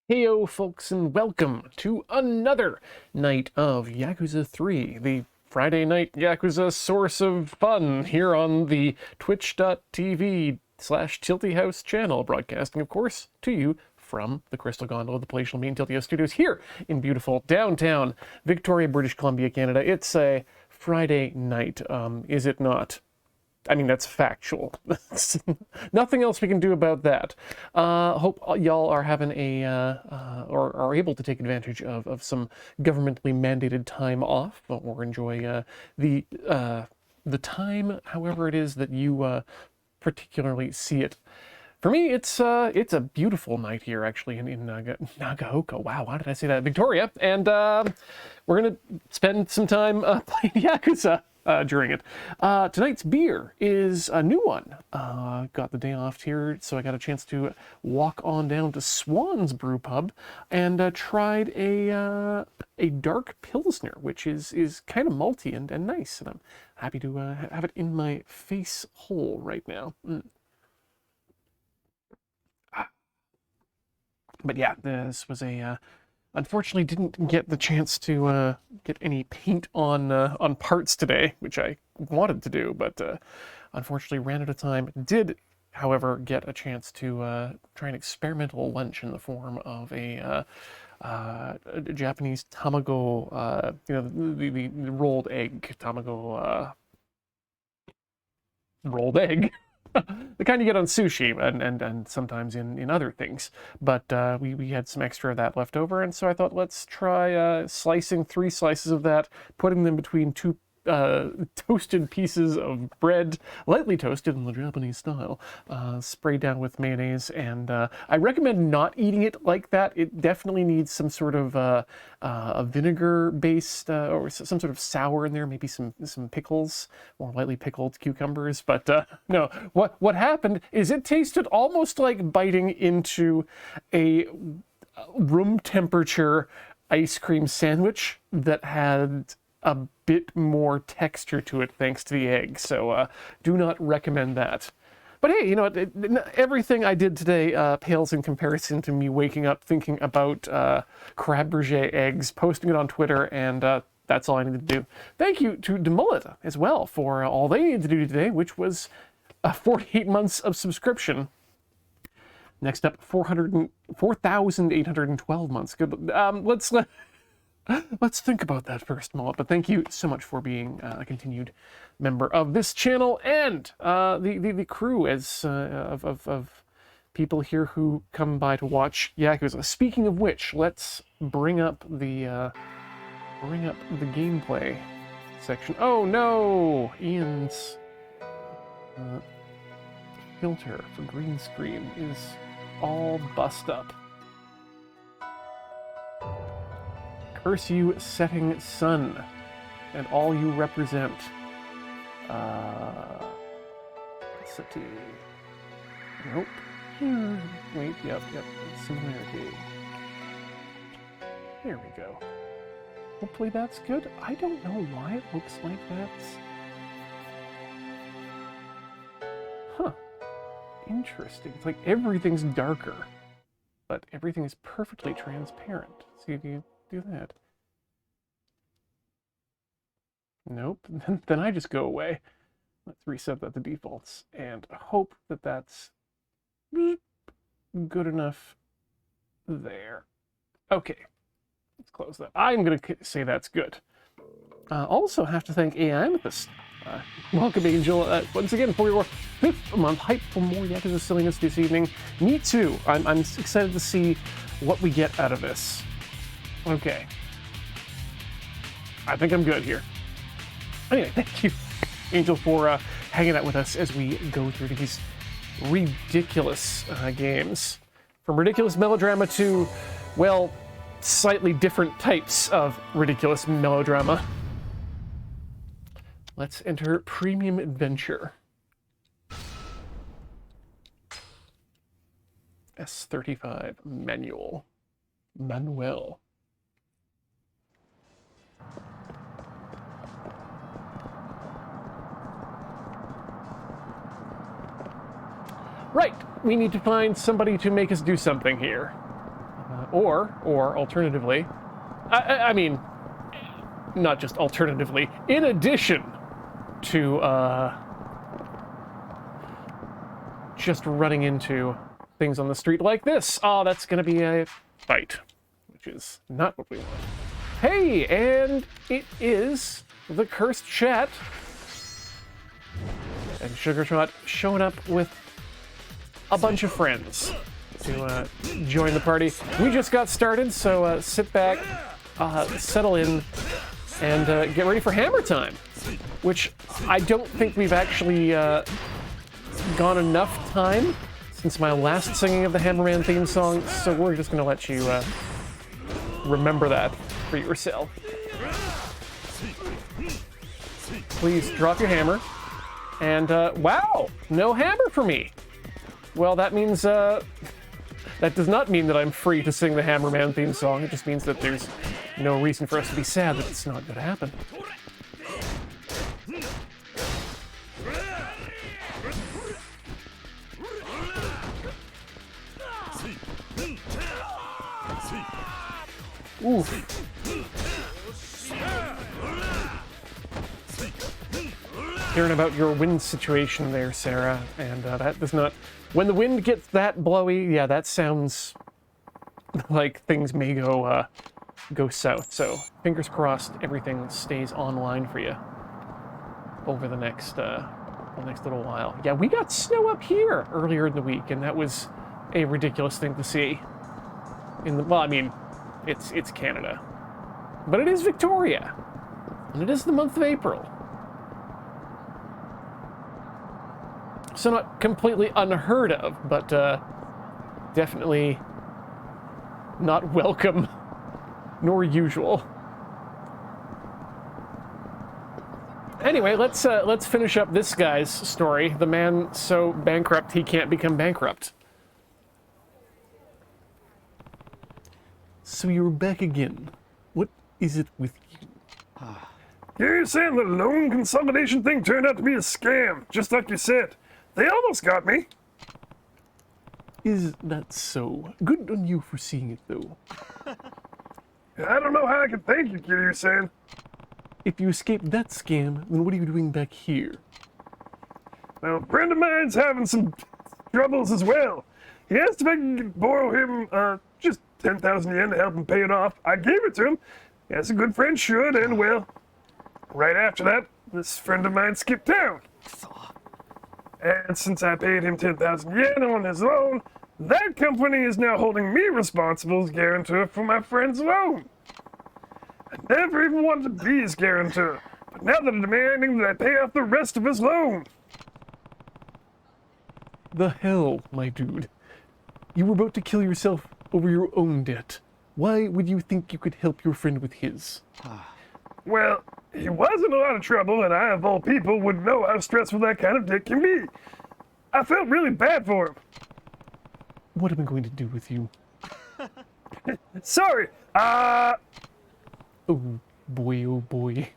Heyo, folks, and welcome to another night of Yakuza 3, the Friday night Yakuza source of fun here on the twitch.tv/Tilty House channel, broadcasting, of course, to you from the Crystal Gondola, the palatial Main Tilty House Studios here in beautiful downtown Victoria, British Columbia, Canada. It's a Friday night, is it not? I mean, that's factual. Nothing else we can do about that. Hope y'all are having or are able to take advantage of some governmentally mandated time off, or enjoy the time, however it is that you particularly see it. For me, it's a beautiful night here, actually, in Nagaoka. Wow, why did I say that? Victoria, and we're gonna spend some time playing Yakuza. During it. Tonight's beer is a new one. Got the day off here, so I got a chance to walk on down to Swan's Brew Pub and tried a dark pilsner, which is kind of malty and nice, and I'm happy to have it in my face hole right now. But yeah, this was unfortunately didn't get the chance to get any paint on parts today, which I wanted to do, but unfortunately ran out of time. Did, however, get a chance to try an experimental lunch in the form of a Japanese tamago, the rolled egg tamago rolled egg. The kind you get on sushi and sometimes in other things. But we had some extra of that left over, and so I thought, let's try slicing 3 slices of that, putting them between 2 toasted pieces of bread, lightly toasted in the Japanese style, sprayed down with mayonnaise, and I recommend not eating it like that. It definitely needs some sort of a vinegar-based or some sort of sour in there, maybe some pickles, more lightly pickled cucumbers. But no, what happened is it tasted almost like biting into a room temperature ice cream sandwich that had a bit more texture to it thanks to the egg, so do not recommend that. But hey, you know what, everything I did today pales in comparison to me waking up thinking about crab berger eggs, posting it on Twitter, and that's all I needed to do. Thank you to Demullet as well for all they needed to do today, which was 48 months of subscription. Next up, 4,812 months. Good. Let's think about that first, Mullet. But thank you so much for being a continued member of this channel and the crew of people here who come by to watch Yakuza. Speaking of which, let's bring up the gameplay section. Oh no, Ian's filter for green screen is all bust up. Curse you, setting sun, and all you represent. City. Nope. Wait, yep. Similarity. There we go. Hopefully that's good. I don't know why it looks like that's... Huh. Interesting. It's like everything's darker, but everything is perfectly transparent. See if you do that. Nope. Then I just go away. Let's reset that to defaults and hope that that's good enough there. Okay. Let's close that. I'm going to say that's good. Also have to thank AI Amethyst. Welcome, Angel, once again for your 5th month hype for more Yakuza silliness this evening. Me too. I'm excited to see what we get out of this. Okay. I think I'm good here. Anyway, thank you, Angel, for hanging out with us as we go through these ridiculous games. From ridiculous melodrama to, well, slightly different types of ridiculous melodrama. Let's enter Premium Adventure. S35 Manual. Manuel. Right, we need to find somebody to make us do something here. Or alternatively, I mean, not just alternatively, in addition to just running into things on the street like this. Oh, that's gonna be a fight, which is not what we want. Hey, and it is the Cursed Chat. And Sugarshot showing up with a bunch of friends to join the party. We just got started, so sit back, settle in, and get ready for hammer time, which I don't think we've actually gone enough time since my last singing of the Hammerman theme song, so we're just gonna let you remember that for yourself. Please drop your hammer. And, wow, no hammer for me. Well, that means, that does not mean that I'm free to sing the Hammerman theme song. It just means that there's no reason for us to be sad that it's not gonna happen. Oof. Hearing about your wind situation there, Sarah, and that does not... When the wind gets that blowy, yeah, that sounds like things may go south. So, fingers crossed, everything stays online for you over the next little while. Yeah, we got snow up here earlier in the week, and that was a ridiculous thing to see. Well, I mean, it's Canada, but it is Victoria, and it is the month of April. So not completely unheard of, but definitely not welcome nor usual. Anyway, let's finish up this guy's story. The man so bankrupt he can't become bankrupt. So you're back again. What is it with you? You're saying the loan consolidation thing turned out to be a scam, just like you said. They almost got me. Is that so? Good on you for seeing it, though. I don't know how I can thank you, Kiryu-san. If you escaped that scam, then what are you doing back here? Well, a friend of mine's having some troubles as well. He asked if I could borrow him just 10,000 yen to help him pay it off. I gave it to him, as a good friend should, and well, right after that, this friend of mine skipped town. And since I paid him 10,000 yen on his loan, that company is now holding me responsible as guarantor for my friend's loan. I never even wanted to be his guarantor, but now they're demanding that I pay off the rest of his loan. The hell, my dude. You were about to kill yourself over your own debt. Why would you think you could help your friend with his? Well, he was in a lot of trouble, and I, of all people, would know how stressful that kind of debt can be. I felt really bad for him. What am I going to do with you? Sorry, Oh boy, oh boy.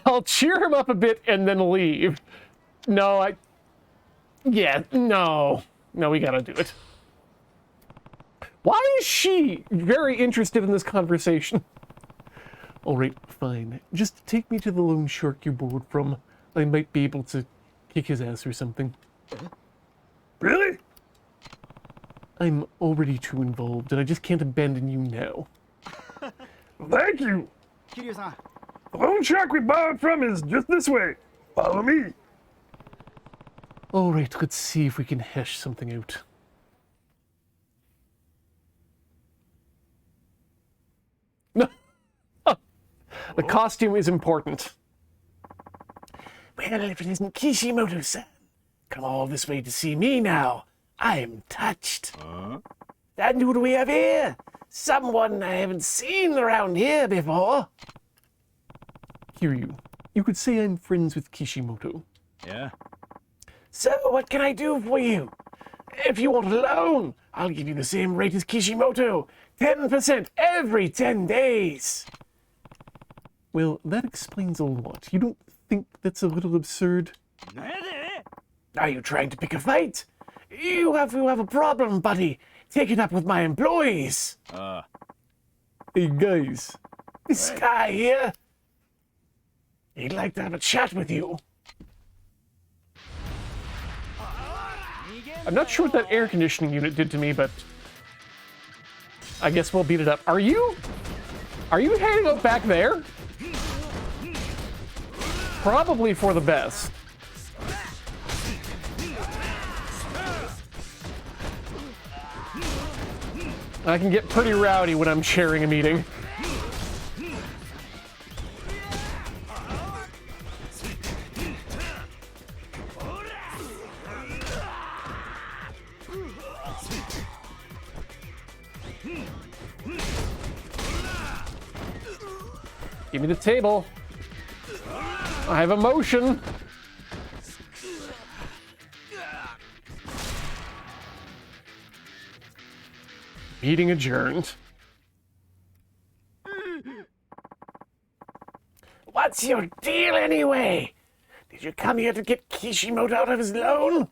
I'll cheer him up a bit and then leave. No, no, we gotta do it. Why is she very interested in this conversation? All right, fine. Just take me to the loan shark you borrowed from. I might be able to kick his ass or something. really? I'm already too involved, and I just can't abandon you now. Thank you. Kiryu-san. The loan shark we borrowed from is just this way. Follow me. All right, let's see if we can hash something out. The costume is important. Well, if it isn't Kishimoto-san, come all this way to see me now. I'm touched. And who do we have here? Someone I haven't seen around here before. Kiryu, you could say I'm friends with Kishimoto. Yeah? So, what can I do for you? If you want a loan, I'll give you the same rate as Kishimoto. 10% every 10 days. Well, that explains a lot. You don't think that's a little absurd? Are you trying to pick a fight? You have a problem, buddy. Take it up with my employees. Hey, guys. This guy here, he'd like to have a chat with you. I'm not sure what that air conditioning unit did to me, but I guess we'll beat it up. Are you heading up back there? Probably for the best. I can get pretty rowdy when I'm chairing a meeting. Give me the table. I have emotion. Meeting adjourned. What's your deal anyway? Did you come here to get Kishimoto out of his loan?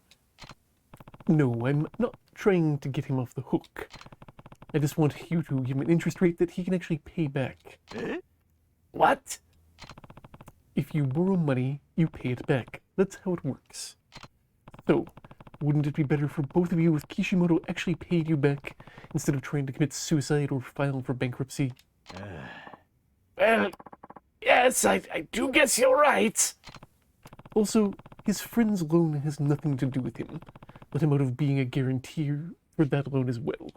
No, I'm not trying to get him off the hook. I just want you to give him an interest rate that he can actually pay back. What? If you borrow money, you pay it back. That's how it works. So, wouldn't it be better for both of you if Kishimoto actually paid you back instead of trying to commit suicide or file for bankruptcy? Well, yes, I do guess you're right. Also, his friend's loan has nothing to do with him. Let him out of being a guarantor for that loan as well.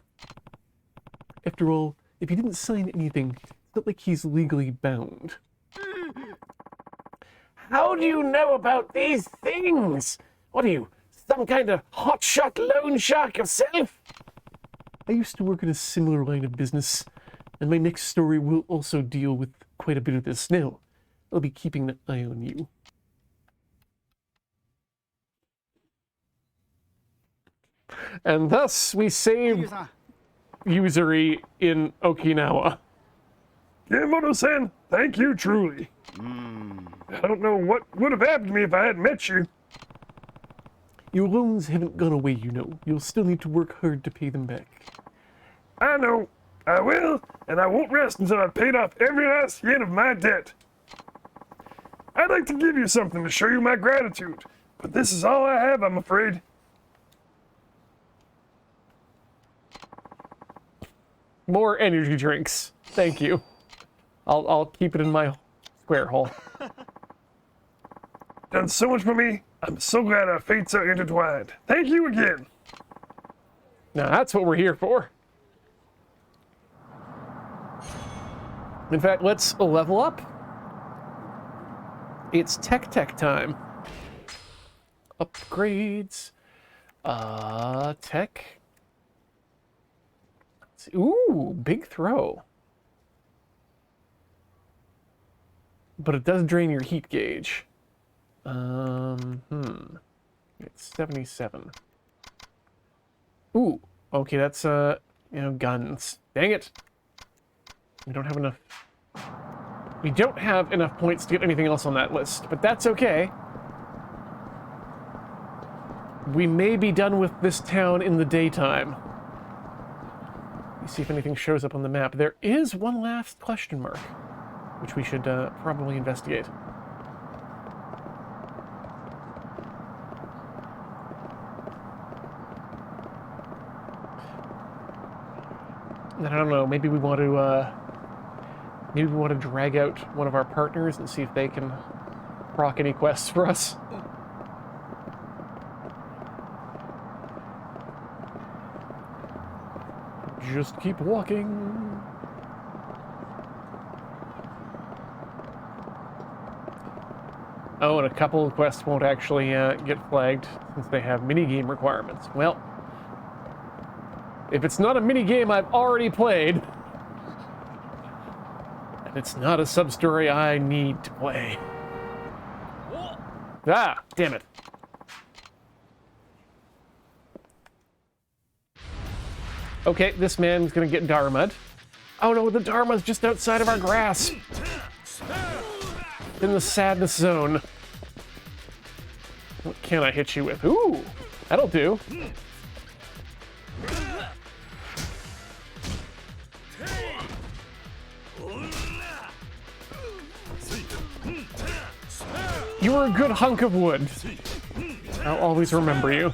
After all, if he didn't sign anything, it's not like he's legally bound. How do you know about these things? What are you, some kind of hotshot loan shark yourself? I used to work in a similar line of business, and my next story will also deal with quite a bit of this. Now, I'll be keeping an eye on you. And thus, we saved usury in Okinawa. Yamamoto-san, thank you truly. I don't know what would have happened to me if I hadn't met you. Your loans haven't gone away, you know. You'll still need to work hard to pay them back. I know. I will, and I won't rest until I've paid off every last yen of my debt. I'd like to give you something to show you my gratitude, but this is all I have, I'm afraid. More energy drinks. Thank you. I'll keep it in my square hole. Done so much for me. I'm so glad our fates are intertwined. Thank you again. Now that's what we're here for. In fact, let's level up. It's tech time. Upgrades. Tech. Let's see. Ooh, big throw. But it does drain your heat gauge. It's 77. Ooh, okay, that's, guns. Dang it. We don't have enough. We don't have enough points to get anything else on that list, but that's okay. We may be done with this town in the daytime. Let's see if anything shows up on the map. There is one last question mark, which we should probably investigate. And I don't know, maybe we want to drag out one of our partners and see if they can proc any quests for us. Just keep walking. Oh, and a couple of quests won't actually get flagged since they have minigame requirements. Well, if it's not a minigame I've already played, and it's not a sub-story I need to play. Ah, damn it. Okay, this man's gonna get Dharma'd. Oh no, the Dharma's just outside of our grasp. In the sadness zone. What can I hit you with? Ooh, that'll do. You were a good hunk of wood. I'll always remember you.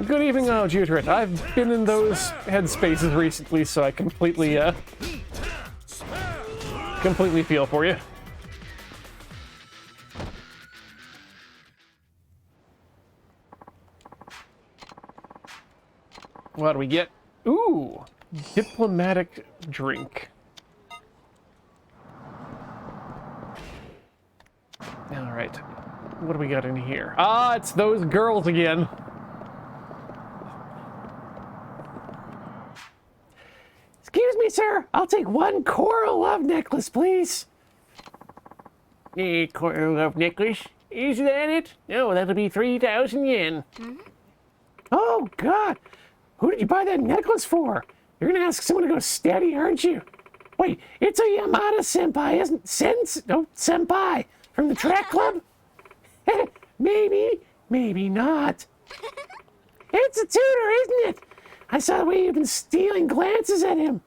Good evening, Jutrit. I've been in those headspaces recently, so I completely feel for you. What do we get? Ooh, diplomatic drink. All right, what do we got in here? Ah, it's those girls again. Excuse me, sir. I'll take one coral love necklace, please. Coral love necklace? Is that it? No, that'll be 3,000 yen. Oh, God. Who did you buy that necklace for? You're gonna ask someone to go steady, aren't you? Wait, it's a Yamada senpai, isn't senpai from the track club? Maybe, maybe not. It's a tutor, isn't it? I saw the way you've been stealing glances at him.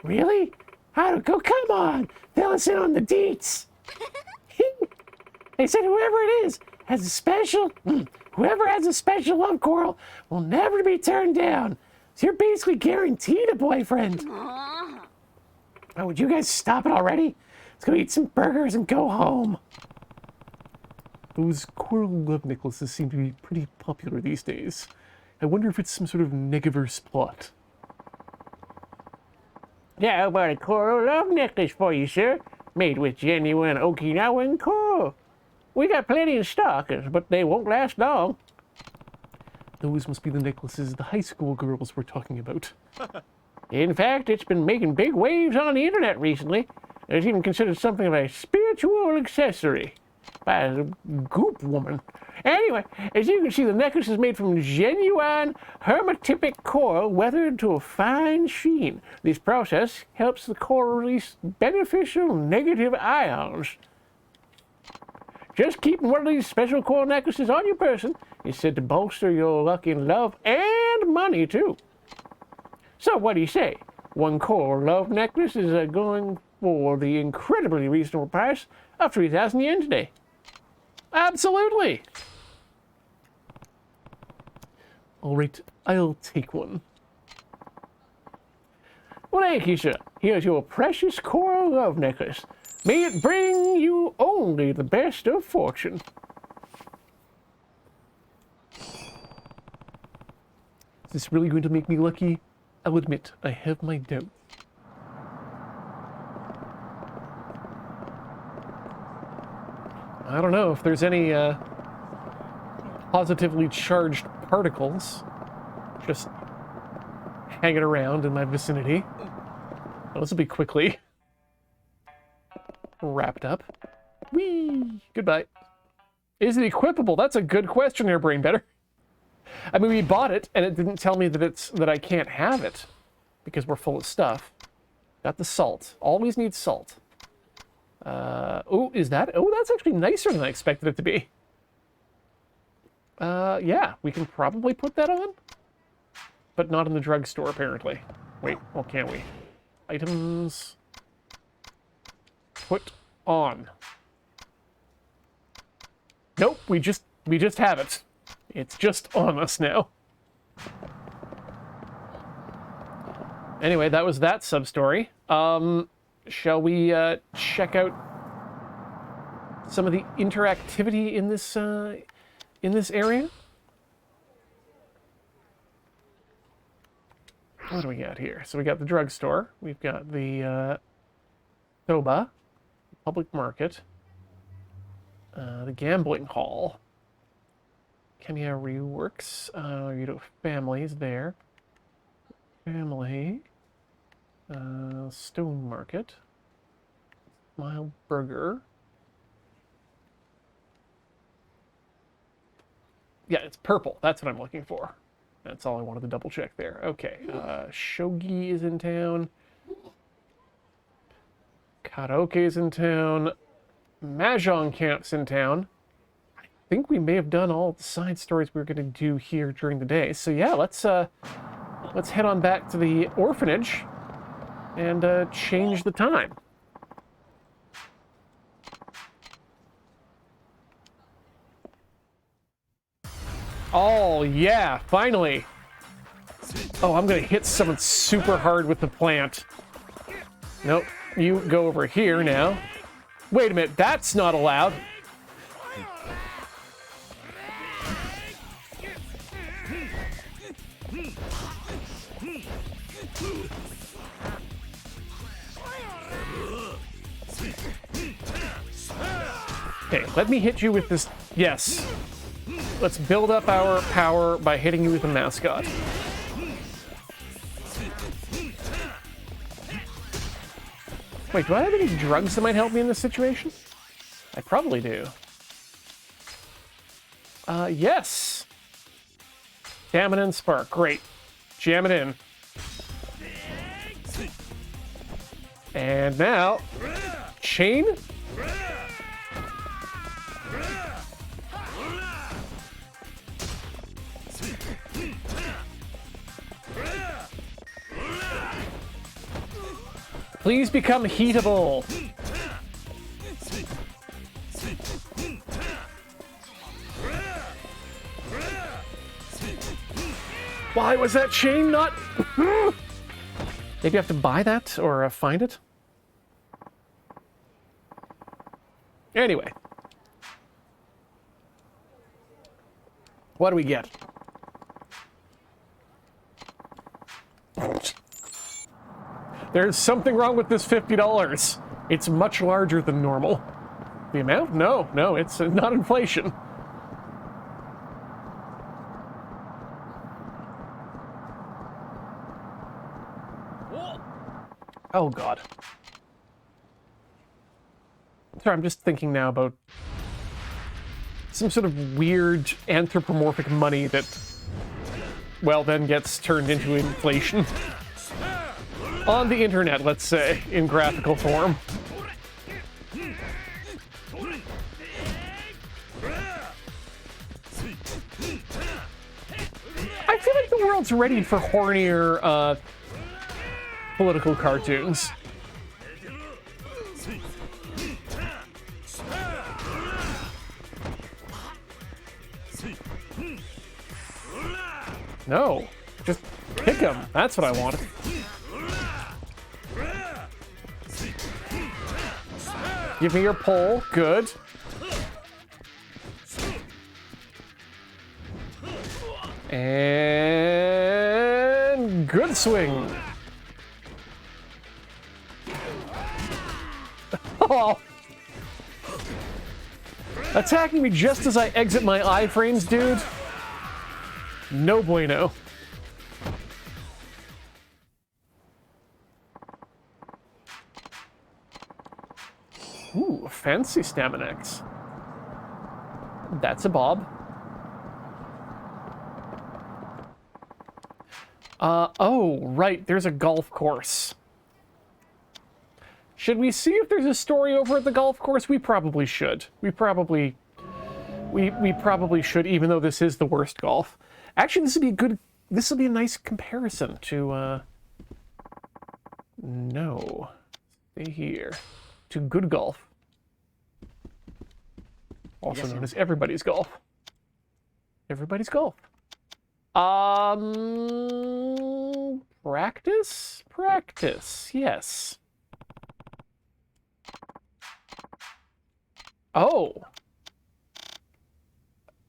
Really? How to go? Come on, fill us in on the deets. They said whoever it is has a special. Whoever has a special love coral will never be turned down. So you're basically guaranteed a boyfriend. Oh, would you guys stop it already? Let's go eat some burgers and go home. Those coral love necklaces seem to be pretty popular these days. I wonder if it's some sort of Negaverse plot. Yeah, how about a coral love necklace for you, sir? Made with genuine Okinawan coral. We got plenty in stock, but they won't last long. Those must be the necklaces the high school girls were talking about. In fact, it's been making big waves on the internet recently. It's even considered something of a spiritual accessory by a goop woman. Anyway, as you can see, the necklace is made from genuine hermatypic coral weathered to a fine sheen. This process helps the coral release beneficial negative ions. Just keeping one of these special coral necklaces on your person is said to bolster your luck in love and money, too. So what do you say? One coral love necklace is going for the incredibly reasonable price of 3,000 yen today. Absolutely! All right, I'll take one. Well, thank you, sir. Here's your precious coral love necklace. May it bring you only the best of fortune. Is this really going to make me lucky? I'll admit, I have my doubts. I don't know if there's any positively charged particles just hanging around in my vicinity. Oh, this will be quickly wrapped up. Whee! Goodbye. Is it equipable? That's a good question there, Brain Better. I mean, we bought it, and it didn't tell me that I can't have it because we're full of stuff. Got the salt. Always need salt. Oh, is that? Oh, that's actually nicer than I expected it to be. Yeah, we can probably put that on, but not in the drugstore, apparently. Wait, well, can't we? Items. Put on. Nope, we just have it. It's just on us now. Anyway, that was that sub-story. Shall we check out some of the interactivity in this area? What do we got here? So we got the drugstore. We've got the Soba, public market, the gambling hall. Kemiya reworks. You know, families there. Family. Stone Market. Smile Burger. Yeah, it's purple. That's what I'm looking for. That's all I wanted to double check there. Okay. Shogi is in town. Karaoke is in town. Mahjong camp's in town. I think we may have done all the side stories we were going to do here during the day. So yeah, let's let's head on back to the orphanage and change the time. Oh, yeah, finally. Oh, I'm gonna hit someone super hard with the plant. Nope, you go over here now. Wait a minute, that's not allowed. Okay, let me hit you with this. Yes. Let's build up our power by hitting you with a mascot. Wait, do I have any drugs that might help me in this situation? I probably do. Yes. Jam it in, spark. Great. Jam it in. And now, chain. Please become heatable. Why was that chain not... Maybe I have to buy that or find it? Anyway. What do we get? There's something wrong with this $50. It's much larger than normal. The amount? No, it's not inflation. Oh, God. Sorry, I'm just thinking now about some sort of weird anthropomorphic money that, well, then gets turned into inflation. On the internet, let's say, in graphical form. I feel like the world's ready for hornier, political cartoons. No, just kick him. That's what I wanted. Give me your pole. Good. And good swing. Oh. Attacking me just as I exit my iframes, dude. No bueno. Ooh, fancy Staminax. That's a bob. Oh, right, there's a golf course. Should we see if there's a story over at the golf course? We probably should. We probably should, even though this is the worst golf. Actually, this would be a nice comparison to, no. Stay here. To good golf. Also known as everybody's golf. Everybody's golf. Practice? Practice, yes. Oh.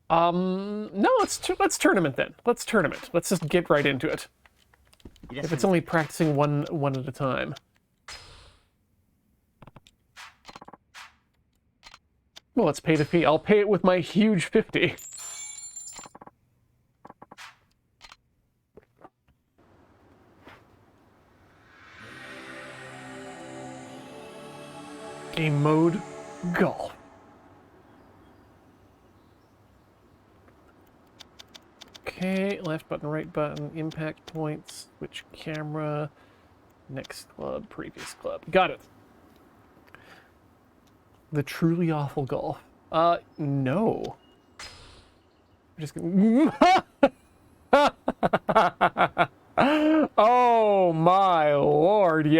No, let's tournament then. Let's tournament. Let's just get right into it. If it's only practicing one at a time. Well, let's pay the fee. I'll pay it with my huge 50. Game mode, golf. Okay, left button, right button, impact points, switch camera, next club, previous club. Got it. The truly awful golf. No. I'm just gonna...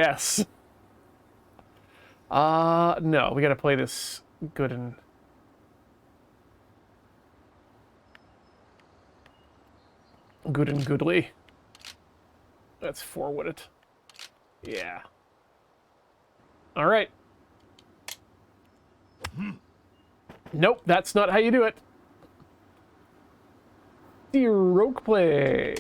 Yes. No, we gotta play this good and... good and goodly. Let's forward it. Yeah. All right. Nope, that's not how you do it. Rogue play.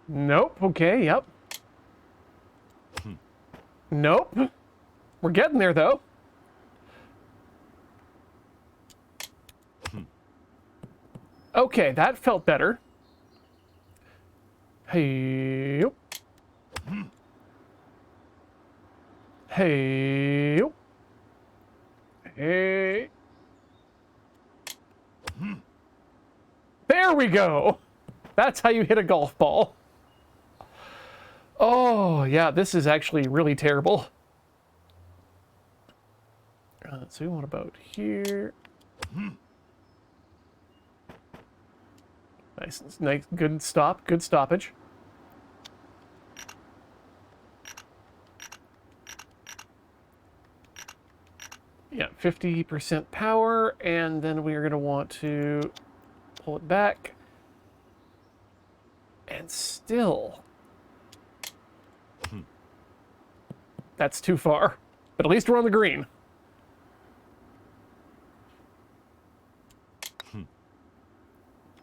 Nope, okay, yep. Nope. We're getting there, though. Okay, that felt better. Hey. Hey. Hey. There we go. That's how you hit a golf ball. Oh, yeah, this is actually really terrible. So we want about here. Nice, good stop, good stoppage. Yeah, 50% power, and then we are going to want to pull it back. And still... That's too far. But at least we're on the green.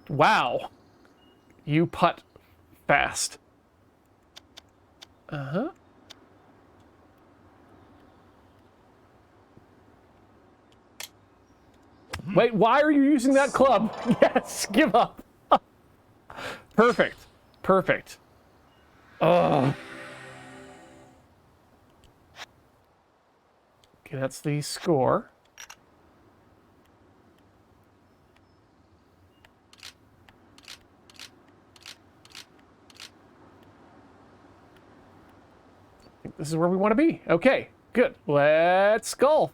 Wow. You putt fast. Uh-huh. Wait, why are you using that club? Yes, give up. Perfect. Perfect. Ugh. Okay, that's the score. I think this is where we want to be. Okay, good. Let's golf.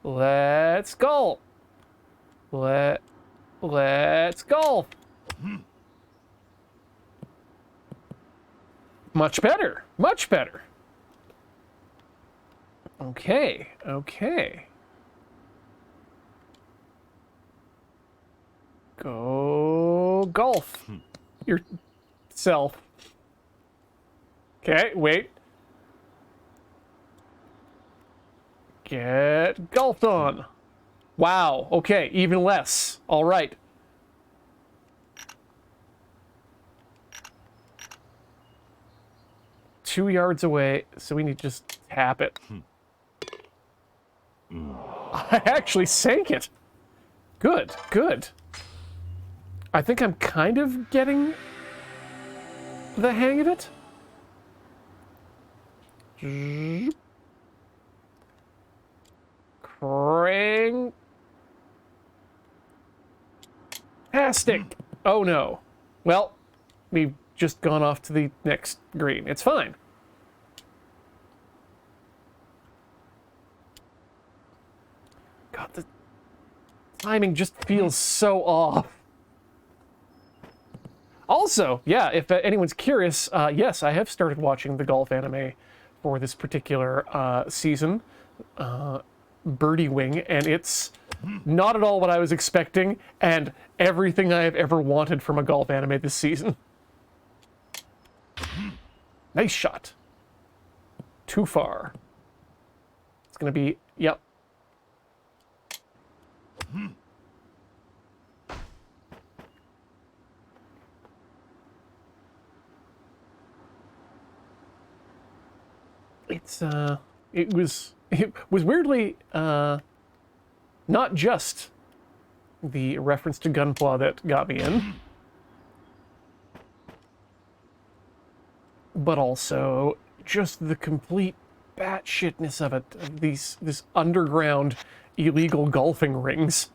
Let's golf. Let's golf. Much better. Much better. Okay, okay. Go golf yourself. Okay, wait. Get golfed on. Wow, okay, even less. All right. Two yards away, so we need to just tap it. I actually sank it. Good, good. I think I'm kind of getting the hang of it. Crank. Fantastic. Oh no. Well, we've just gone off to the next green. It's fine. God, the timing just feels so off. Also, yeah, if anyone's curious, yes, I have started watching the golf anime for this particular season, Birdie Wing, and it's not at all what I was expecting, and everything I have ever wanted from a golf anime this season. Nice shot. Too far. It's gonna be, yep. It was weirdly not just the reference to Gunpla that got me in, but also just the complete batshitness of it. This underground illegal golfing rings.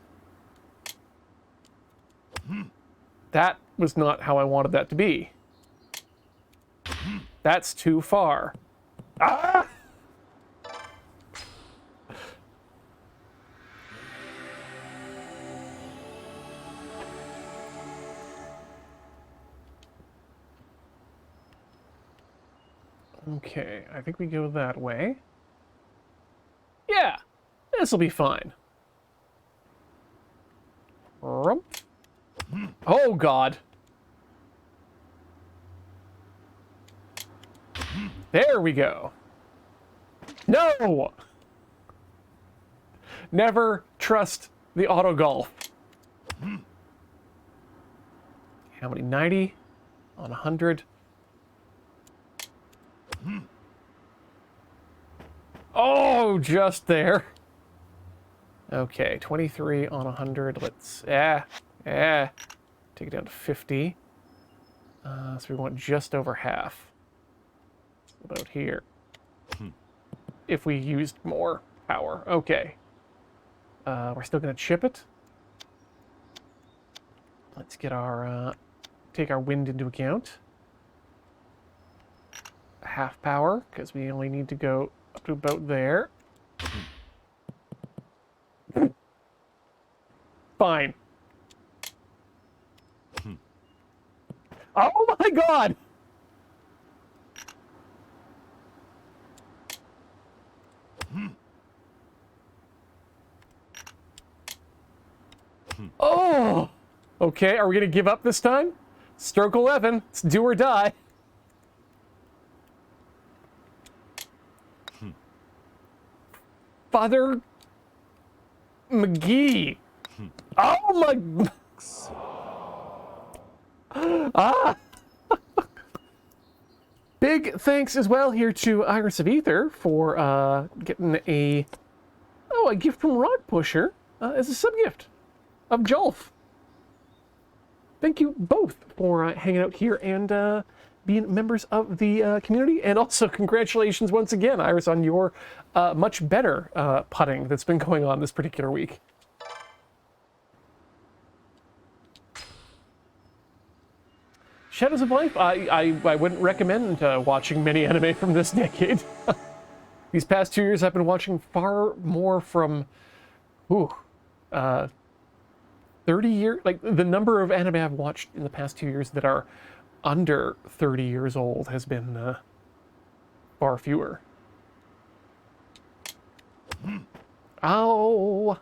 That was not how I wanted that to be. That's too far. Ah! Okay, I think we go that way. Yeah, this will be fine. Rump. Oh, God. There we go. No! Never trust the auto golf. How many? 90 on 100. Oh, just there. Okay, 23 on 100. Let's, take it down to 50. So we want just over half. About here. If we used more power. Okay. We're still going to chip it. Let's get our, take our wind into account. Half power, because we only need to go up to about there. Fine. Oh my God! Oh! Okay, are we going to give up this time? Stroke 11. It's do or die. Father McGee. Oh my... Ah! Big thanks as well here to Iris of Ether for getting a gift from Rod Pusher as a sub-gift of Jolf. Thank you both for hanging out here and being members of the community. And also congratulations once again, Iris, on your much better putting that's been going on this particular week. Shadows of Life, I wouldn't recommend watching many anime from this decade. These past 2 years, I've been watching far more from, 30 years. Like, the number of anime I've watched in the past 2 years that are under 30 years old has been far fewer. Ow!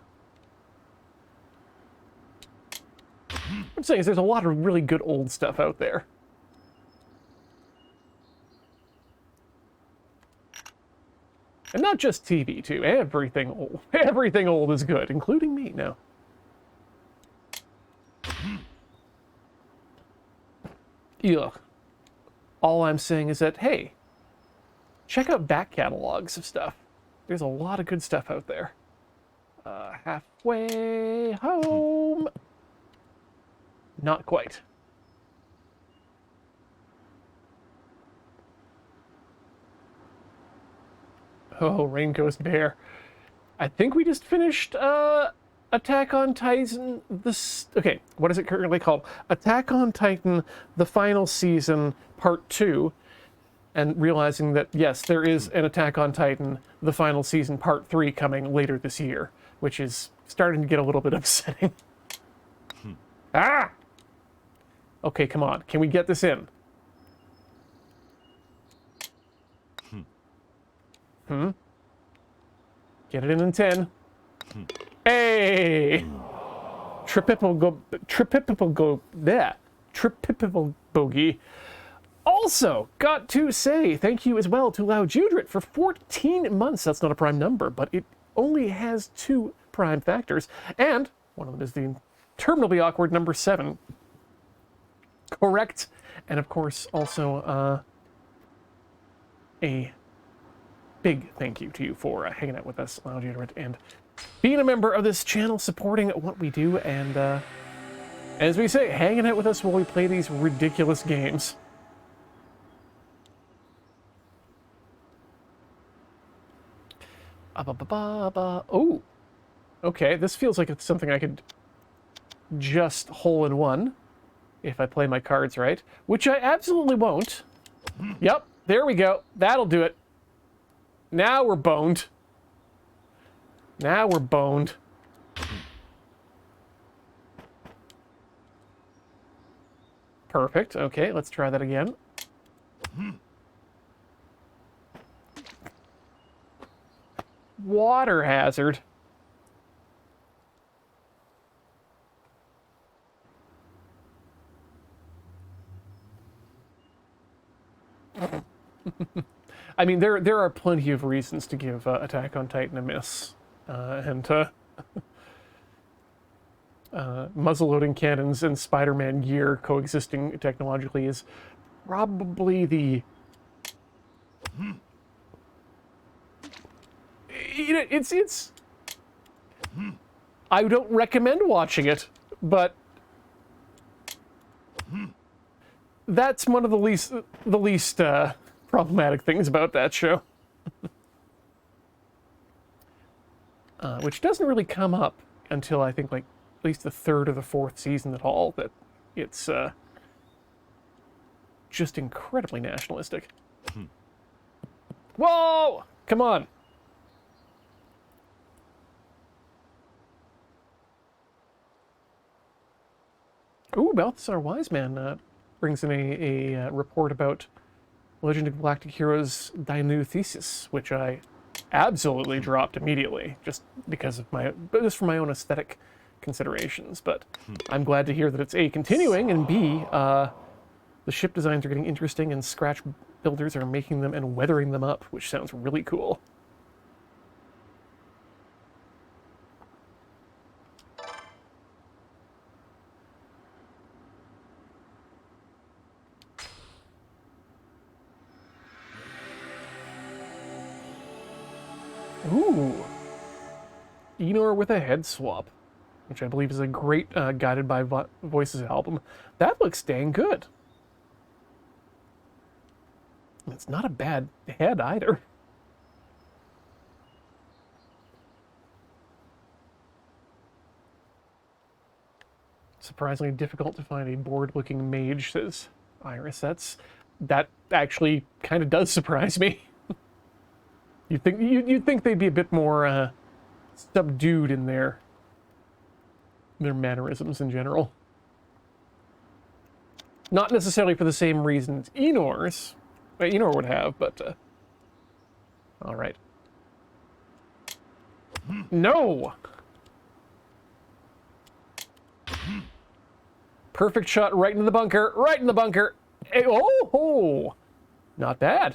I'm saying is there's a lot of really good old stuff out there. And not just TV, too. Everything old. Everything old is good, including me now. Ugh. All I'm saying is that, hey, check out back catalogs of stuff. There's a lot of good stuff out there. Halfway home. Not quite. Oh, Rain Ghost Bear. I think we just finished Attack on Titan. Okay, what is it currently called? Attack on Titan, the final season, part 2. And realizing that, yes, there is an Attack on Titan, the final season, part 3 coming later this year, which is starting to get a little bit upsetting. Ah! Okay, come on. Can we get this in? Get it in 10. Hey! Tripipical bogey. Also, got to say thank you as well to Lao Judrit for 14 months. That's not a prime number, but it only has 2 prime factors. And one of them is the terminally awkward number 7. Correct. And of course, also a big thank you to you for hanging out with us, Lao Judrit, and being a member of this channel, supporting what we do, and as we say, hanging out with us while we play these ridiculous games. Oh, okay, this feels like it's something I could just hole in one if I play my cards right, which I absolutely won't. Yep, there we go. That'll do it. Now we're boned. Now we're boned. Perfect. Okay, let's try that again. water hazard. I mean, there are plenty of reasons to give Attack on Titan a miss, muzzle-loading cannons and Spider-Man gear coexisting technologically is probably the... It's... I don't recommend watching it, but that's one of the least problematic things about that show. Which doesn't really come up until I think like at least the third or the fourth season at all, that it's just incredibly nationalistic. Whoa! Come on. Ooh, Balthasar Wiseman brings in a report about Legend of Galactic Heroes Dainu Thesis, which I absolutely dropped immediately, just because of just for my own aesthetic considerations. But I'm glad to hear that it's A, continuing, and B, the ship designs are getting interesting, and Scratch builders are making them and weathering them up, which sounds really cool. Ooh. Enor with a head swap, which I believe is a great Guided by Voices album. That looks dang good. It's not a bad head either. Surprisingly difficult to find a bored-looking mage, says Iris. That actually kind of does surprise me. You'd think they'd be a bit more subdued in their mannerisms in general. Not necessarily for the same reasons Enor would have, but all right. No. Perfect shot right into the bunker. Right in the bunker. Hey, oh, not bad.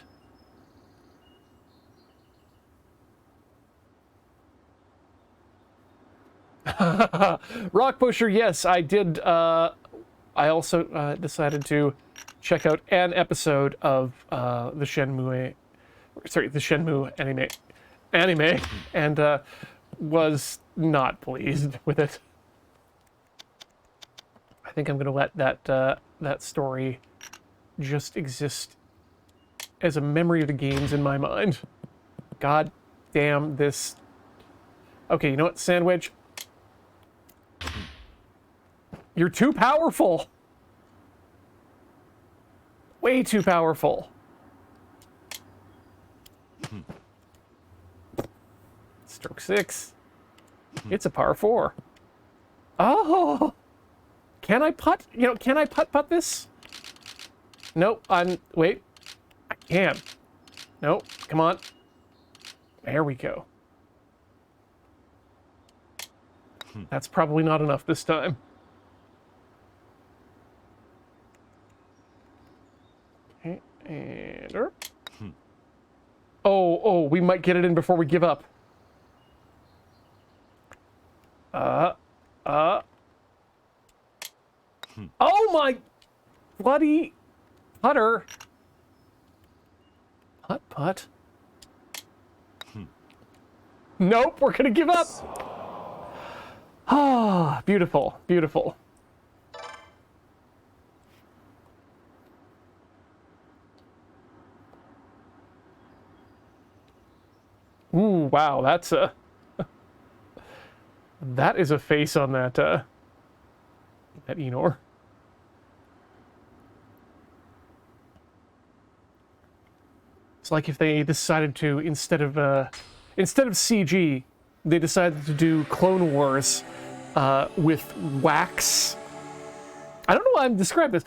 Rock Pusher, yes, I did. I also decided to check out an episode of the Shenmue anime, and was not pleased with it. I think I'm gonna let that story just exist as a memory of the games in my mind. God damn this. Okay, you know what, Sandwich? You're too powerful. Way too powerful. Stroke 6. It's a par 4. Oh! Can I putt? Can I putt this? Nope, wait. I can. Nope, come on. There we go. That's probably not enough this time. Okay, and... Oh, we might get it in before we give up. Oh my bloody putter. Putt. Nope, we're gonna give up. Ah, beautiful, beautiful. Ooh, wow, that's a... that is a face on that, that Enor. It's like if they decided to, instead of CG, they decided to do Clone Wars with wax. I don't know why I'm describing this.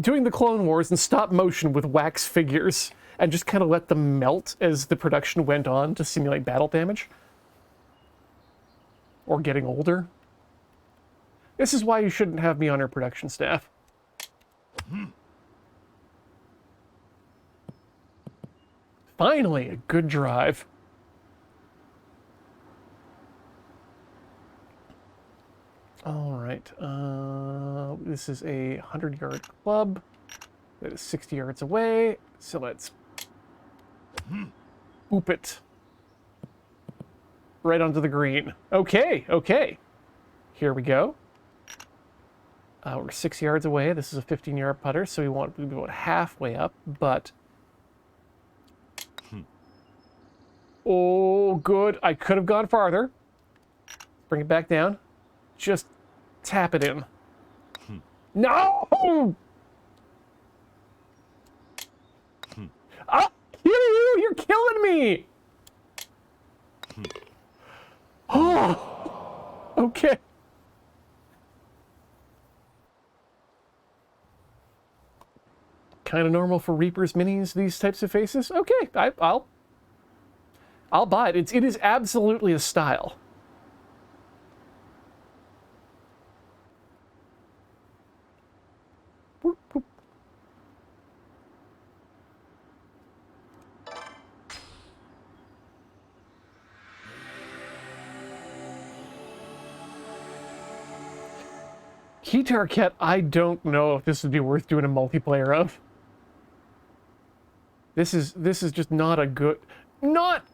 Doing the Clone Wars in stop motion with wax figures and just kind of let them melt as the production went on to simulate battle damage. Or getting older. This is why you shouldn't have me on your production staff. Finally, a good drive. All right. This is a 100-yard club. That is 60 yards away. So let's boop it. Right onto the green. Okay, okay. Here we go. We're 6 yards away. This is a 15-yard putter, so we want to be about halfway up, but... Oh, good. I could have gone farther. Bring it back down. Just tap it in. No! Ah, you're killing me! Oh, okay. Kind of normal for Reaper's minis, these types of faces. Okay, I'll buy it. It is absolutely a style. Boop, boop. Guitar Cat, I don't know if this would be worth doing a multiplayer of. This is just not a good... Not...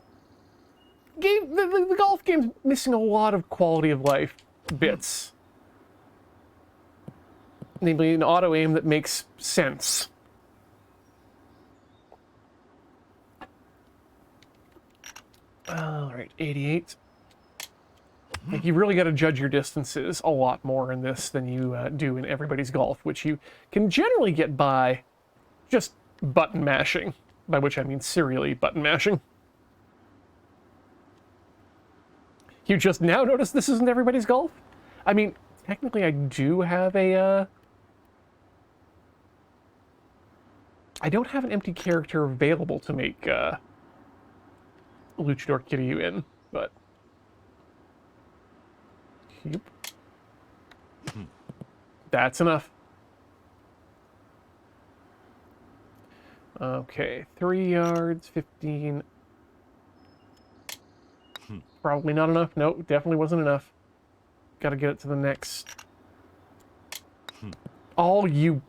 Game, the golf game's missing a lot of quality of life bits. Namely, an auto-aim that makes sense. Alright, 88. Like, you really got to judge your distances a lot more in this than you do in Everybody's Golf, which you can generally get by just button mashing, by which I mean serially button mashing. You just now notice this isn't Everybody's Golf? I mean, technically I do have a, I don't have an empty character available to make, Luchador Kiryu in, but... Yep. That's enough. Okay, 3 yards, 15... Probably not enough. Nope, definitely wasn't enough. Gotta get it to the next. Oh, you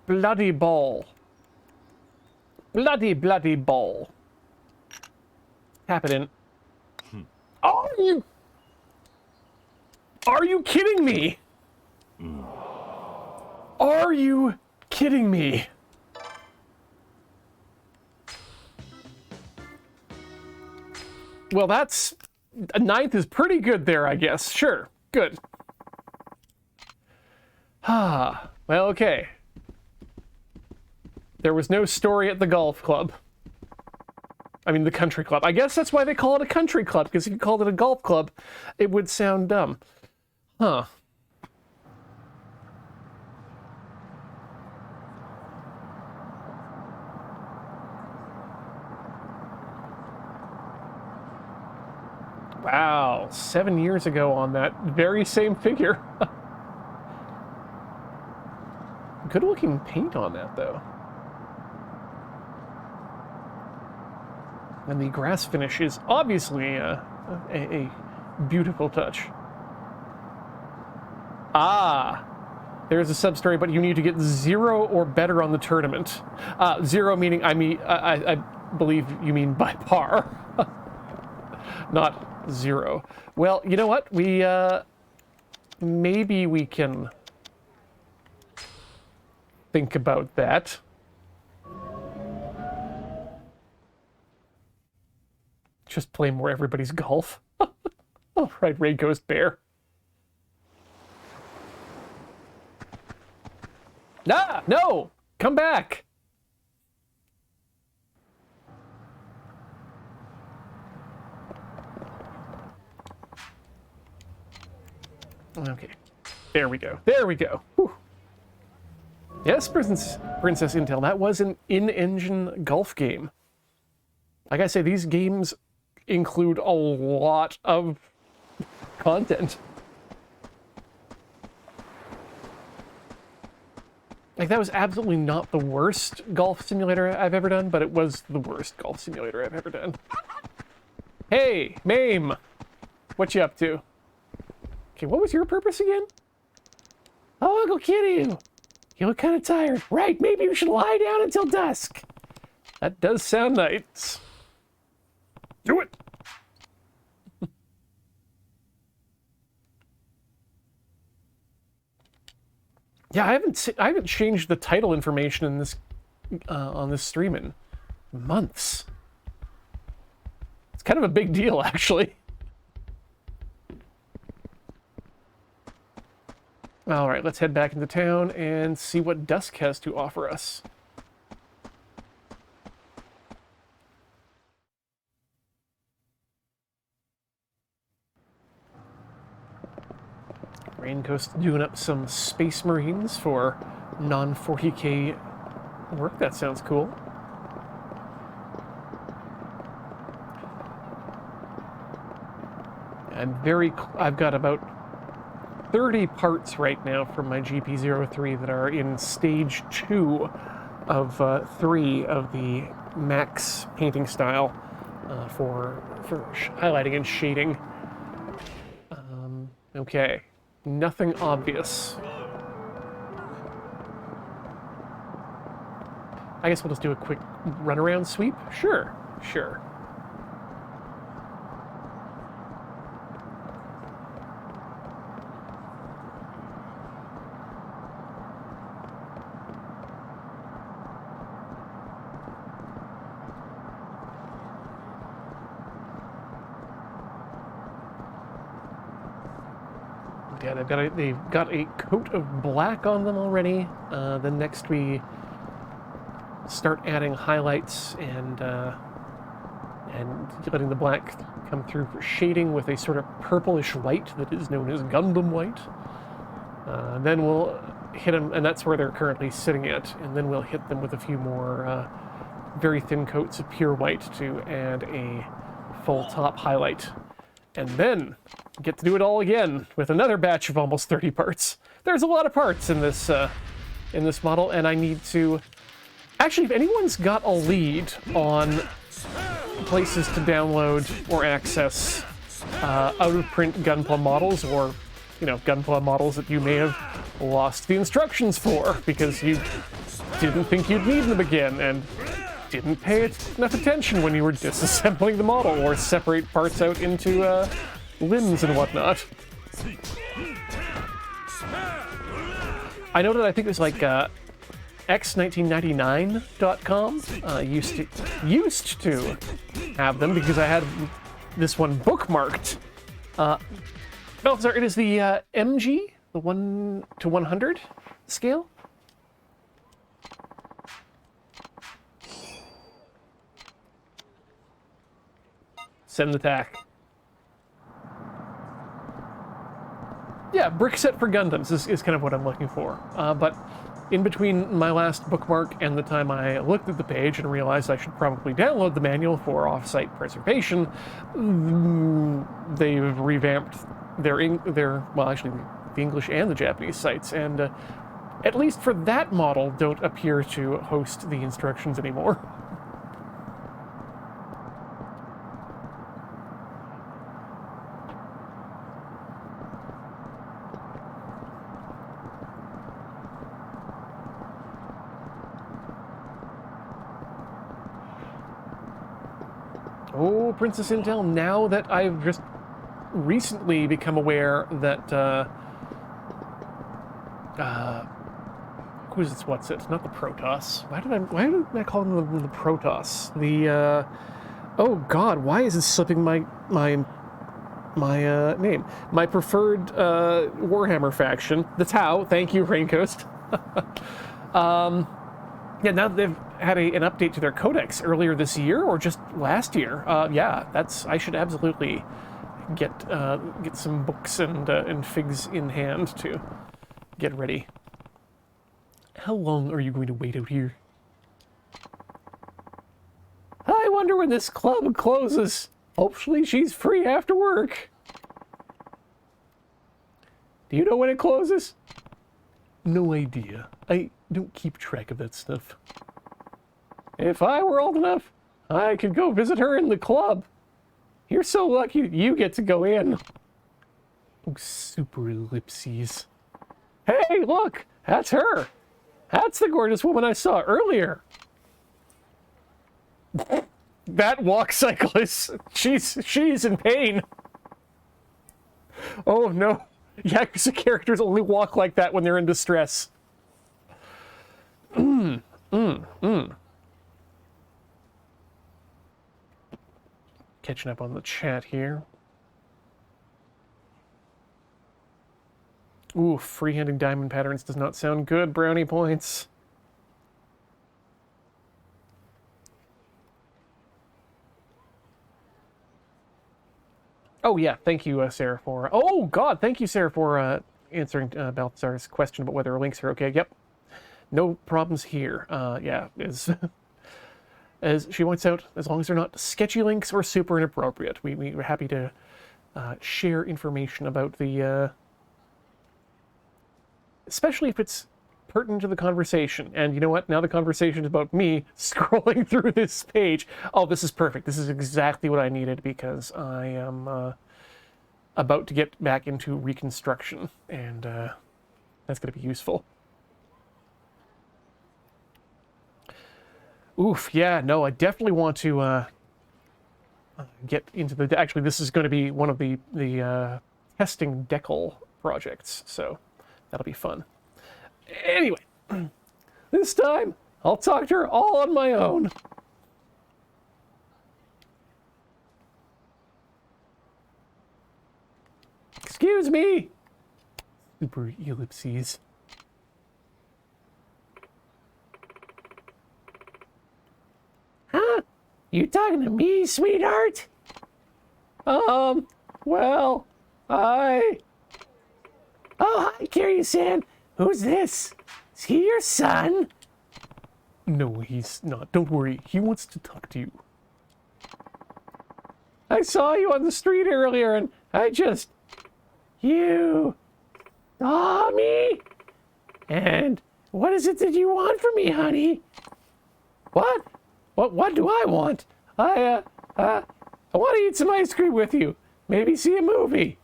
bloody ball. Bloody ball. Tap it in. Oh, you... Are you kidding me? Are you kidding me? Well, that's... A 9th is pretty good there, I guess. Sure. Good. Ah. Well, okay. There was no story at the golf club. I mean, the country club. I guess that's why they call it a country club, because if you called it a golf club, it would sound dumb. Huh. Wow, 7 years ago on that very same figure. Good looking paint on that, though. And the grass finish is obviously a beautiful touch. Ah, there's a sub-story, but you need to get 0 or better on the tournament. 0 meaning, I believe you mean by par. Not 0. Well, you know what? We, maybe we can think about that. Just play more Everybody's Golf. All right, Ray Ghost Bear. Ah, no! Come back! Okay. There we go. There we go. Whew. Yes, Princess Intel, that was an in-engine golf game. Like I say, these games include a lot of content. Like, that was absolutely not the worst golf simulator I've ever done, but it was the worst golf simulator I've ever done. Hey, Mame! What you up to? Okay, what was your purpose again? Oh, I'll go kill you! You look kind of tired. Right, maybe you should lie down until dusk. That does sound nice. Do it! Yeah, I haven't changed the title information in this on this stream in months. It's kind of a big deal, actually. All right, let's head back into town and see what dusk has to offer us. Raincoast doing up some Space Marines for non-40k work. That sounds cool. I've got about 30 parts right now from my GP03 that are in stage 2 of 3 of the max painting style for highlighting and shading. Okay. Nothing obvious. I guess we'll just do a quick runaround sweep? Sure, sure. Yeah, they've got a coat of black on them already. Then next we start adding highlights and letting the black come through for shading with a sort of purplish white that is known as Gundam white. Then we'll hit them, and that's where they're currently sitting at. And then we'll hit them with a few more very thin coats of pure white to add a full top highlight. And then get to do it all again with another batch of almost 30 parts. There's a lot of parts in this model, and I need to... Actually, if anyone's got a lead on places to download or access out-of-print Gunpla models, or, you know, Gunpla models that you may have lost the instructions for because you didn't think you'd need them again, and didn't pay enough attention when you were disassembling the model or separate parts out into limbs and whatnot. I know that I think it was like x1999.com used to have them because I had this one bookmarked. Balthazar, it is the MG, the 1 to 100 scale. Send the tack. Yeah, brick set for Gundams is kind of what I'm looking for. But in between my last bookmark and the time I looked at the page and realized I should probably download the manual for off-site preservation, they've revamped their well, actually the English and the Japanese sites, and at least for that model, don't appear to host the instructions anymore. Oh, Princess Intel, now that I've just recently become aware that, what's it? Not the Protoss. Why did I call them the Protoss? The, oh god, why is this slipping my name? My preferred, Warhammer faction, the Tau, thank you, Raincoast. Yeah, now that they've had an update to their codex earlier this year or just last year. Yeah, I should absolutely get some books and figs in hand to get ready. How long are you going to wait out here? I wonder when this club closes. Hopefully she's free after work. Do you know when it closes? No idea. I don't keep track of that stuff. If I were old enough, I could go visit her in the club. You're so lucky you get to go in. Oh, super ellipses. Hey, look! That's her! That's the gorgeous woman I saw earlier. That walk cyclist, she's in pain. Oh no. Yakuza characters only walk like that when they're in distress. Catching up on the chat here. Ooh, freehanding diamond patterns does not sound good. Brownie points. Oh yeah, thank you, Sarah, for... Oh god, thank you, Sarah, for answering Balthazar's question about whether links are okay. Yep, no problems here. Yeah, as she points out, as long as they're not sketchy links or super inappropriate, we're happy to share information about the... especially if it's pertinent to the conversation. And you know what? Now the conversation is about me scrolling through this page. Oh, this is perfect. This is exactly what I needed because I am about to get back into reconstruction, and that's going to be useful. Oof, yeah, no, I definitely want to get into the... Actually, this is going to be one of the testing decal projects, so that'll be fun. Anyway, this time, I'll talk to her all on my own. Excuse me! Super ellipses. Huh? You talking to me, sweetheart? Well, Oh, hi, Kiryu-san. Who's this? Is he your son? No, he's not. Don't worry. He wants to talk to you. I saw you on the street earlier, and You saw me? And what is it that you want from me, honey? What? What do I want? I want to eat some ice cream with you. Maybe see a movie.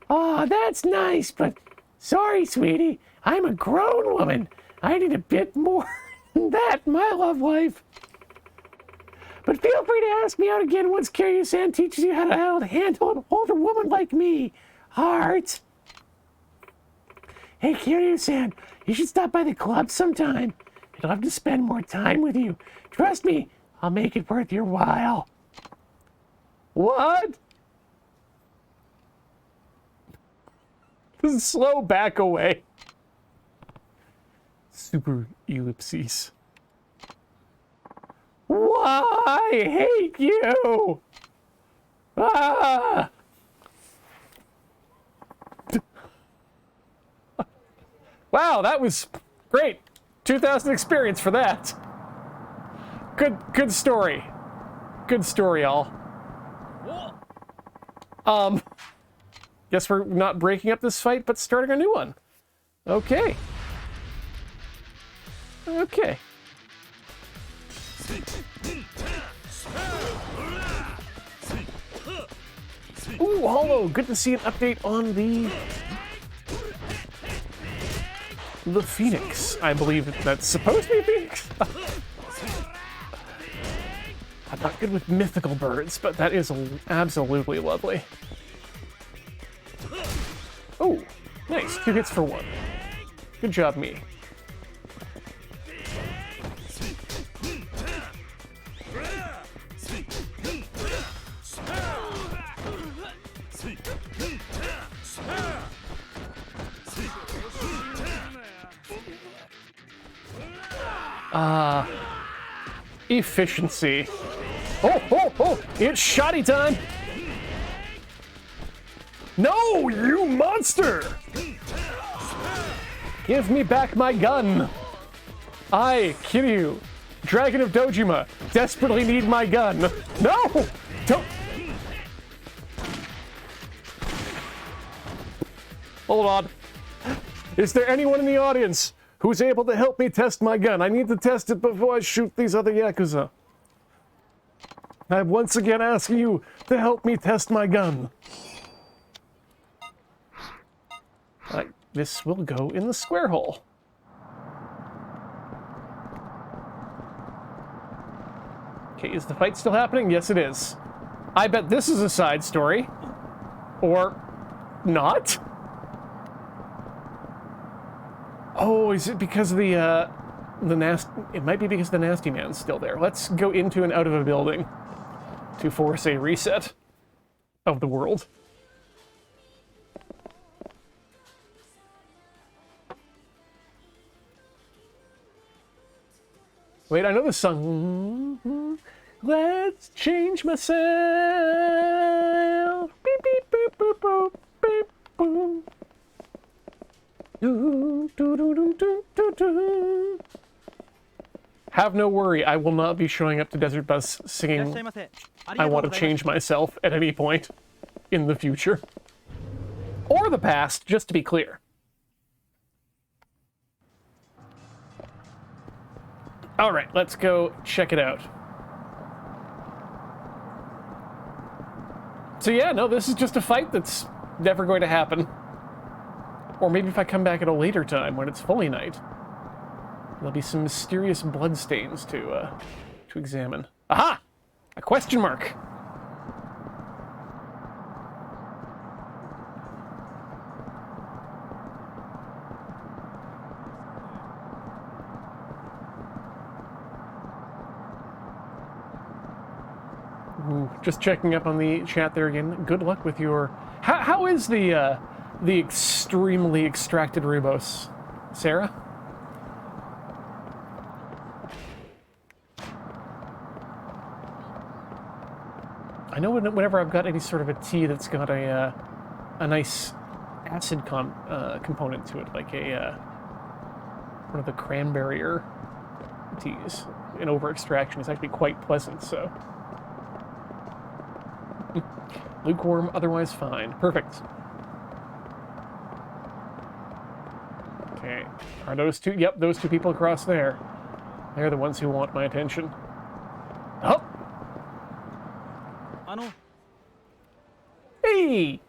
Oh, that's nice, but sorry, sweetie. I'm a grown woman. I need a bit more than that in my love life. But feel free to ask me out again once Kiryu-san teaches you how to handle an older woman like me. Heart. Hey, Kiryu-san, you should stop by the club sometime. I'd love to spend more time with you. Trust me, I'll make it worth your while. What? Slow back away. Super ellipses. Why? I hate you! Ah! Wow, that was great. 2,000 experience for that. Good story. Good story, all. Guess we're not breaking up this fight, but starting a new one. Okay. Okay. Ooh, Hollow, good to see an update on the Phoenix. I believe that's supposed to be a Phoenix. I'm not good with mythical birds, but that is absolutely lovely. Oh, nice. 2 hits for 1. Good job, me. Efficiency. Oh, it's shoddy time. No, you monster! Give me back my gun! I, Kiryu, Dragon of Dojima, desperately need my gun. No! Don't... Hold on. Is there anyone in the audience who's able to help me test my gun? I need to test it before I shoot these other Yakuza. I'm once again asking you to help me test my gun. This will go in the square hole. Okay, is the fight still happening? Yes, it is. I bet this is a side story. Or not? Oh, is it because of the nasty... It might be because the nasty man's still there. Let's go into and out of a building to force a reset of the world. Wait, I know this song. Let's change myself. Beep, beep, boop, boop, boop, beep, boom. Do, do, do, do, do, do, do. Have no worry, I will not be showing up to Desert Bus singing I want to change myself at any point in the future. Or the past, just to be clear. All right, let's go check it out. So yeah, no, this is just a fight that's never going to happen. Or maybe if I come back at a later time when it's fully night, there'll be some mysterious bloodstains to examine. Aha! A question mark. Ooh, just checking up on the chat there again. Good luck with your... How is the extremely extracted Rubos, Sarah? I know whenever I've got any sort of a tea that's got a nice acid component to it, like one of the cranberry teas, an over extraction is actually quite pleasant. So lukewarm, otherwise fine. Perfect. Okay, are those two? Yep, those two people across there. They're the ones who want my attention. Oh. Hey!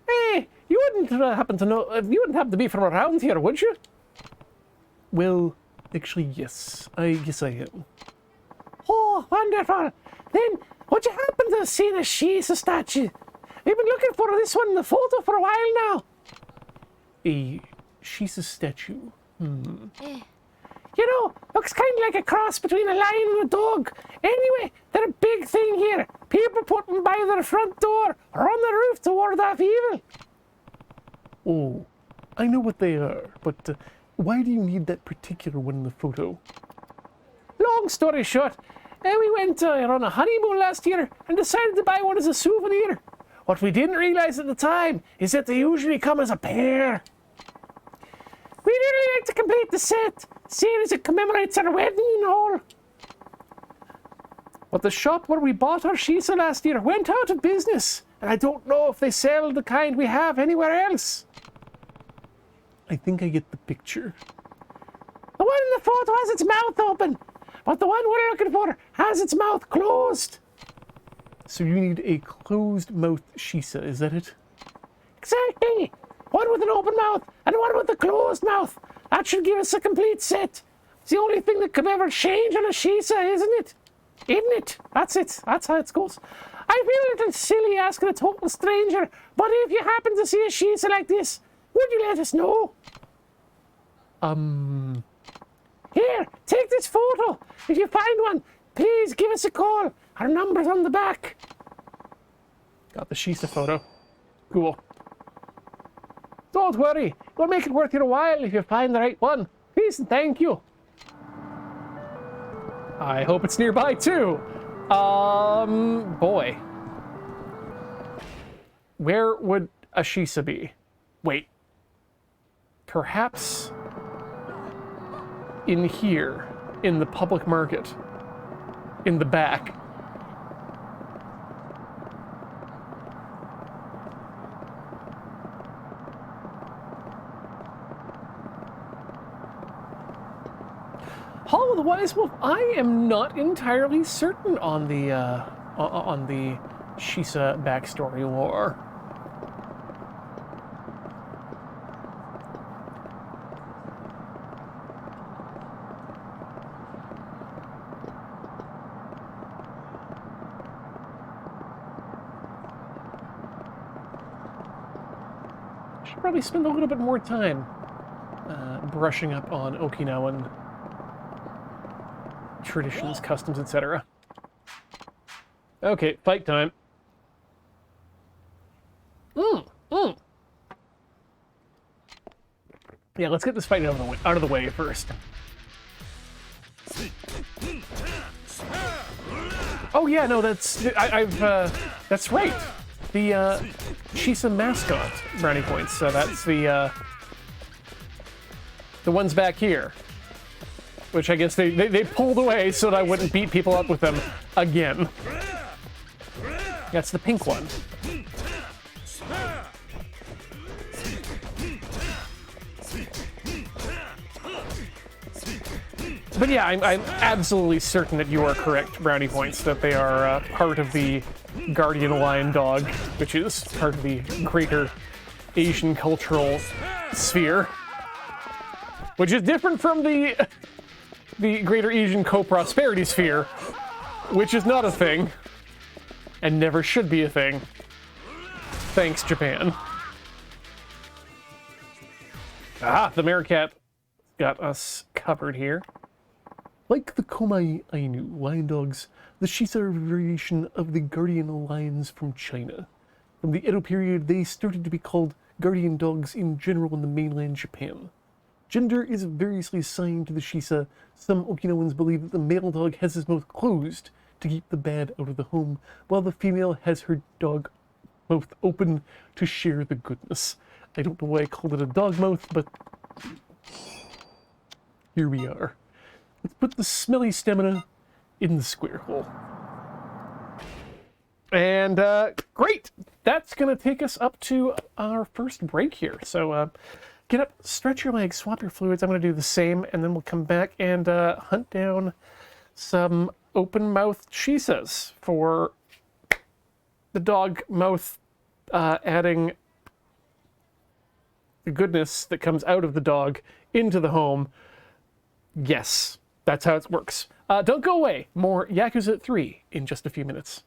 Hey! You wouldn't happen to know... you wouldn't happen to be from around here, would you? Well, actually, yes. Yes, I am. Oh, wonderful. Then, would you happen to have seen a Shisa statue? We've been looking for this one in the photo for a while now. A Shisa statue? You know, looks kind of like a cross between a lion and a dog. Anyway, they're a big thing here. People put them by their front door or on the roof to ward off evil. Oh, I know what they are, but why do you need that particular one in the photo? Long story short, we went on a honeymoon last year and decided to buy one as a souvenir. What we didn't realize at the time is that they usually come as a pair. We'd really like to complete the set, seeing as it commemorates our wedding and all. But the shop where we bought our Shisa last year went out of business, and I don't know if they sell the kind we have anywhere else. I think I get the picture. The one in the photo has its mouth open, but the one we're looking for has its mouth closed. So you need a closed-mouth Shisa, is that it? Exactly! One with an open mouth and one with a closed mouth. That should give us a complete set. It's the only thing that could ever change on a Shisa, isn't it? Isn't it? That's it. That's how it goes. I feel a little silly asking a total stranger, but if you happen to see a Shisa like this, would you let us know? Here, take this photo. If you find one, please give us a call. Our number's on the back. Got the Shisa photo. Cool. Don't worry, we'll make it worth your while if you find the right one. Please and thank you. I hope it's nearby too. Boy. Where would a Shisa be? Wait. Perhaps in here, in the public market, in the back. Hall of the Wise Wolf, I am not entirely certain on the Shisa backstory lore. Should probably spend a little bit more time brushing up on Okinawan traditions, customs, etc. Okay, fight time. Yeah, let's get this fight out of the way first. Oh yeah, no, that's that's right. The Shisa mascot brownie points. So that's the ones back here, which I guess they pulled away so that I wouldn't beat people up with them again. That's the pink one. But yeah, I'm absolutely certain that you are correct, Brownie Points, that they are part of the Guardian Lion Dog, which is part of the greater Asian cultural sphere. Which is different from the greater Asian co-prosperity sphere, which is not a thing, and never should be a thing. Thanks, Japan. Ah, the Meerkat got us covered here. Like the Komai Ainu lion dogs, the Shisa are a variation of the guardian lions from China. From the Edo period, they started to be called guardian dogs in general in the mainland Japan. Gender is variously assigned to the Shisa. Some Okinawans believe that the male dog has his mouth closed to keep the bad out of the home, while the female has her dog mouth open to share the goodness. I don't know why I called it a dog mouth, but here we are. Let's put the smelly stamina in the square hole. And great! That's going to take us up to our first break here. So get up, stretch your legs, swap your fluids. I'm going to do the same, and then we'll come back and hunt down some open-mouthed Shisas for the dog mouth, adding the goodness that comes out of the dog into the home. Yes, that's how it works. Don't go away. More Yakuza 3 in just a few minutes.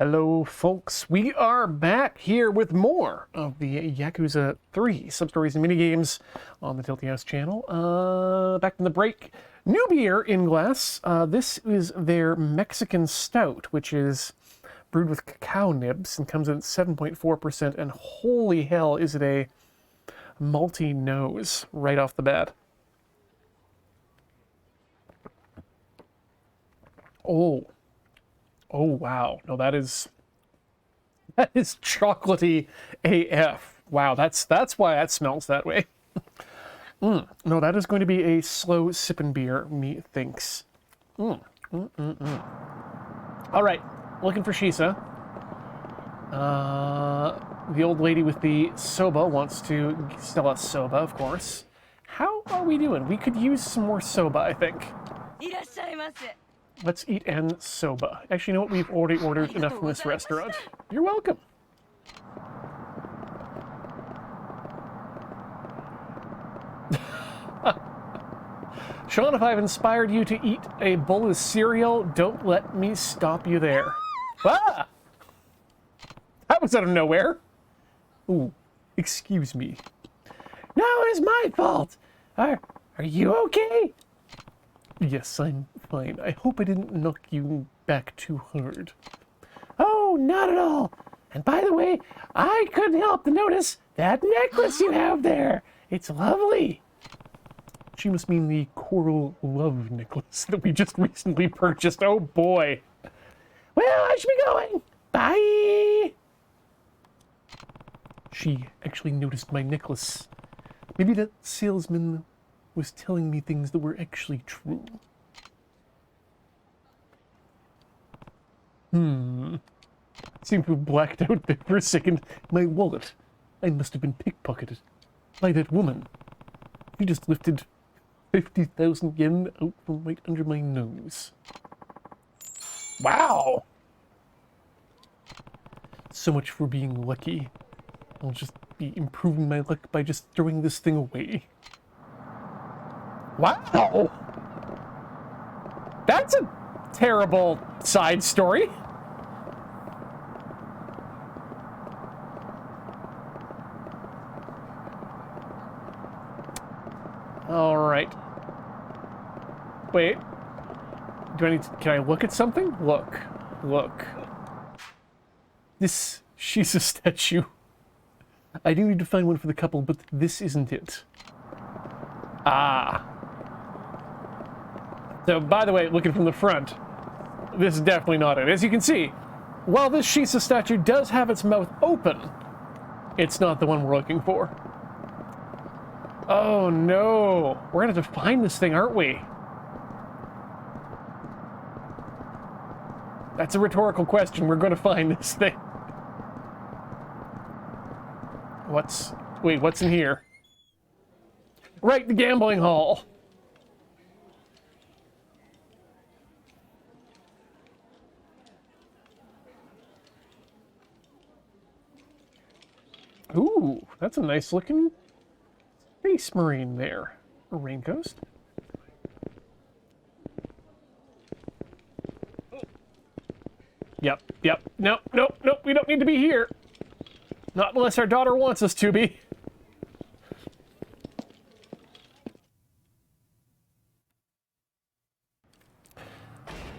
Hello, folks. We are back here with more of the Yakuza 3 sub-stories and minigames on the Tilty House channel. Back from the break. New beer in glass. This is their Mexican Stout, which is brewed with cacao nibs and comes in at 7.4%. And holy hell, is it a malty nose right off the bat. Oh. Oh, wow. No, that is chocolatey AF. Wow, that's why that smells that way. No, that is going to be a slow sipping beer, methinks. All right, looking for Shisa. The old lady with the soba wants to sell us soba, of course. How are we doing? We could use some more soba, I think. Let's eat and soba. Actually, you know what? We've already ordered enough from this restaurant. You're welcome. Sean, if I've inspired you to eat a bowl of cereal, don't let me stop you there. Ah! That was out of nowhere. Ooh, excuse me. No, it's my fault. Are you okay? Yes, I'm fine. I hope I didn't knock you back too hard. Oh, not at all. And by the way, I couldn't help to notice that necklace you have there. It's lovely. She must mean the coral love necklace that we just recently purchased. Oh boy. Well, I should be going. Bye. She actually noticed my necklace. Maybe that salesman was telling me things that were actually true. Seemed to have blacked out there for a second. My wallet. I must have been pickpocketed by that woman. She just lifted 50,000 yen out from right under my nose. Wow! So much for being lucky. I'll just be improving my luck by just throwing this thing away. Wow! That's a terrible side story. All right. Wait. Do I need to, can I look at something? Look. She's a statue. I do need to find one for the couple, but this isn't it. Ah. So, by the way, looking from the front, this is definitely not it. As you can see, while this Shisa statue does have its mouth open, it's not the one we're looking for. Oh no! We're gonna have to find this thing, aren't we? That's a rhetorical question. We're gonna find this thing. What's in here? Right, the gambling hall. Ooh, that's a nice looking Space Marine there. A raincoat. Yep. Nope, we don't need to be here. Not unless our daughter wants us to be.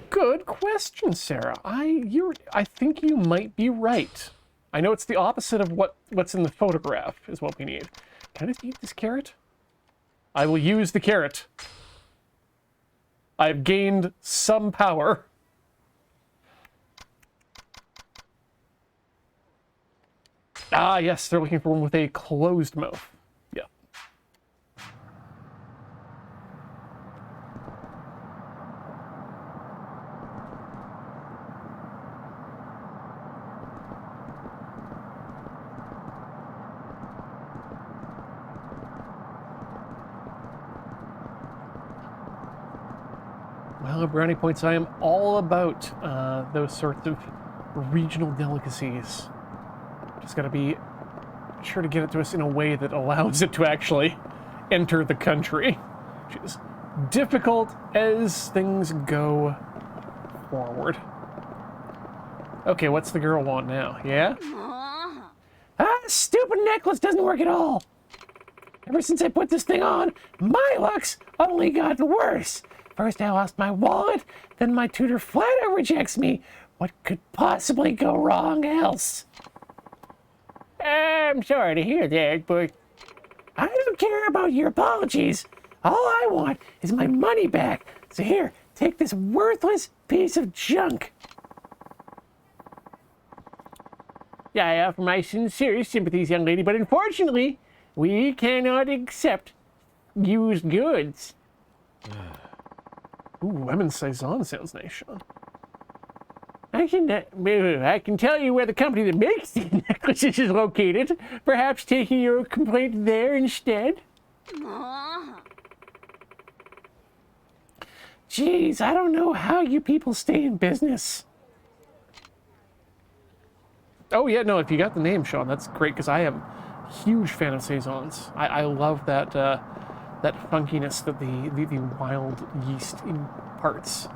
Good question, Sarah. I think you might be right. I know it's the opposite of what's in the photograph is what we need. Can I just eat this carrot? I will use the carrot. I've gained some power. Ah, yes, they're looking for one with a closed mouth. Yeah. Well, brownie points, I am all about those sorts of regional delicacies. Just gotta be sure to get it to us in a way that allows it to actually enter the country, which is difficult as things go forward. Okay, what's the girl want now? Yeah? Stupid necklace doesn't work at all. Ever since I put this thing on, my luck's only gotten worse. First I lost my wallet, then my tutor flat out rejects me. What could possibly go wrong else? I'm sorry to hear that, but I don't care about your apologies. All I want is my money back. So here, take this worthless piece of junk. Yeah, I offer my sincerest sympathies, young lady, but unfortunately, we cannot accept used goods. Ooh, lemon saison sounds nice, Sean. I can tell you where the company that makes these necklaces is located. Perhaps taking your complaint there instead? Jeez, I don't know how you people stay in business. Oh yeah, no, if you got the name, Sean, that's great, because I am a huge fan of saisons. I love that that funkiness that the wild yeast imparts.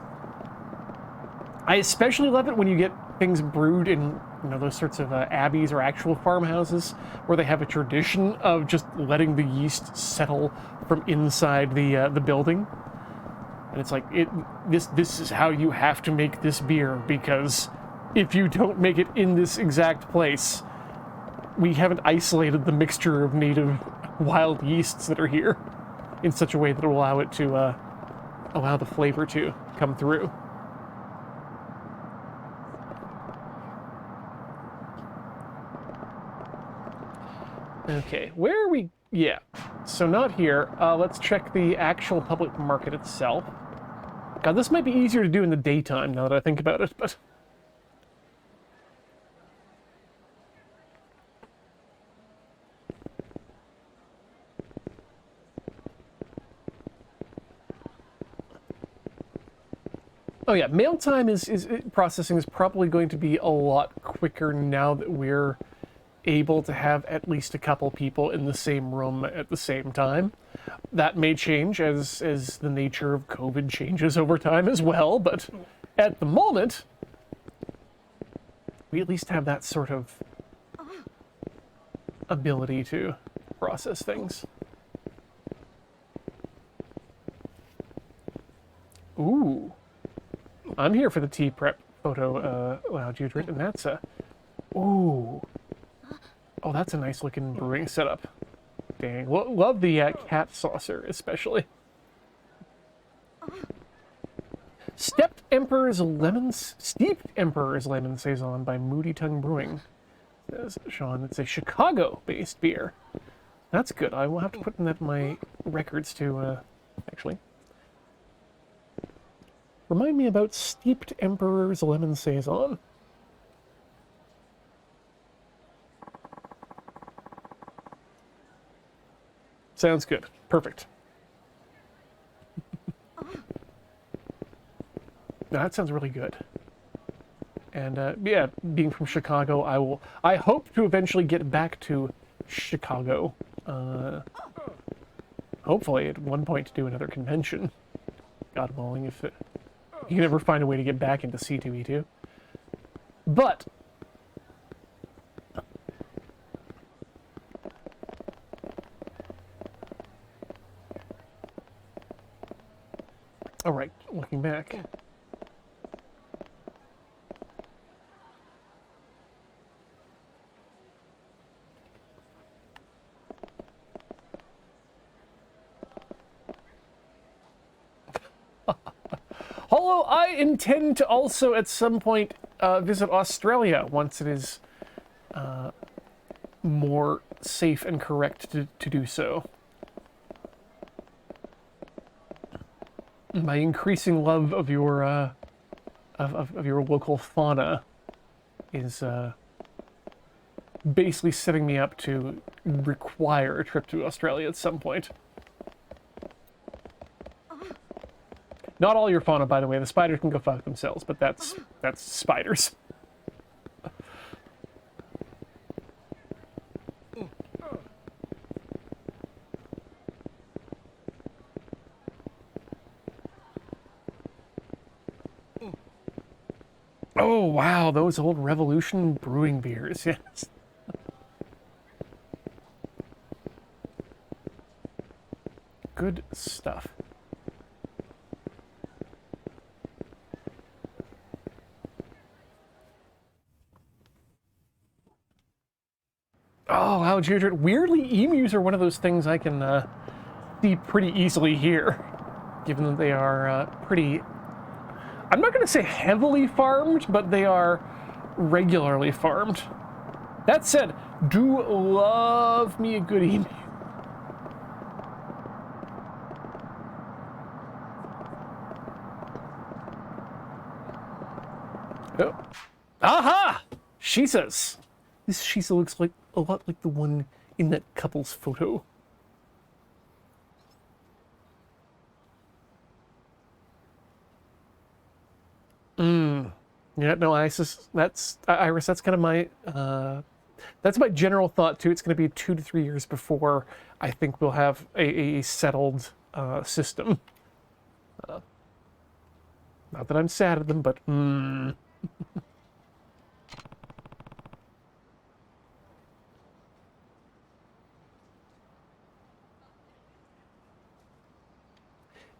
I especially love it when you get things brewed in, you know, those sorts of abbeys or actual farmhouses where they have a tradition of just letting the yeast settle from inside the building. And it's like, this is how you have to make this beer, because if you don't make it in this exact place, we haven't isolated the mixture of native wild yeasts that are here in such a way that will allow it to allow the flavor to come through. Okay, where are we? Yeah, so not here. Let's check the actual public market itself. God, this might be easier to do in the daytime now that I think about it, but... Oh yeah, mail time processing is probably going to be a lot quicker now that we're able to have at least a couple people in the same room at the same time. That may change as the nature of COVID changes over time as well, but at the moment, we at least have that sort of ability to process things. Ooh. I'm here for the tea prep photo, Loud You'd written. That's a... Ooh. Oh, that's a nice looking brewing setup. Dang. Love the cat saucer, especially. Steeped Emperor's Lemon Saison by Moody Tongue Brewing. Says Sean, it's a Chicago-based beer. That's good. I will have to put in that in my records to, actually. Remind me about Steeped Emperor's Lemon Saison. Sounds good. Perfect. No, that sounds really good. And yeah, being from Chicago, I hope to eventually get back to Chicago. Hopefully at one point to do another convention. God willing, if you can ever find a way to get back into C2E2. But all right, looking back. Although I intend to also at some point visit Australia once it is more safe and correct to do so. My increasing love of your of your local fauna is basically setting me up to require a trip to Australia at some point. Not all your fauna, by the way. The spiders can go fuck themselves, but that's spiders. Oh, wow, those old Revolution brewing beers, yes. Good stuff. Oh, wow, Deirdre. Weirdly, emus are one of those things I can see pretty easily here, given that they are pretty... I'm not going to say heavily farmed, but they are regularly farmed. That said, do love me a good emu. Oh. Aha! Shisa's. This Shisa looks like a lot like the one in that couple's photo. Yeah, no, Iris, that's kind of my, that's my general thought too. It's going to be 2 to 3 years before I think we'll have a settled system. Not that I'm sad at them, but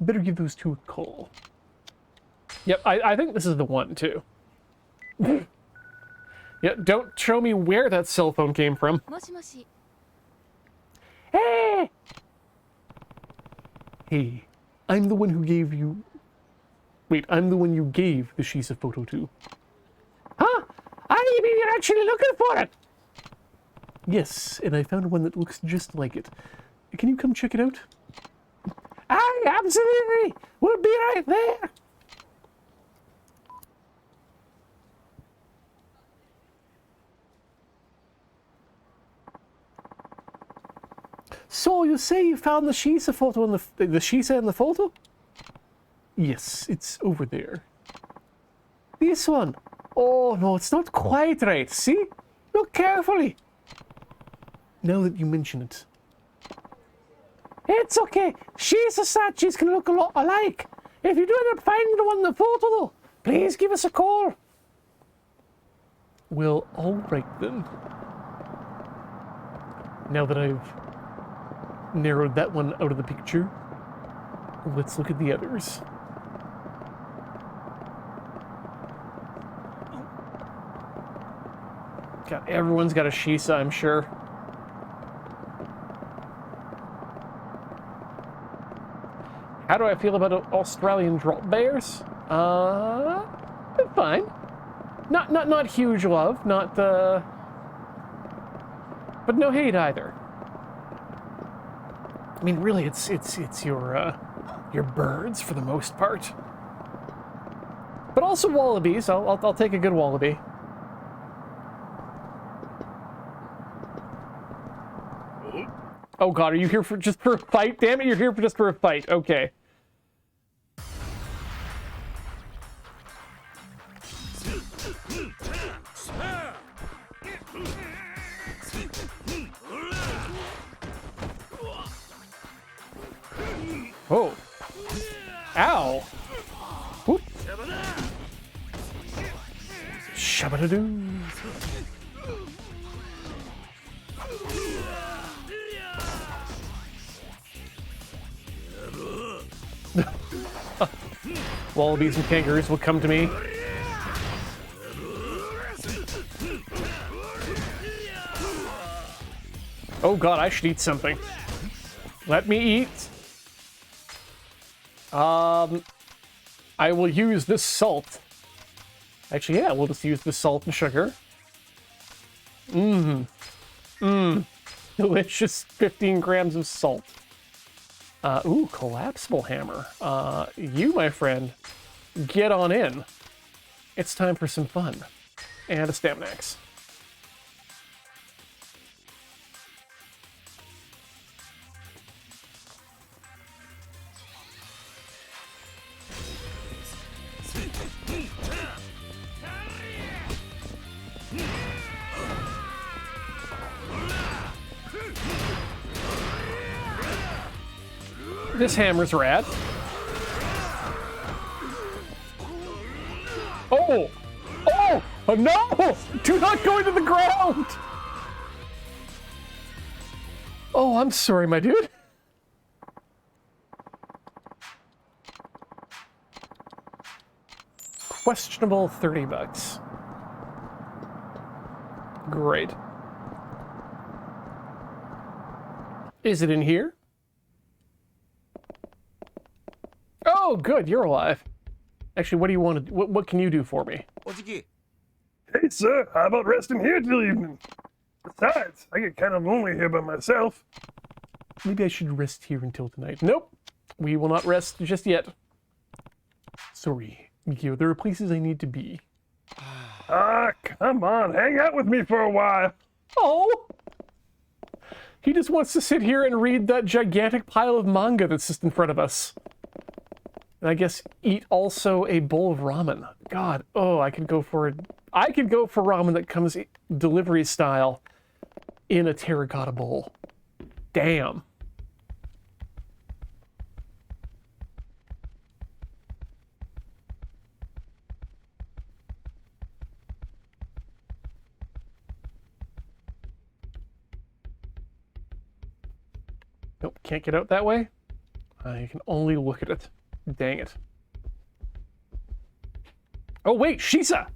better give those two a call. Yep, I think this is the one too. Yeah, don't show me where that cell phone came from. Hey! Hey, I'm the one who gave you... Wait, I'm the one you gave the Shisa photo to. Huh? I mean, you're actually looking for it! Yes, and I found one that looks just like it. Can you come check it out? Aye, absolutely! We'll be right there! So, you say you found the Shisa photo in the Shisa in the photo? Yes, it's over there. This one. Oh, no, it's not quite right. See? Look carefully. Now that you mention it. It's okay. Shisa statues can look a lot alike. If you do end up finding the one in the photo, though, please give us a call. Well, all right then. Now that I've narrowed that one out of the picture, let's look at the others. God, everyone's got a Shisa, I'm sure. How do I feel about Australian drop bears? Fine. Not huge love, not but no hate either. I mean, really, it's your birds for the most part. But also wallabies. I'll take a good wallaby. Oh God, are you here just for a fight? Damn it, you're here just for a fight. Okay. Oh. Ow. Whoop. Shabba-da-doo. Wallabies and kangaroos will come to me. Oh God, I should eat something. Let me eat. I will use this salt. Actually, yeah, we'll just use the salt and sugar. Delicious 15 grams of salt. Ooh, collapsible hammer. You, my friend, get on in. It's time for some fun. And a stamina axe. This hammer's rad. Oh! Oh! Oh no! Do not go into the ground! Oh, I'm sorry, my dude. Questionable 30 bucks. Great. Is it in here? Oh, good, you're alive. Actually, what do you want to do? What can you do for me? Hey, sir, how about resting here till evening? Besides, I get kind of lonely here by myself. Maybe I should rest here until tonight. Nope, we will not rest just yet. Sorry, Mikio, there are places I need to be. Ah, come on, hang out with me for a while. Oh! He just wants to sit here and read that gigantic pile of manga that's just in front of us. And I guess eat also a bowl of ramen. God, oh, I could go for ramen that comes delivery style in a terracotta bowl. Damn. Nope, can't get out that way. I can only look at it. Dang it. Oh wait, Shisa!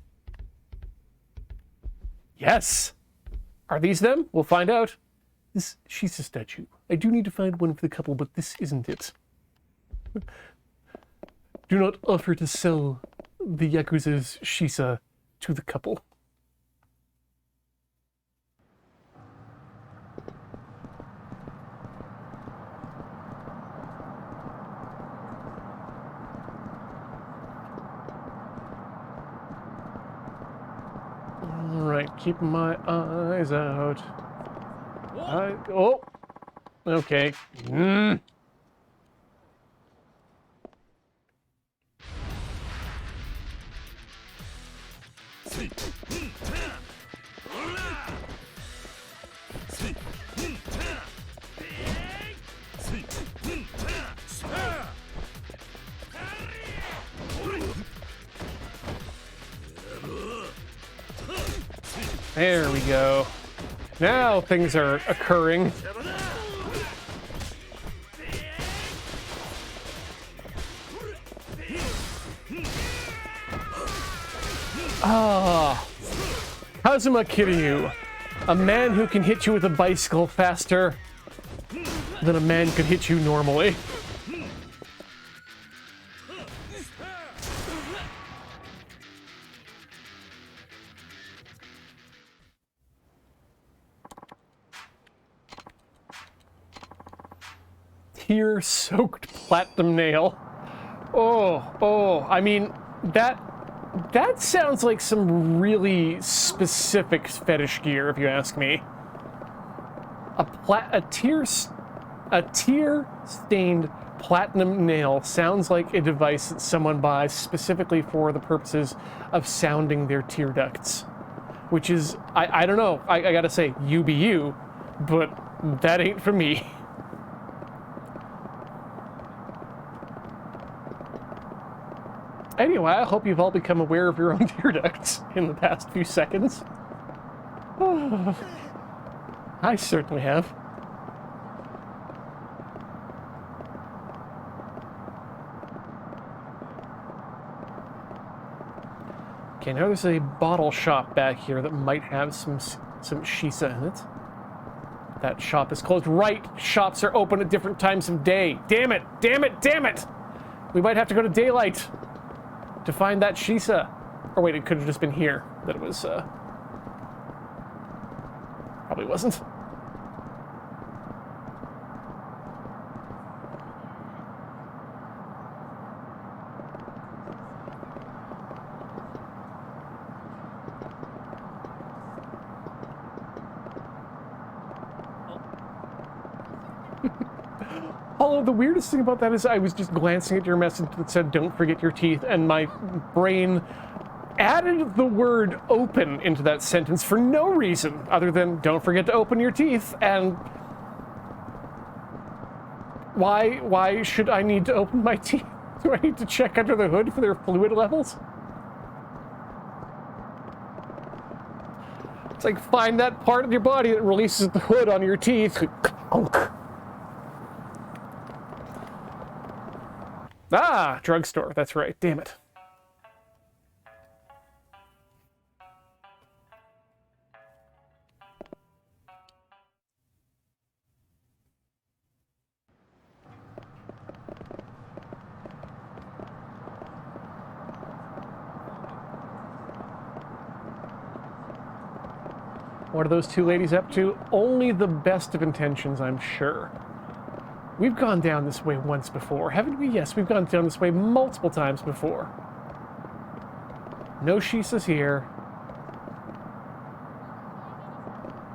Yes! Are these them? We'll find out. This Shisa statue. I do need to find one for the couple, but this isn't it. Do not offer to sell the Yakuza's Shisa to the couple. Alright, keeping my eyes out. Oh! Okay. There we go. Now things are occurring. Ah, Kazuma Kiryu, a man who can hit you with a bicycle faster than a man could hit you normally. Tear-soaked platinum nail. Oh, I mean, that sounds like some really specific fetish gear, if you ask me. A tear-stained platinum nail sounds like a device that someone buys specifically for the purposes of sounding their tear ducts. Which is, I don't know, I gotta say, you be you, but that ain't for me. Anyway, I hope you've all become aware of your own tear ducts in the past few seconds. I certainly have. Okay, now there's a bottle shop back here that might have some Shisa in it. That shop is closed. Right, shops are open at different times of day. Damn it, damn it, damn it! We might have to go to daylight to find that Shisa. Or wait, it could have just been here that it was, probably wasn't. Although the weirdest thing about that is I was just glancing at your message that said, don't forget your teeth, and my brain added the word open into that sentence for no reason other than don't forget to open your teeth, and why should I need to open my teeth? Do I need to check under the hood for their fluid levels? It's like find that part of your body that releases the hood on your teeth. Ah, drugstore. That's right. Damn it. What are those two ladies up to? Only the best of intentions, I'm sure. We've gone down this way once before, haven't we? Yes, we've gone down this way multiple times before. No Shisa's here.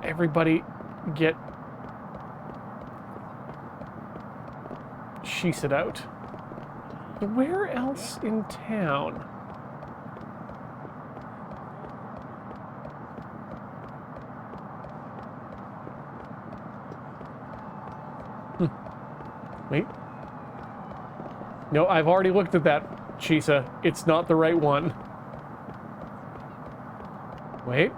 Everybody get Shisa out. Where else in town? Wait. No, I've already looked at that, Shisa. It's not the right one. Wait.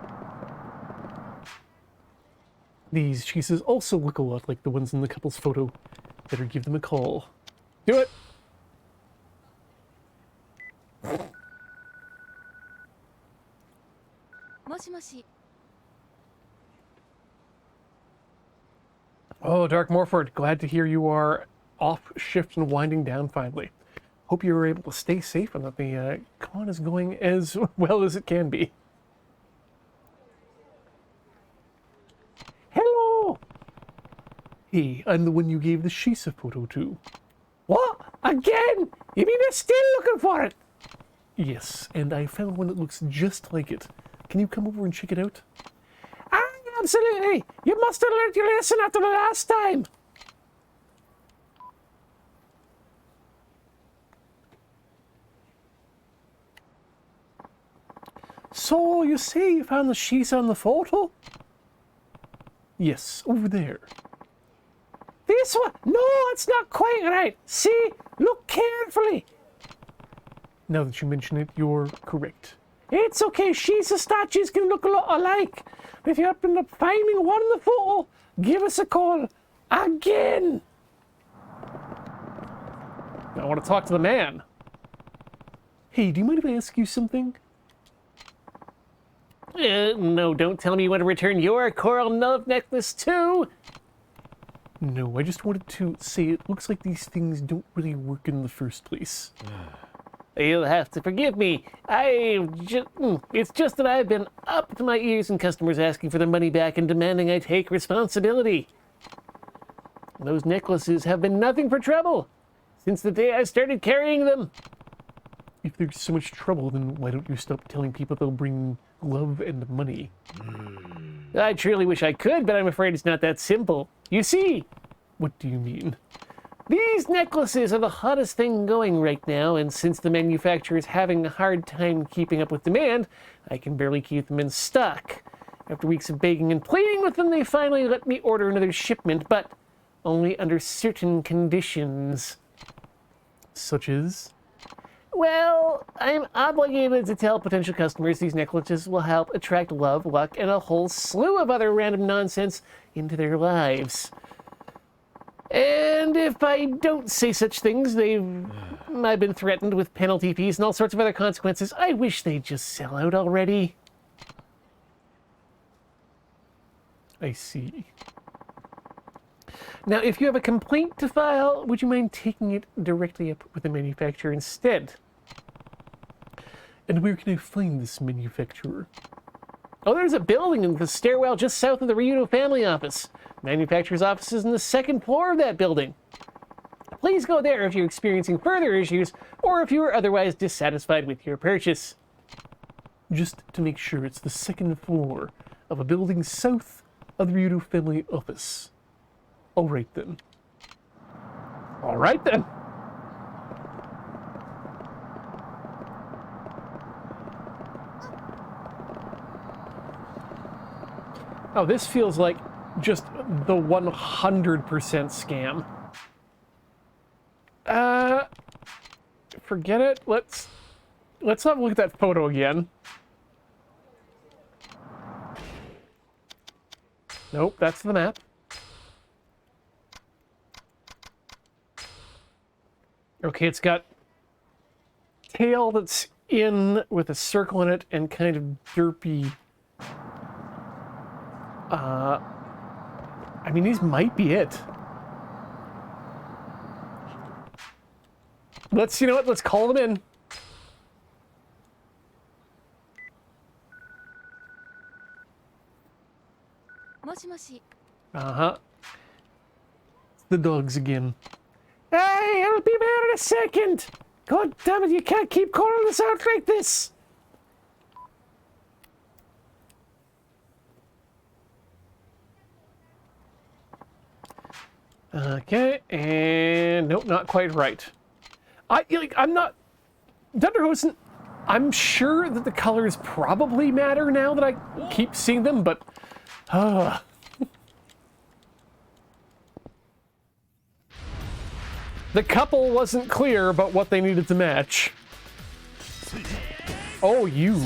These Shisas also look a lot like the ones in the couple's photo. Better give them a call. Do it! Oh, Dark Morford, glad to hear you are off shift and winding down finally. Hope you were able to stay safe and that the con is going as well as it can be. Hello! Hey, I'm the one you gave the Shisa photo to. What? Again? You mean they're still looking for it? Yes, and I found one that looks just like it. Can you come over and check it out? Absolutely! You must have learned your lesson after the last time! So, you say you found the Shisa on the photo? Yes, over there. This one? No, it's not quite right. See? Look carefully. Now that you mention it, you're correct. It's okay, Shisa statues can look a lot alike. If you happen to finding one in the photo, give us a call. Again! I want to talk to the man. Hey, do you mind if I ask you something? No, don't tell me you want to return your coral love necklace too. No, I just wanted to say it looks like these things don't really work in the first place. You'll have to forgive me. It's just that I've been up to my ears in customers asking for their money back and demanding I take responsibility. Those necklaces have been nothing for trouble since the day I started carrying them. If there's so much trouble, then why don't you stop telling people they'll bring love and money? I truly wish I could, but I'm afraid it's not that simple. You see? What do you mean? These necklaces are the hottest thing going right now, and since the manufacturer is having a hard time keeping up with demand, I can barely keep them in stock. After weeks of begging and pleading with them, they finally let me order another shipment, but only under certain conditions. Such as? Well, I'm obligated to tell potential customers these necklaces will help attract love, luck, and a whole slew of other random nonsense into their lives. And if I don't say such things, I've been threatened with penalty fees and all sorts of other consequences. I wish they'd just sell out already. I see. Now, if you have a complaint to file, would you mind taking it directly up with the manufacturer instead? And where can I find this manufacturer? Oh, there's a building in the stairwell just south of the Ryudo family office. Manufacturer's office is in the second floor of that building. Please go there if you're experiencing further issues or if you are otherwise dissatisfied with your purchase. Just to make sure, it's the second floor of a building south of the Ryudo family office. All right then. All right then. Oh, this feels like just the 100% scam. Forget it. Let's have a look at that photo again. Nope, that's the map. Okay, it's got tail that's in with a circle in it and kind of derpy. I mean, these might be it. Let's, you know what, let's call them in. Uh-huh. It's the dogs again. Hey, I'll be there in a second. God damn it, you can't keep calling us out like this. Okay, and nope, not quite right. I'm not... Dunderhosen, I'm sure that the colors probably matter now that I keep seeing them, but... The couple wasn't clear about what they needed to match. Oh, you.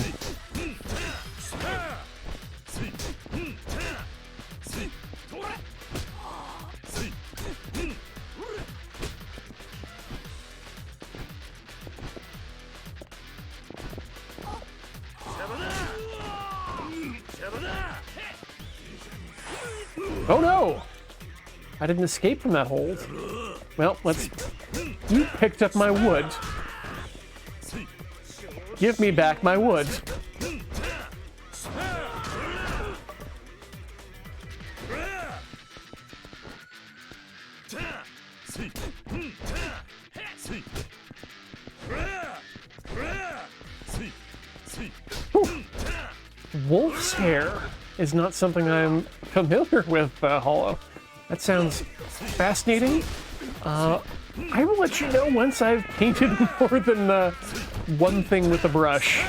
Oh no! I didn't escape from that hold. Well, let's... You picked up my wood. Give me back my wood. Whew. Wolf's hair is not something I'm familiar with, Hollow. That sounds fascinating. I will let you know once I've painted more than one thing with a brush.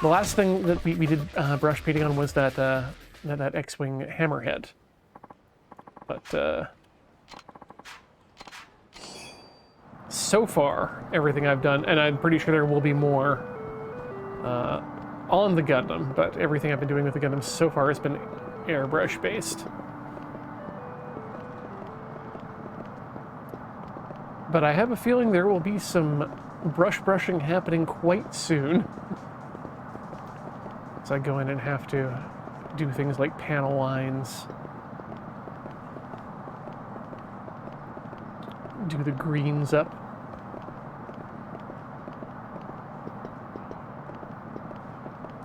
The last thing that we did brush painting on was that that X-Wing hammerhead. But so far, everything I've done, and I'm pretty sure there will be more on the Gundam, but everything I've been doing with the Gundam so far has been airbrush based. But I have a feeling there will be some brushing happening quite soon. So I go in and have to do things like panel lines, do the greens up.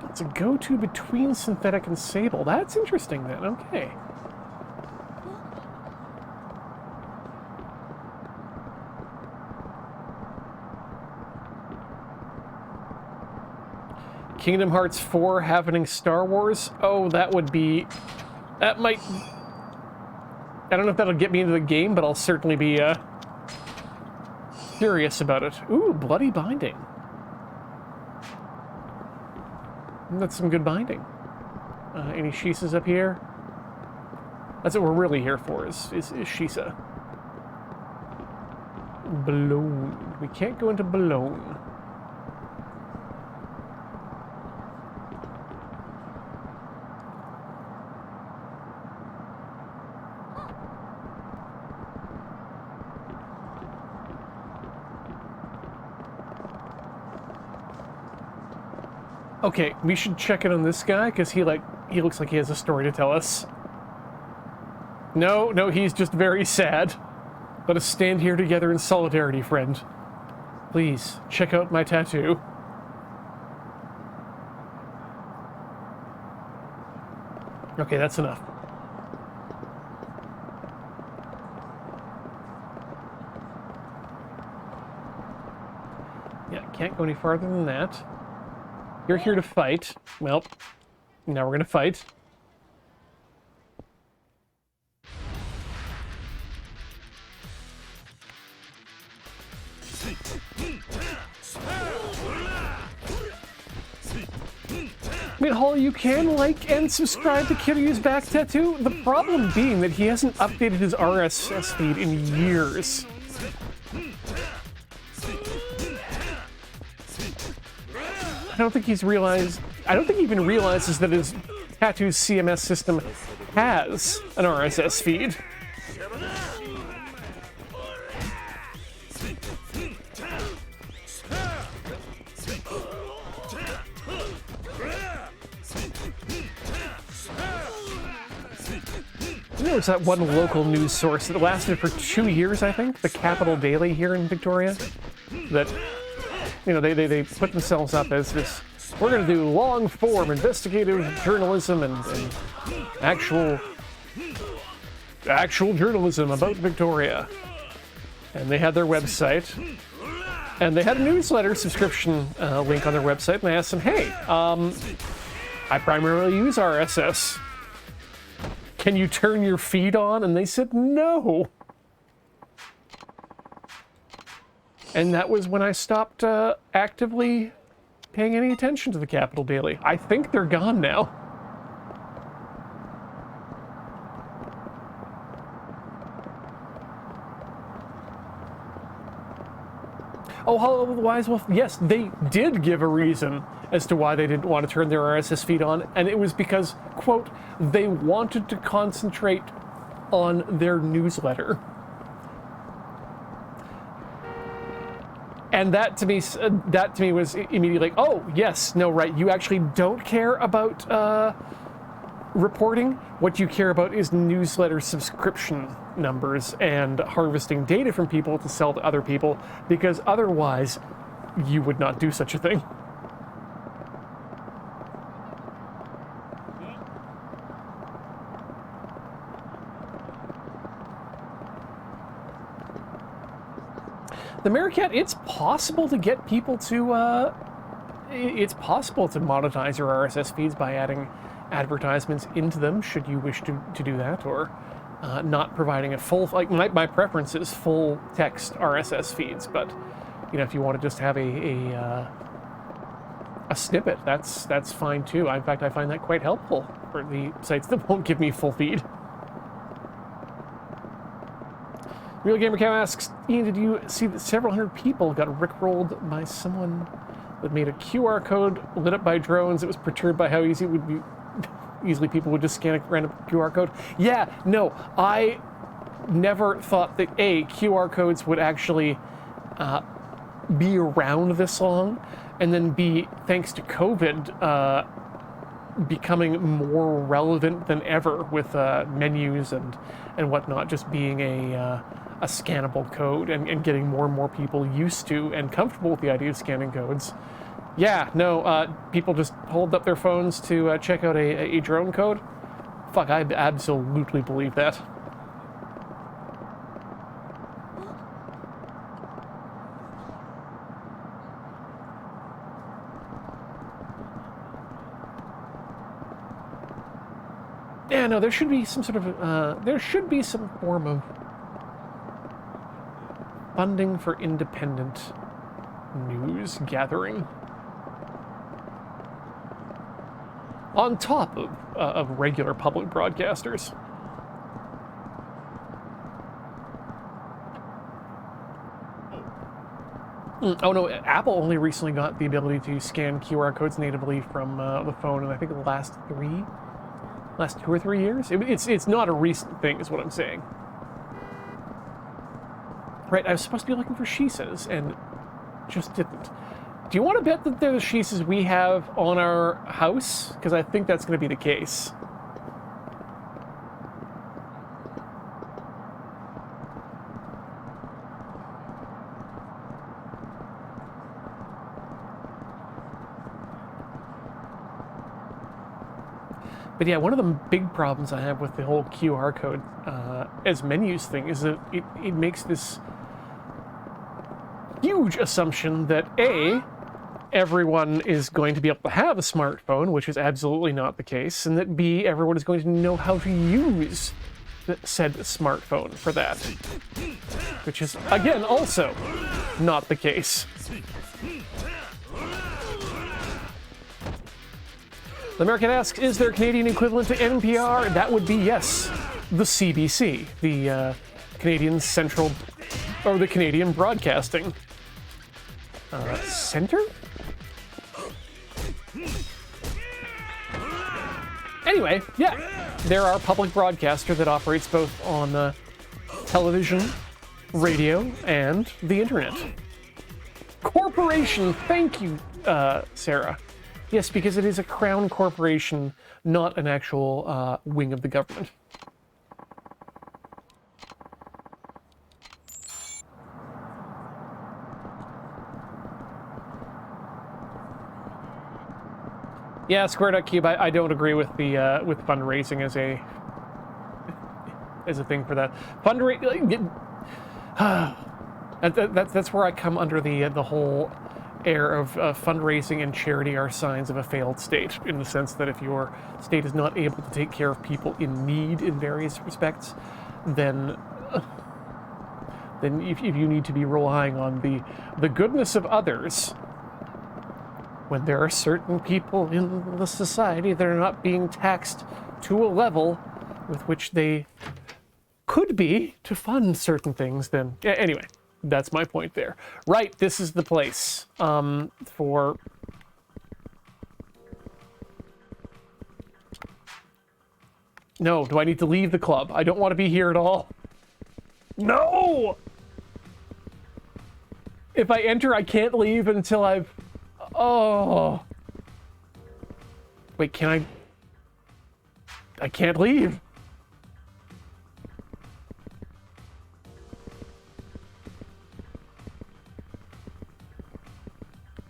It's a go-to between synthetic and sable. That's interesting then, okay. Kingdom Hearts 4 happening Star Wars? Oh, that would be... That might... I don't know if that'll get me into the game, but I'll certainly be curious about it. Ooh, bloody binding. That's some good binding. Any Shisas up here? That's what we're really here for, is Shisa. Balloon. We can't go into Balloon. Okay, we should check in on this guy, because he looks like he has a story to tell us. No, he's just very sad. Let us stand here together in solidarity, friend. Please, check out my tattoo. Okay, that's enough. Yeah, can't go any farther than that. You're here to fight. Well, now we're gonna fight. I mean, Holly, you can like and subscribe to Kiryu's back tattoo. The problem being that he hasn't updated his RSS feed in years. I don't think he even realizes that his Tattoo's CMS system has an RSS feed. There was that one local news source that lasted for 2 years, I think, the Capital Daily here in Victoria, that, you know, they put themselves up as this, we're going to do long-form investigative journalism and actual journalism about Victoria. And they had their website, and they had a newsletter subscription link on their website, and I asked them, hey, I primarily use RSS. Can you turn your feed on? And they said no. And that was when I stopped actively paying any attention to the Capital Daily. I think they're gone now. Oh, how otherwise? Well, yes, they did give a reason as to why they didn't want to turn their RSS feed on, and it was because, quote, they wanted to concentrate on their newsletter. And that to me was immediately like, oh, yes, no, right, you actually don't care about reporting. What you care about is newsletter subscription numbers and harvesting data from people to sell to other people, because otherwise you would not do such a thing. The Meerkat, it's possible to get people to, it's possible to monetize your RSS feeds by adding advertisements into them, should you wish to do that, or not providing a full, like my preference is full text RSS feeds, but, you know, if you want to just have a snippet, that's fine too. In fact, I find that quite helpful for the sites that won't give me full feed. Real Gamer Cow asks, Ian, did you see that several hundred people got rickrolled by someone that made a QR code lit up by drones? It was perturbed by how easy it would be. Easily people would just scan a random QR code. Yeah, no, I never thought that A, QR codes would actually be around this long, and then B, thanks to COVID, becoming more relevant than ever with menus and whatnot, just being a scannable code and getting more and more people used to and comfortable with the idea of scanning codes. Yeah, no, people just hold up their phones to check out a drone code. Fuck, I absolutely believe that. Yeah, no, there should be some sort of, there should be some form of funding for independent news gathering. On top of regular public broadcasters. Oh no, Apple only recently got the ability to scan QR codes natively from the phone in I think the last 2 or 3 years. It's not a recent thing, is what I'm saying. Right, I was supposed to be looking for Shisas and just didn't. Do you want to bet that they're the Shisas we have on our house? Because I think that's going to be the case. But yeah, one of the big problems I have with the whole QR code as menus thing is that it makes this huge assumption that A, everyone is going to be able to have a smartphone, which is absolutely not the case, and that B, everyone is going to know how to use said smartphone for that, which is, again, also not the case. The American asks, is there a Canadian equivalent to NPR? That would be yes, the CBC, the Canadian Central, or the Canadian Broadcasting Center? Anyway, yeah, there are public broadcaster that operates both on television, radio, and the internet. Corporation, thank you, Sarah. Yes, because it is a crown corporation, not an actual wing of the government. Yeah, Square.cube, I don't agree with the with fundraising as a thing for that. That's where I come under the whole air of fundraising and charity are signs of a failed state, in the sense that if your state is not able to take care of people in need in various respects, then if you need to be relying on the goodness of others, when there are certain people in the society that are not being taxed to a level with which they could be to fund certain things, then anyway, that's my point there. Right, this is the place for... No, do I need to leave the club? I don't want to be here at all. No! If I enter, I can't leave until I've... Oh. Wait, can I can't leave.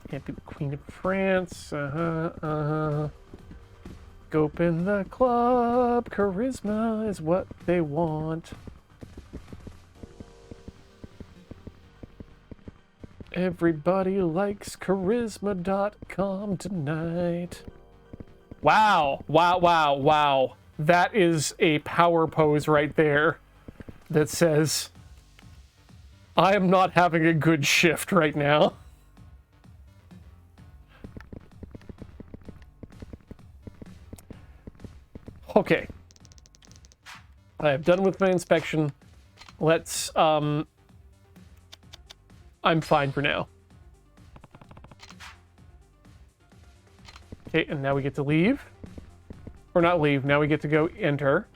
Can't be the Queen of France. Scope in the club. Charisma is what they want. Everybody likes charisma.com tonight. Wow, wow, wow, wow. That is a power pose right there that says, I am not having a good shift right now. Okay. I have done with my inspection. Let's, I'm fine for now. Okay, and now we get to leave. Or not leave, now we get to go enter.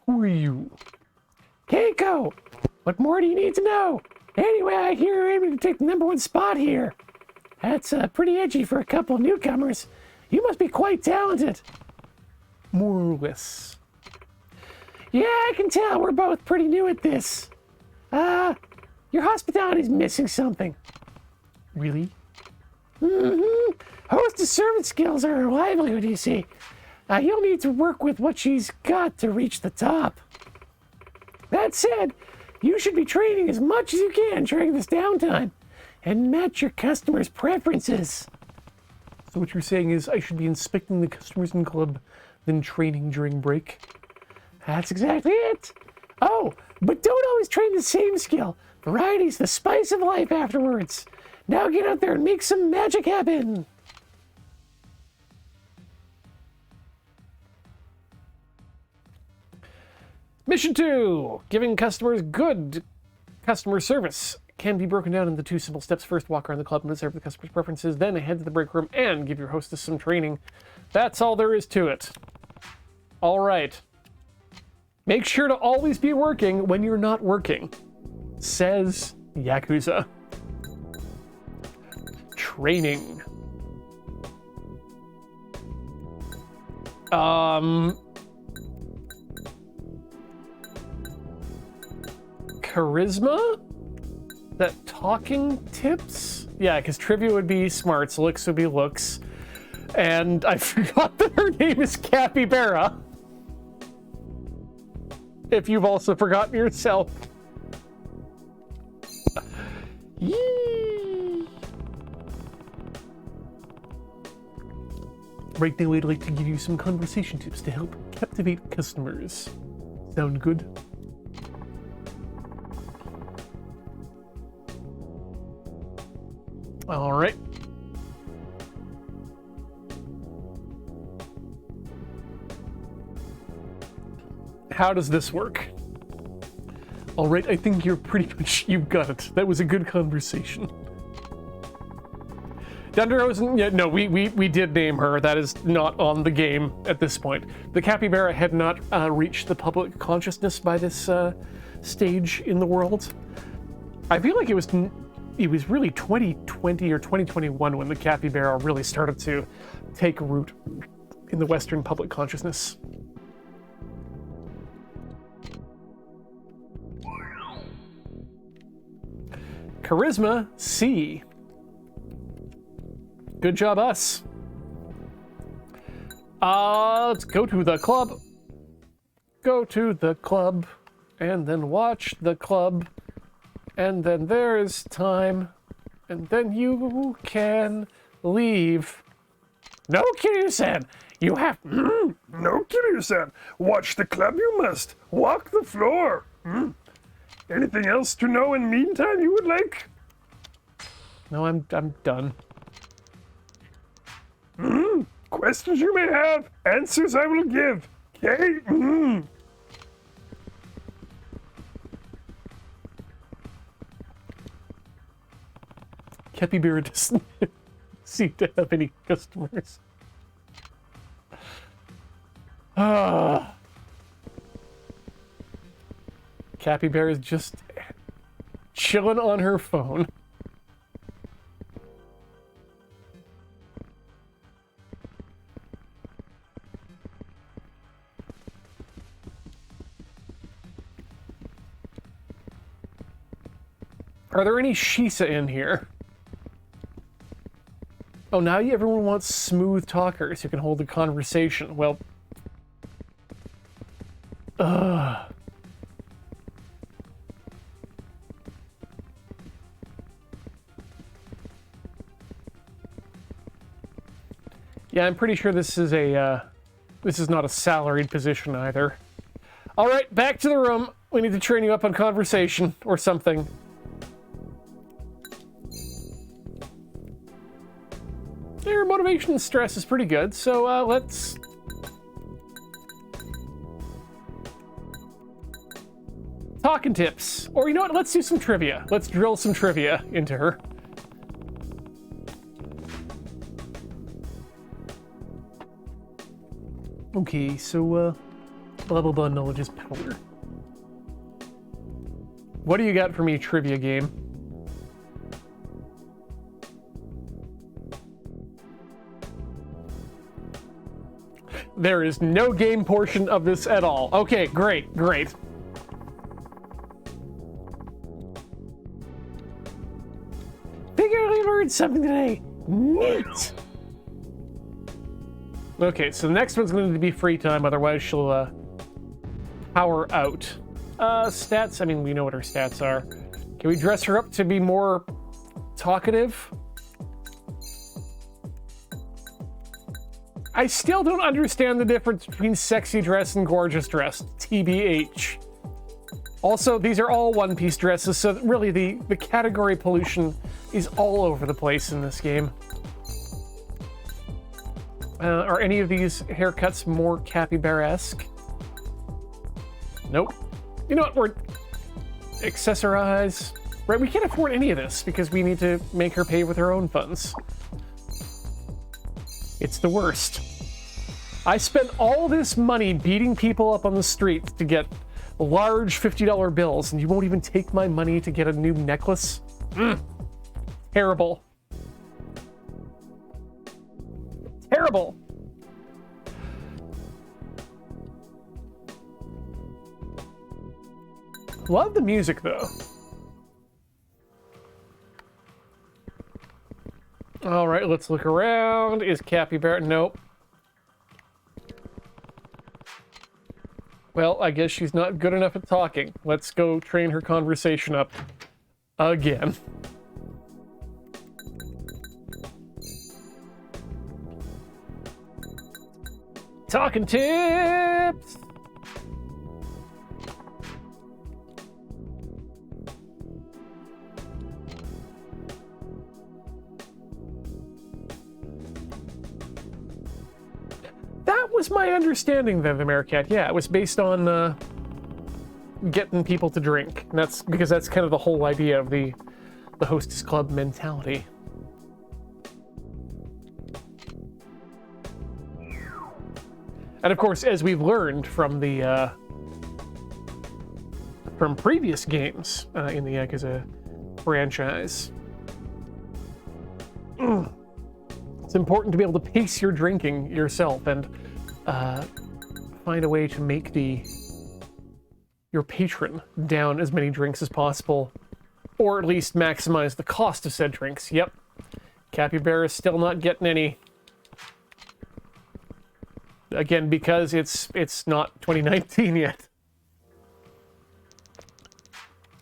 Who are you? Keiko! What more do you need to know? Anyway, I hear you're aiming to take the #1 spot here. That's pretty edgy for a couple newcomers. You must be quite talented. More or less. Yeah, I can tell we're both pretty new at this. Your hospitality's missing something. Really? Mm-hmm. Hostess servant skills are her livelihood, you see. You'll need to work with what she's got to reach the top. That said, you should be training as much as you can during this downtime and match your customers' preferences. So what you're saying is I should be inspecting the customers in club, then training during break? That's exactly it. Oh, but don't always train the same skill. Variety's the spice of life afterwards. Now get out there and make some magic happen. Mission 2, giving customers good customer service, can be broken down into 2 simple steps. First, walk around the club and observe the customer's preferences, then head to the break room and give your hostess some training. That's all there is to it. All right. Make sure to always be working when you're not working, says Yakuza. Training. Charisma? That talking tips? Yeah, because trivia would be smarts, looks would be looks. And I forgot that her name is Capybara. If you've also forgotten yourself. Yee. Right now, I'd like to give you some conversation tips to help captivate customers. Sound good? All right. How does this work? All right, I think you're pretty much, you've got it. That was a good conversation. Dunderhosen, yeah, no, we did name her. That is not on the game at this point. The capybara had not reached the public consciousness by this stage in the world. I feel like it was really 2020 or 2021 when the capybara really started to take root in the Western public consciousness. Charisma, C. Good job, us. Let's go to the club. Go to the club, and then watch the club, and then there's time, and then you can leave. No, Kiryu-san, you have... No, Kiryu-san. Watch the club you must. Walk the floor. Anything else to know in meantime you would like? No, I'm done. Questions you may have, answers I will give. Okay? Capybara doesn't seem to have any customers. Capybara is just chilling on her phone. Are there any Shisa in here? Oh, now everyone wants smooth talkers who can hold a conversation. Well... Yeah, I'm pretty sure this is not a salaried position either. All right, back to the room. We need to train you up on conversation or something. Your motivation and stress is pretty good, so let's... Talking tips. Or you know what, let's do some trivia. Let's drill some trivia into her. Okay, so, blah blah blah, knowledge is power. What do you got for me, trivia game? There is no game portion of this at all. Okay, great, great. Figure I learned something today. Neat. Okay, so the next one's going to be free time, otherwise she'll power out. Stats, I mean, we know what her stats are. Can we dress her up to be more talkative? I still don't understand the difference between sexy dress and gorgeous dress, TBH. Also, these are all one-piece dresses, so really the category pollution is all over the place in this game. Are any of these haircuts more capybara-esque? Nope. You know what, we're... accessorize. Right, we can't afford any of this because we need to make her pay with her own funds. It's the worst. I spent all this money beating people up on the street to get large $50 bills, and you won't even take my money to get a new necklace? Terrible. Terrible. Love the music, though. All right, let's look around. Is Capybara? Nope. Well, I guess she's not good enough at talking. Let's go train her conversation up again. Talking tips! That was my understanding then, the Meerkat. Yeah, it was based on getting people to drink. And that's because that's kind of the whole idea of the Hostess Club mentality. And of course, as we've learned from the from previous games in the Yakuza franchise, it's important to be able to pace your drinking yourself and find a way to make your patron down as many drinks as possible, or at least maximize the cost of said drinks. Yep, Capybara's still not getting any. Again, because it's not 2019 yet.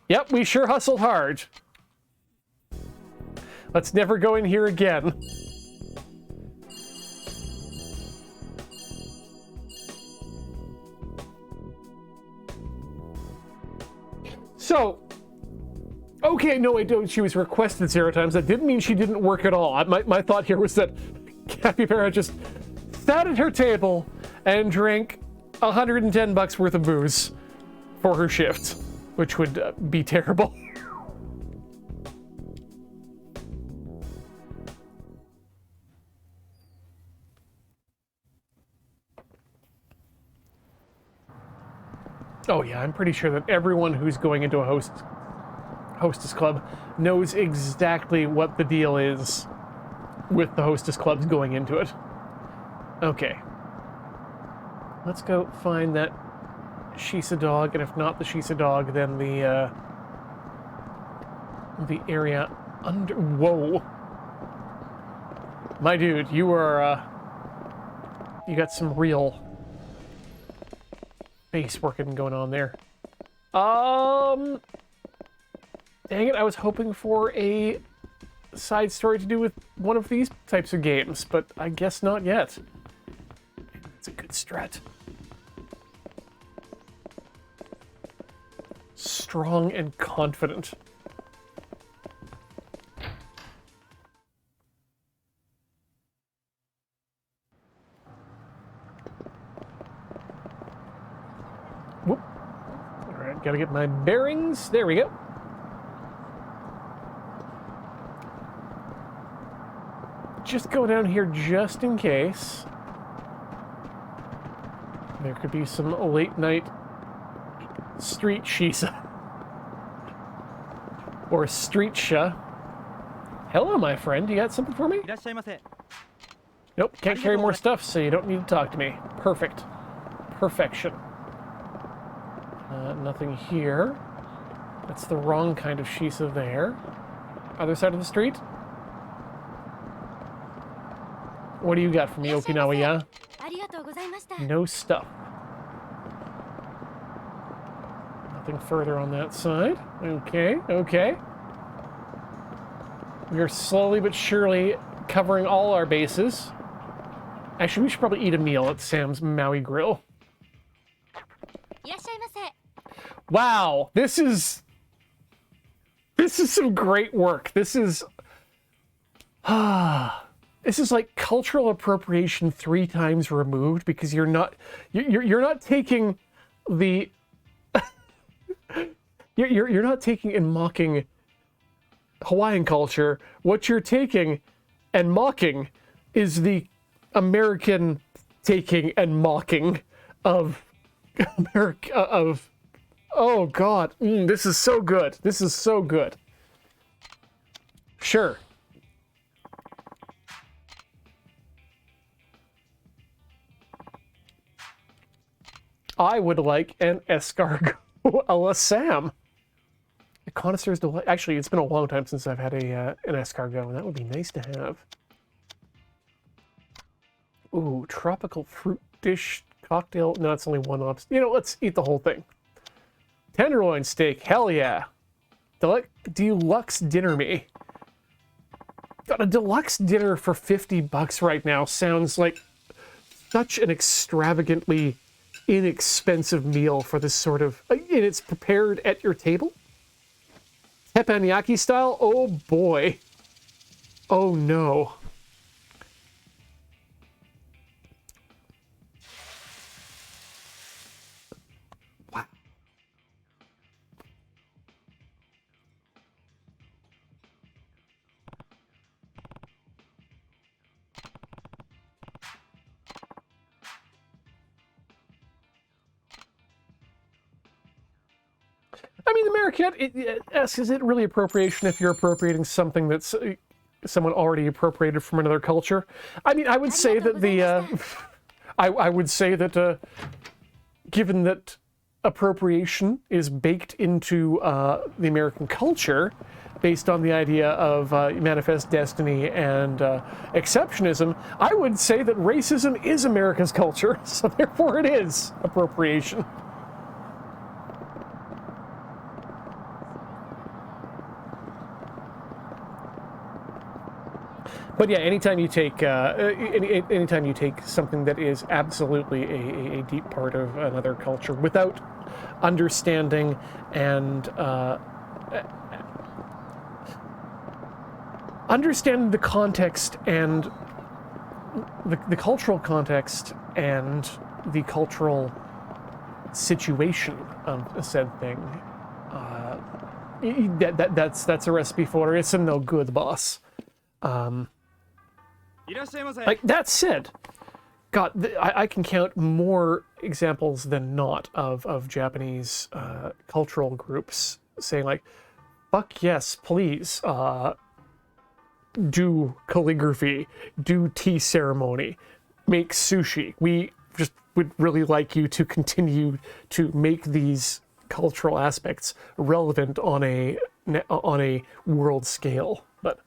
Yep, we sure hustled hard. Let's never go in here again. So, okay, no, I don't. She was requested 0 times. That didn't mean she didn't work at all. My thought here was that Capybara just sat at her table and drank $110 worth of booze for her shift, which would be terrible. Oh yeah, I'm pretty sure that everyone who's going into a hostess club knows exactly what the deal is with the hostess clubs going into it. Okay. Let's go find that Shisa dog, and if not the Shisa dog, then the area under... Whoa. My dude, you are, you got some real face working going on there. Dang it, I was hoping for a side story to do with one of these types of games, but I guess not yet. It's a good strat. Strong and confident. Whoop. All right, gotta get my bearings. There we go. Just go down here just in case. There could be some late night street shisa. Or street sha. Hello, my friend. You got something for me? Nope, can't carry more stuff, so you don't need to talk to me. Perfect. Perfection. Nothing here. That's the wrong kind of shisa there. Other side of the street? What do you got for me, Okinawa, yeah? No stuff. Nothing further on that side. Okay, okay. We are slowly but surely covering all our bases. Actually, we should probably eat a meal at Sam's Maui Grill. Wow, this is some great work. This is like cultural appropriation 3 times removed, because you're not taking the you're not taking and mocking Hawaiian culture. What you're taking and mocking is the American taking and mocking of America of. Oh God, this is so good. This is so good. Sure. I would like an escargot a la Sam. A connoisseur's delight. Actually, it's been a long time since I've had an escargot, and that would be nice to have. Ooh, tropical fruit dish cocktail. No, it's only 1 lobster. You know, let's eat the whole thing. Tenderloin steak, hell yeah. Deluxe dinner me. Got a deluxe dinner for $50 right now. Sounds like such an extravagantly inexpensive meal for this sort of... And it's prepared at your table? Teppanyaki style? Oh boy. Oh no. Wow. America, it asks, is it really appropriation if you're appropriating something that's someone already appropriated from another culture? I mean, I would say that I would say that given that appropriation is baked into the American culture, based on the idea of manifest destiny and exceptionism, I would say that racism is America's culture, so therefore it is appropriation. But yeah, anytime you take anytime you take something that is absolutely a deep part of another culture without understanding and understanding the context and the cultural context and the cultural situation of a said thing, that's a recipe for it's a no good, boss. Like, that said, God, I can count more examples than not of Japanese cultural groups saying, like, fuck yes, please, do calligraphy, do tea ceremony, make sushi. We just would really like you to continue to make these cultural aspects relevant on a world scale. But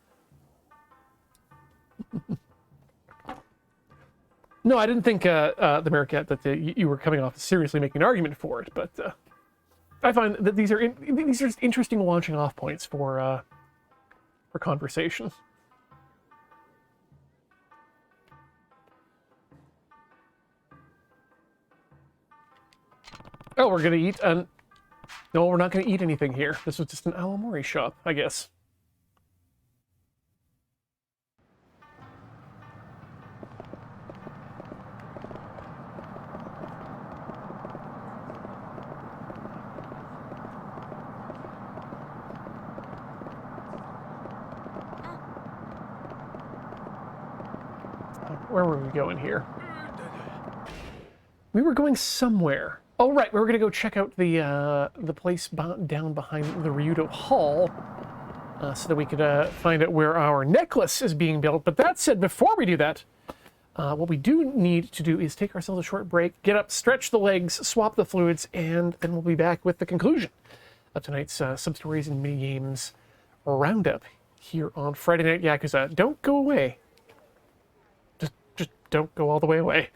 no, I didn't think the Americat that you were coming off seriously making an argument for it. But I find that these are interesting launching off points for conversation. Oh, we're gonna eat, and no, we're not gonna eat anything here. This was just an Alamori shop, I guess. Where were we going here? We were going somewhere. Oh, right, we were gonna go check out the place down behind the Ryudo Hall, so that we could find out where our necklace is being built. But that said, before we do that, what we do need to do is take ourselves a short break, get up, stretch the legs, swap the fluids, and then we'll be back with the conclusion of tonight's sub-stories and mini-games roundup here on Friday Night Yakuza. Don't go away. Just don't go all the way away.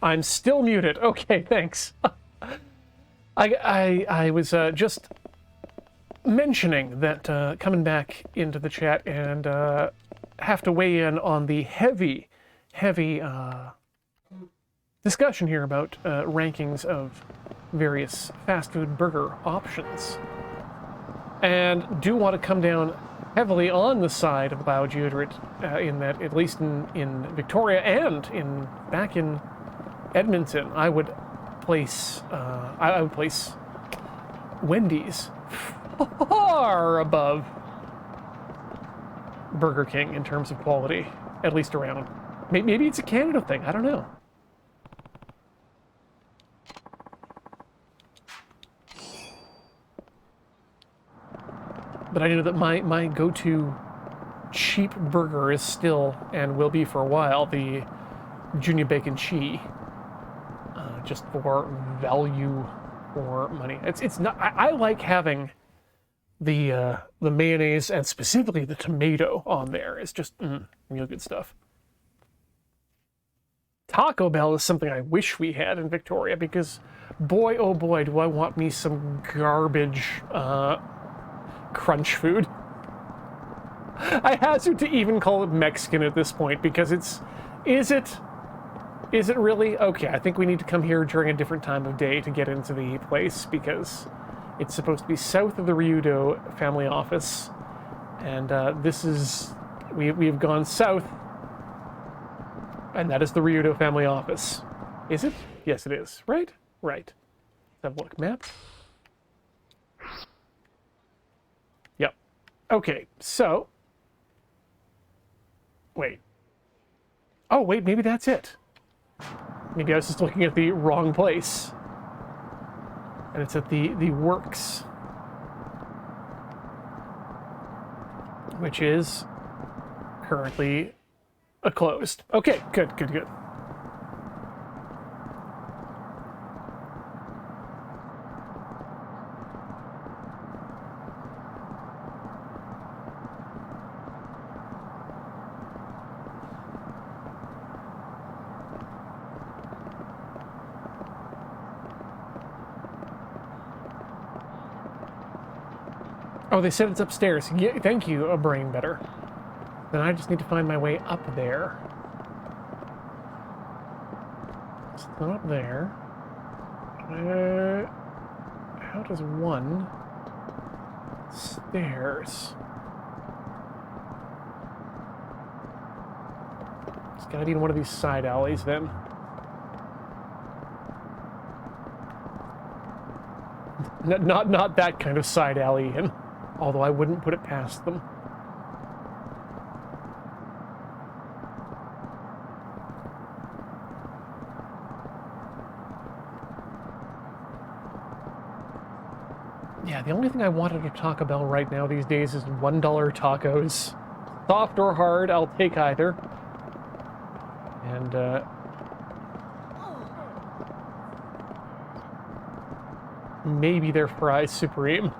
I'm still muted. Okay, thanks. I was just mentioning that coming back into the chat and have to weigh in on the heavy discussion here about rankings of various fast food burger options. And do want to come down heavily on the side of Loud Udrit in that, at least in Victoria and back in Edmonton, I would place Wendy's far above Burger King in terms of quality, at least around. Maybe it's a Canada thing, I don't know. But I know that my go-to cheap burger is still, and will be for a while, the Junior Bacon Cheese. Just for value for money. It's not. I like having the mayonnaise and specifically the tomato on there. It's just real good stuff. Taco Bell is something I wish we had in Victoria because, boy oh boy, do I want me some garbage crunch food. I hazard to even call it Mexican at this point because is it really? Okay, I think we need to come here during a different time of day to get into the place because it's supposed to be south of the Ryudo family office. And this is, we've gone south, and that is the Ryudo family office. Is it? Yes, it is. Right? Right. Let's have a look. Map. Yep. Okay, so. Wait. Oh, wait, maybe that's it. Maybe I was just looking at the wrong place. And it's at the Works. Which is currently closed. Okay, good. Oh, they said it's upstairs. Yeah, thank you, Brain Better. Then I just need to find my way up there. It's not up there. How does one... Stairs. It's gotta be in one of these side alleys then. Not that kind of side alley in. Although I wouldn't put it past them. Yeah, the only thing I wanted to talk about right now these days is $1 tacos. Soft or hard, I'll take either. And, maybe their fries supreme.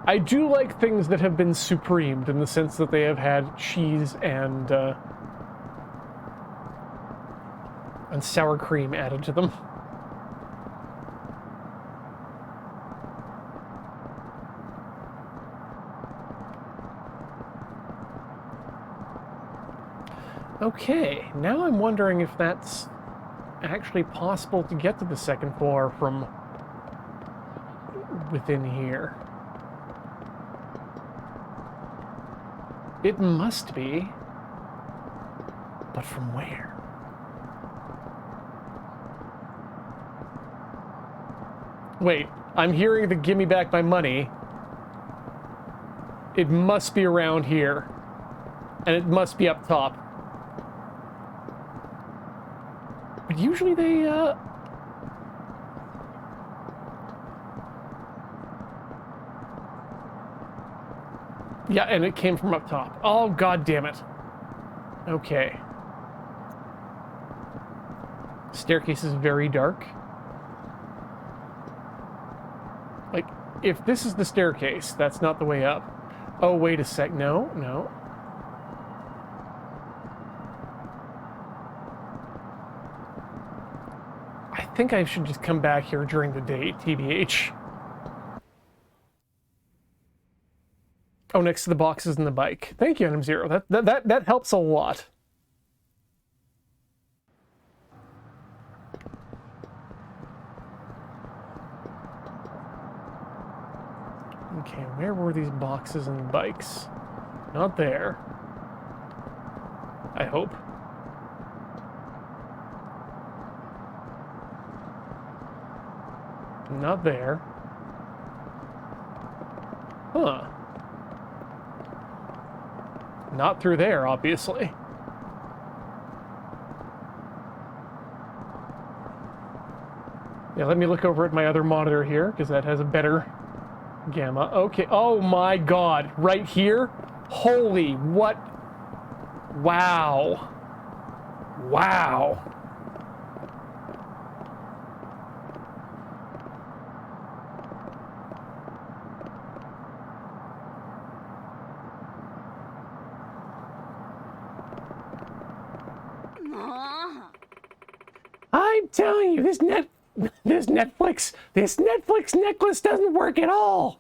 I do like things that have been supremed in the sense that they have had cheese and sour cream added to them. Okay, now I'm wondering if that's actually possible to get to the second floor from within here. It must be. But from where? Wait, I'm hearing the gimme back my money. It must be around here. And it must be up top. But usually they, yeah, and it came from up top. Oh, god damn it. Okay. Staircase is very dark. Like, if this is the staircase, that's not the way up. Oh, wait a sec. No. think I should just come back here during the day, TBH. Oh, next to the boxes and the bike. Thank you, NM0. That helps a lot. Okay, where were these boxes and bikes? Not there. I hope. Not there. Huh. Not through there, obviously. Yeah, let me look over at my other monitor here, because that has a better gamma. Okay, oh my god, right here? Holy, what? Wow. Wow. I'm telling you, this Netflix necklace doesn't work at all.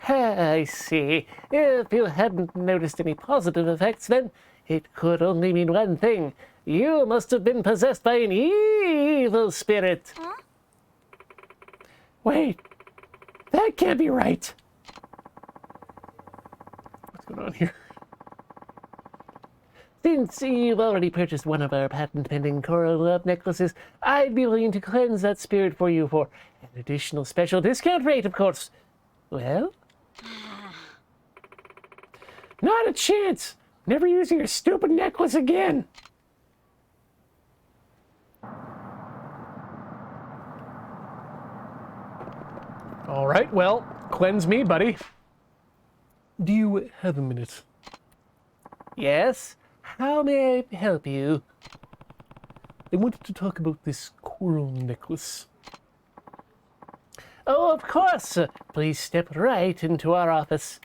I see. If you hadn't noticed any positive effects, then it could only mean one thing. You must have been possessed by an evil spirit. Huh? Wait, that can't be right. What's going on here? Since you've already purchased one of our patent-pending coral love necklaces, I'd be willing to cleanse that spirit for you for an additional special discount rate, of course. Well? Not a chance! Never using your stupid necklace again! Alright, well, cleanse me, buddy. Do you have a minute? Yes? How may I help you? I wanted to talk about this coral necklace. Oh, of course. Please step right into our office.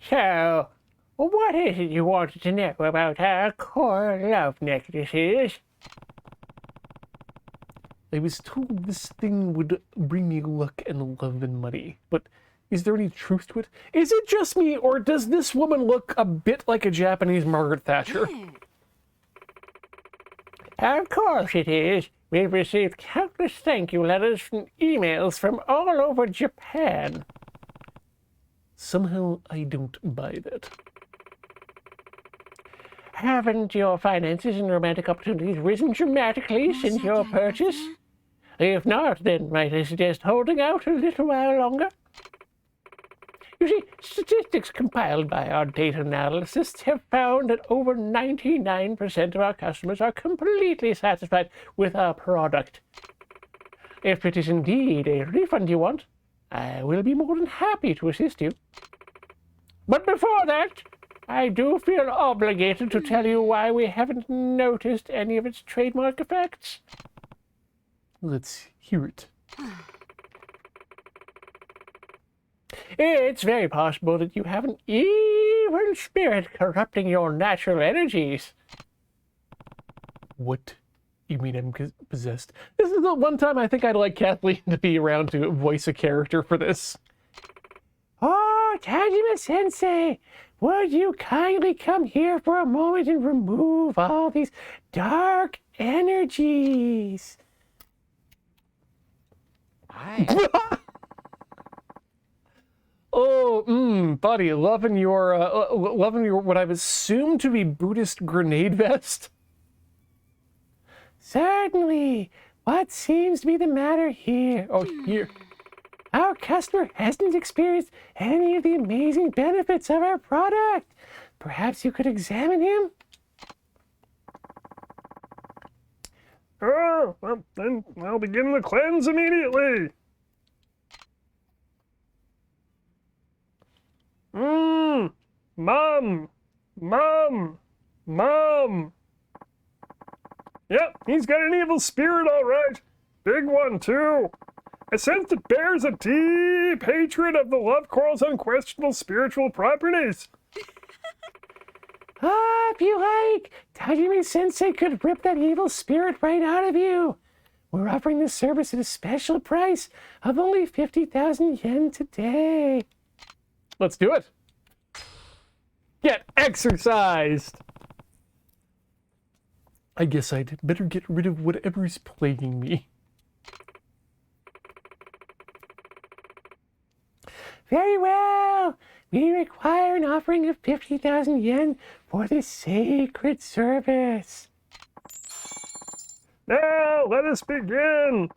So, what is it you wanted to know about our coral love necklaces? I was told this thing would bring me luck and love and money, but is there any truth to it? Is it just me, or does this woman look a bit like a Japanese Margaret Thatcher? Of course it is. We've received countless thank you letters and emails from all over Japan. Somehow I don't buy that. Haven't your finances and romantic opportunities risen dramatically since your purchase? If not, then might I suggest holding out a little while longer? You see, statistics compiled by our data analysts have found that over 99% of our customers are completely satisfied with our product. If it is indeed a refund you want, I will be more than happy to assist you. But before that, I do feel obligated to tell you why we haven't noticed any of its trademark effects. Let's hear it. It's very possible that you have an evil spirit corrupting your natural energies. What? You mean I'm possessed? This is the one time I think I'd like Kathleen to be around to voice a character for this. Oh, Tajima-sensei, would you kindly come here for a moment and remove all these dark energies? Oh, buddy, loving your what I've assumed to be Buddhist grenade vest. Certainly. What seems to be the matter here? Oh, here. Our customer hasn't experienced any of the amazing benefits of our product. Perhaps you could examine him? Oh, well, then I'll begin the cleanse immediately. Mom! Mom! Mom! Yep, he's got an evil spirit, all right. Big one, too. I sense it bears a deep hatred of the love coral's unquestionable spiritual properties. up you like. Tajime-sensei could rip that evil spirit right out of you. We're offering this service at a special price of only 50,000 yen today. Let's do it. Get exercised. I guess I'd better get rid of whatever's plaguing me. Very well. We require an offering of 50,000 yen for this sacred service. Now, let us begin.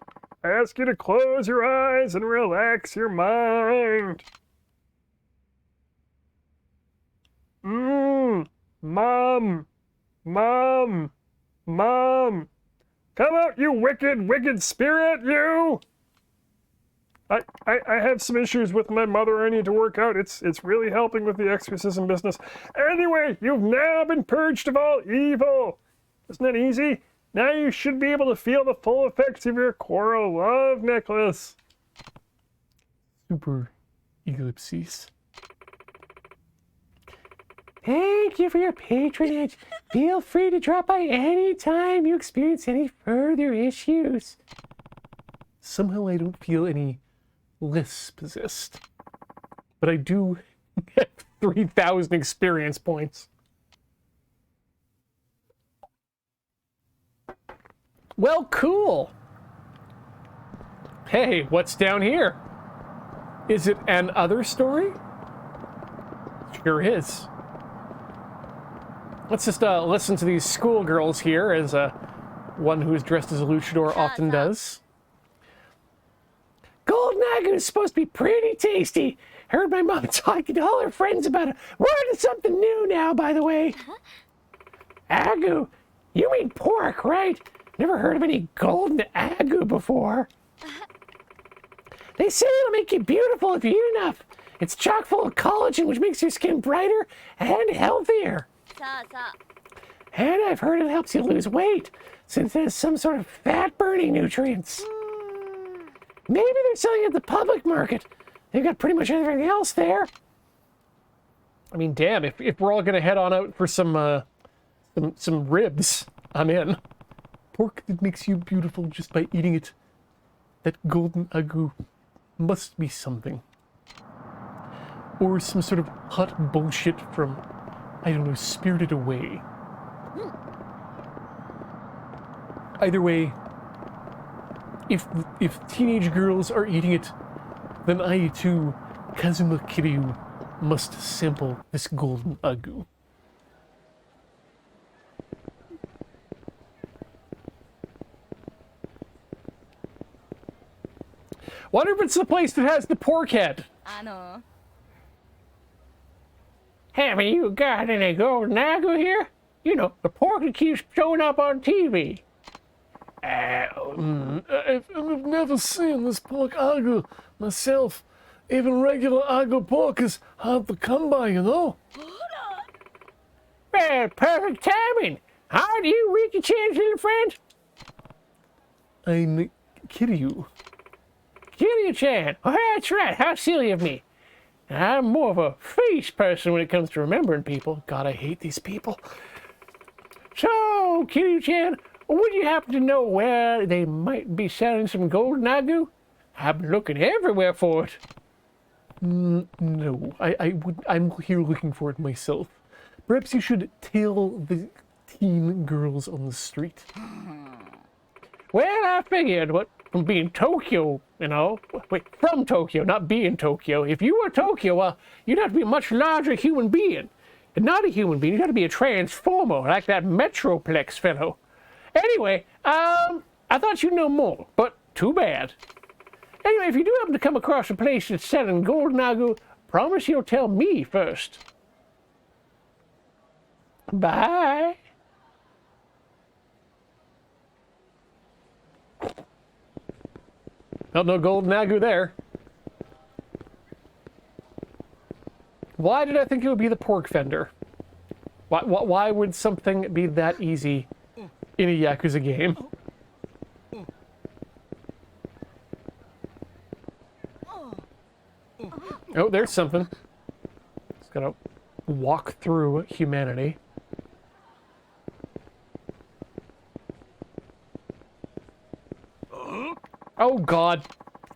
I ask you to close your eyes and relax your mind. Mom. Mom. Mom. Come out, you wicked, wicked spirit, you! I have some issues with my mother I need to work out. It's really helping with the exorcism business. Anyway, you've now been purged of all evil. Isn't that easy? Now you should be able to feel the full effects of your coral love necklace. Super ellipses. Thank you for your patronage. Feel free to drop by any time you experience any further issues. Somehow I don't feel any less possessed. But I do get 3,000 experience points. Well, cool. Hey, what's down here? Is it an other story? Sure is. Let's just listen to these schoolgirls here, as one who is dressed as a luchador often does. Golden Agu is supposed to be pretty tasty. Heard my mom talking to all her friends about it. We're into something new now, by the way. Agu? You mean pork, right? Never heard of any golden agu before. They say it'll make you beautiful if you eat enough. It's chock full of collagen, which makes your skin brighter and healthier. And I've heard it helps you lose weight, since it has some sort of fat-burning nutrients. Maybe they're selling it at the public market. They've got pretty much everything else there. I mean, damn, if we're all gonna head on out for some ribs, I'm in. Pork that makes you beautiful just by eating it. That golden agu must be something. Or some sort of hot bullshit from, I don't know, Spirited Away. Either way, if teenage girls are eating it, then I too, Kazuma Kiryu, must sample this golden agu. Wonder if it's the place that has the pork head. Haven't you got any golden agu here? You know, the pork that keeps showing up on TV. I've never seen this pork agu myself. Even regular agu pork is hard to come by, you know. Well, perfect timing. How do you reach a chance, little friend? I'm Kiryu. Kiryu-chan. Oh, that's right. How silly of me. I'm more of a face person when it comes to remembering people. God, I hate these people. So, Kiryu-chan, would you happen to know where they might be selling some golden agu? I've been looking everywhere for it. No, I'm here looking for it myself. Perhaps you should tell the teen girls on the street. Well, I figured, from being Tokyo, you know. Wait, from Tokyo, not being Tokyo. If you were Tokyo, well, you'd have to be a much larger human being. And not a human being, you'd have to be a transformer, like that Metroplex fellow. Anyway, I thought you'd know more, but too bad. Anyway, if you do happen to come across a place that's selling golden agu, promise you'll tell me first. Bye. Oh, no golden agu there. Why did I think it would be the pork vendor? Why would something be that easy in a Yakuza game? Oh, there's something. Just gotta walk through humanity. Oh god.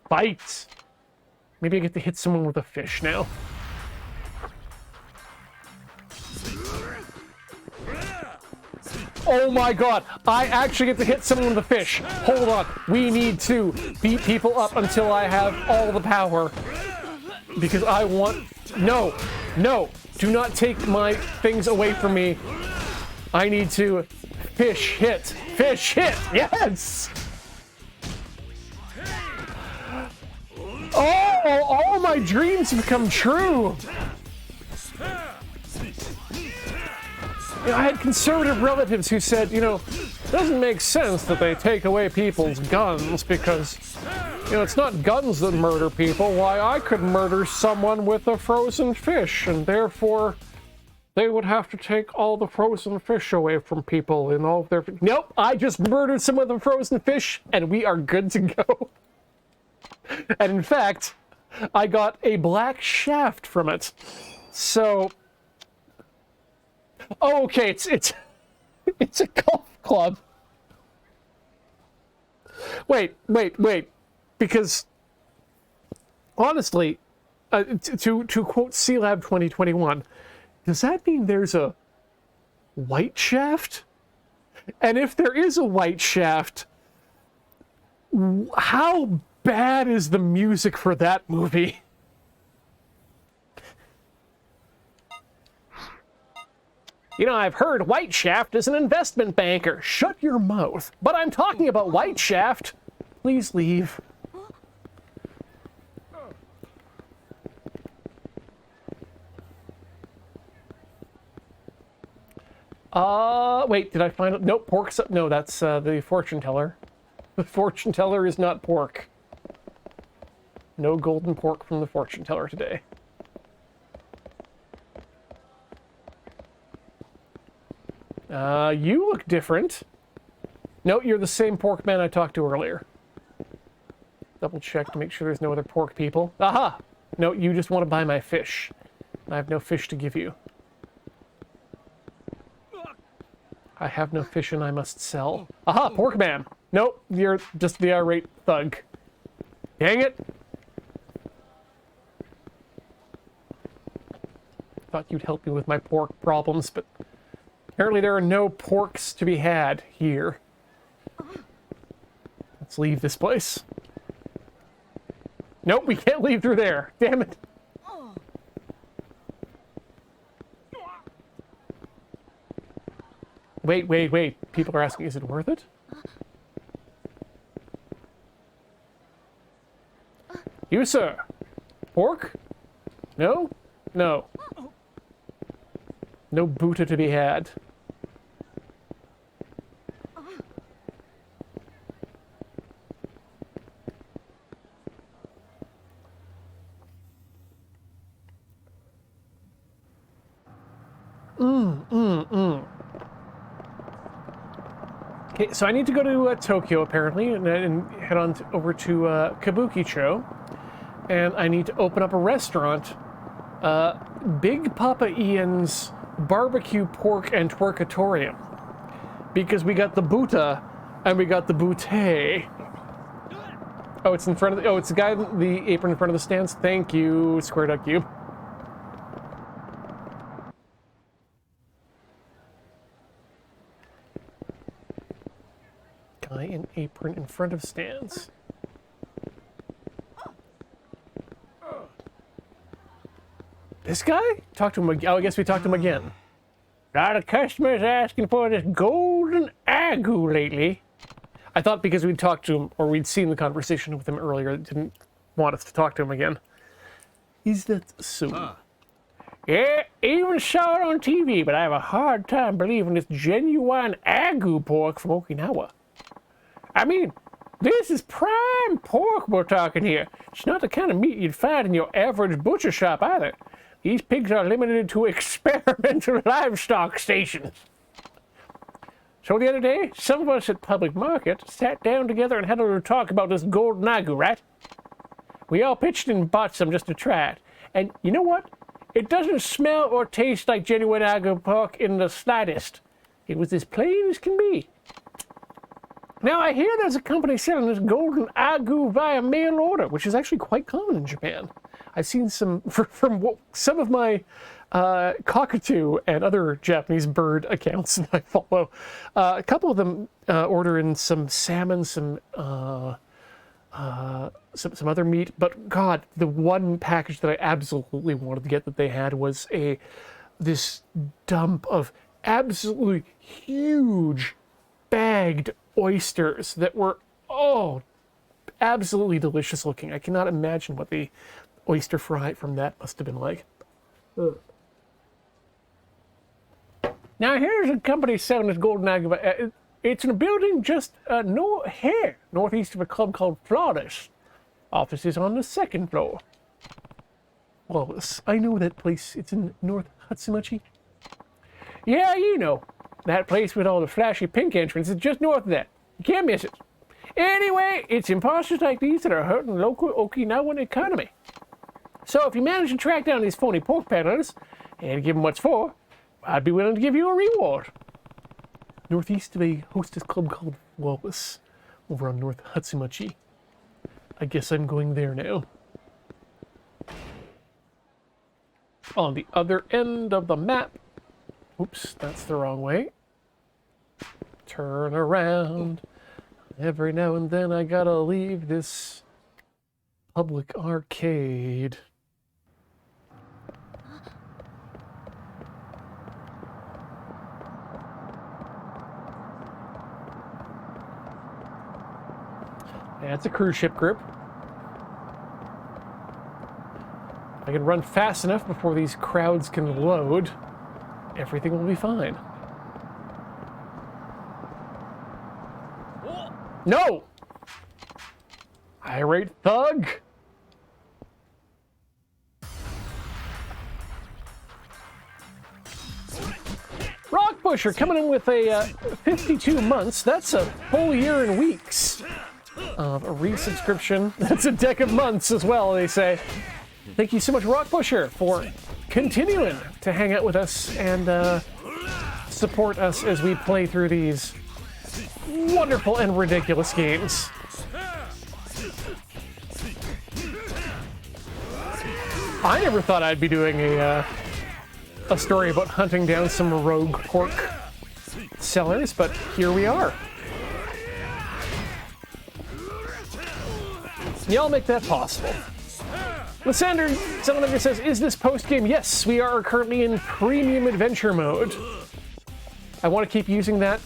Fight! Maybe I get to hit someone with a fish now. Oh my god! I actually get to hit someone with a fish! Hold on. We need to beat people up until I have all the power. Because I want... No! No! Do not take my things away from me. I need to... Fish hit! Fish hit! Yes! Oh! All my dreams have come true! You know, I had conservative relatives who said, you know, it doesn't make sense that they take away people's guns because, you know, it's not guns that murder people. Why, I could murder someone with a frozen fish, and therefore they would have to take all the frozen fish away from people and all of their... Nope, I just murdered someone with a frozen fish, and we are good to go. And in fact, I got a black shaft from it. So... Oh, okay, it's a golf club. Wait. Because, honestly, to quote C-Lab 2021, does that mean there's a white shaft? And if there is a white shaft, how bad is the music for that movie? You know, I've heard White Shaft is an investment banker. Shut your mouth. But I'm talking about White Shaft. Please leave. Wait, did I find it? Nope, pork's up. No, that's the fortune teller. The fortune teller is not pork. No golden pork from the fortune teller today. You look different. No, you're the same pork man I talked to earlier. Double check to make sure there's no other pork people. Aha! No, you just want to buy my fish. I have no fish to give you. I have no fish and I must sell. Aha, pork man! Nope, you're just the irate thug. Dang it! Thought you'd help me with my pork problems, but apparently there are no porks to be had here. Let's leave this place. Nope, we can't leave through there. Damn it. Wait. People are asking, is it worth it? You, sir. Pork? No? No. No Buddha to be had. Okay, so I need to go to Tokyo, apparently, and head on over to Kabukicho. And I need to open up a restaurant. Big Papa Ian's Barbecue Pork and Twerkatorium. Because we got the Buta, and we got the Boutte. Oh, it's in front of the... Oh, it's the guy in the apron in front of the stands. Thank you, Square Duck Cube. Guy in apron in front of stands. This guy? Talk to him again. Oh, I guess we talked to him again. A lot of customers asking for this golden agu lately. I thought because we'd talked to him, or we'd seen the conversation with him earlier, didn't want us to talk to him again. Is that so? Yeah, even saw it on TV, but I have a hard time believing it's genuine agu pork from Okinawa. I mean, this is prime pork we're talking here. It's not the kind of meat you'd find in your average butcher shop either. These pigs are limited to experimental livestock stations. So the other day, some of us at Public Market sat down together and had a little talk about this golden agu, right? We all pitched in and bought some just to try it. And you know what? It doesn't smell or taste like genuine agu pork in the slightest. It was as plain as can be. Now, I hear there's a company selling this golden agu via mail order, which is actually quite common in Japan. I've seen some, from some of my cockatoo and other Japanese bird accounts that I follow. A couple of them order in some salmon, some other meat. But God, the one package that I absolutely wanted to get that they had was this dump of absolutely huge bagged oysters that were, absolutely delicious looking. I cannot imagine what the oyster fry from that must have been like. Ugh. Now here's a company selling this golden agu. It's in a building just northeast of a club called Flawless. Office is on the 2nd floor. Flawless. I know that place. It's in North Hatsumachi. Yeah, you know. That place with all the flashy pink entrance is just north of that. You can't miss it. Anyway, it's imposters like these that are hurting the local Okinawan economy. So if you manage to track down these phony pork peddlers and give them what's for, I'd be willing to give you a reward. Northeast of a hostess club called Flawless, over on North Hatsumachi. I guess I'm going there now. On the other end of the map. Oops, that's the wrong way. Turn around. Every now and then I gotta leave this public arcade. Yeah, it's a cruise ship group. I can run fast enough before these crowds can load. Everything will be fine. No! Irate thug! Rockbusher coming in with a 52 months. That's a full year and weeks of a resubscription. That's a deck of months as well, they say. Thank you so much, Rockbusher, for continuing to hang out with us and support us as we play through these wonderful and ridiculous games. I never thought I'd be doing a story about hunting down some rogue pork sellers, but here we are. Y'all make that possible. Lysander says, is this post-game? Yes, we are currently in premium adventure mode. I want to keep using that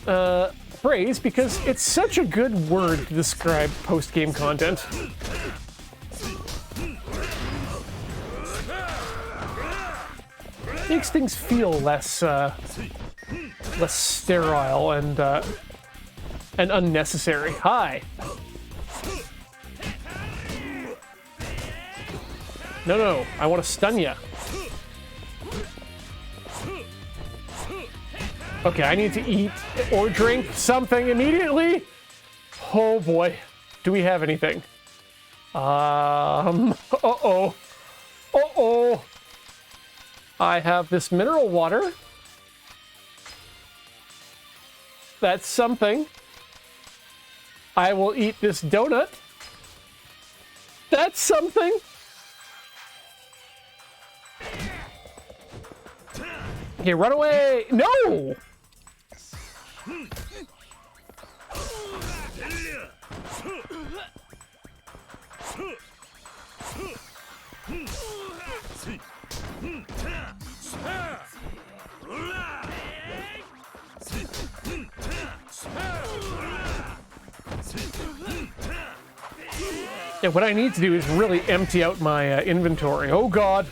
phrase because it's such a good word to describe post-game content. Makes things feel less sterile and unnecessary. Hi. No, I want to stun ya. Okay, I need to eat or drink something immediately. Oh boy, do we have anything? Uh-oh. I have this mineral water. That's something. I will eat this donut. That's something. Okay, run away! No! Yeah, what I need to do is really empty out my inventory. Oh God.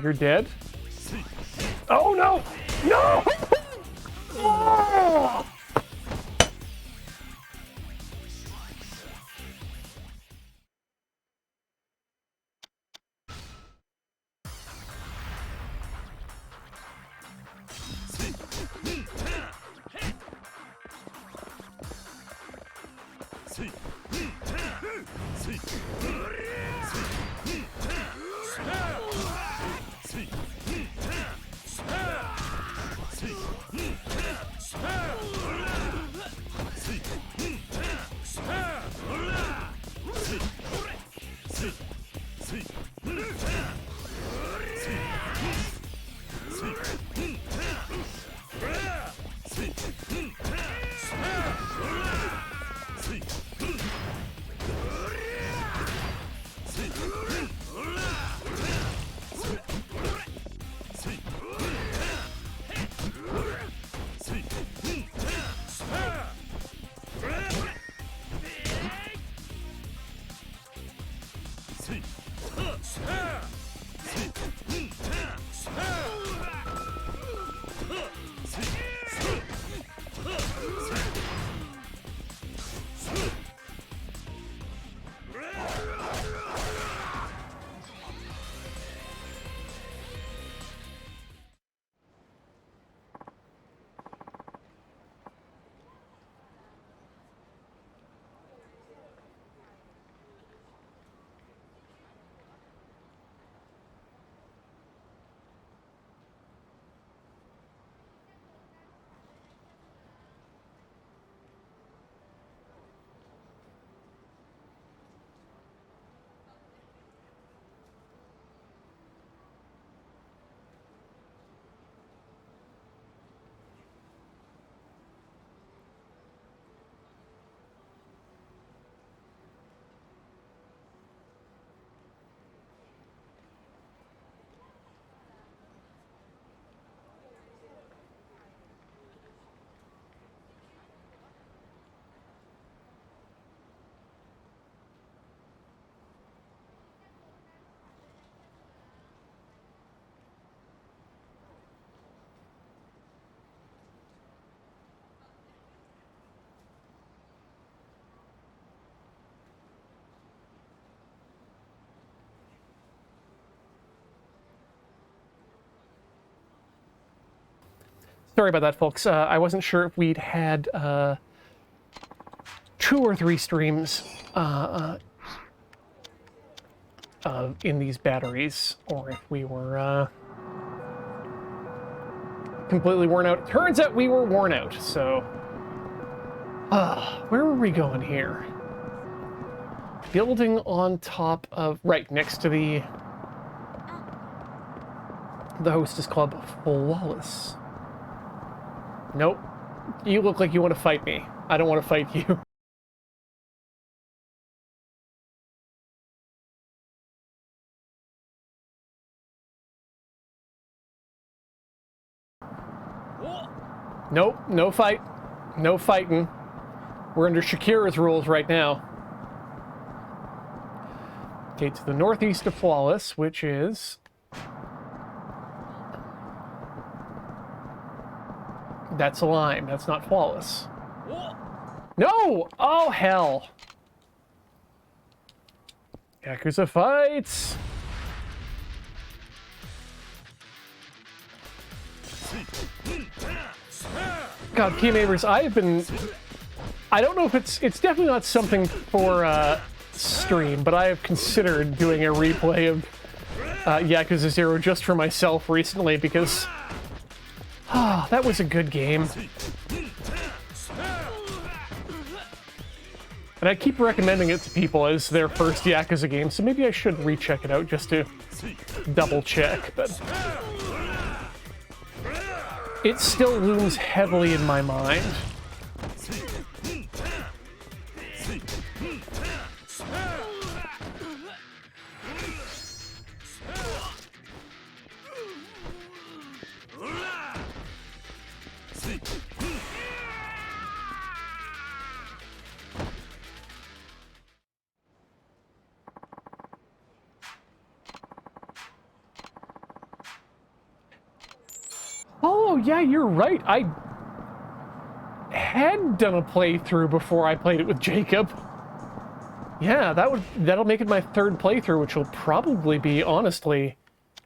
You're dead. Oh no! No! Oh! Sorry about that, folks. I wasn't sure if we'd had 2 or 3 streams in these batteries, or if we were completely worn out. Turns out we were worn out, so... where were we going here? Building on top of... Right, next to the Hostess Club Flawless. Nope. You look like you want to fight me. I don't want to fight you. Nope, no fight. No fighting. We're under Shakira's rules right now. Okay, to the northeast of Flawless, which is... That's a lime. That's not Flawless. No! Oh, hell. Yakuza fights! God, Key Neighbors, I have been... I don't know if it's definitely not something for stream, but I have considered doing a replay of Yakuza 0 just for myself recently, because... that was a good game. And I keep recommending it to people as their first Yakuza game, so maybe I should recheck it out just to double check, but... It still looms heavily in my mind. Oh, yeah, you're right. I had done a playthrough before I played it with Jacob. Yeah, that'll make it my 3rd playthrough, which will probably be, honestly,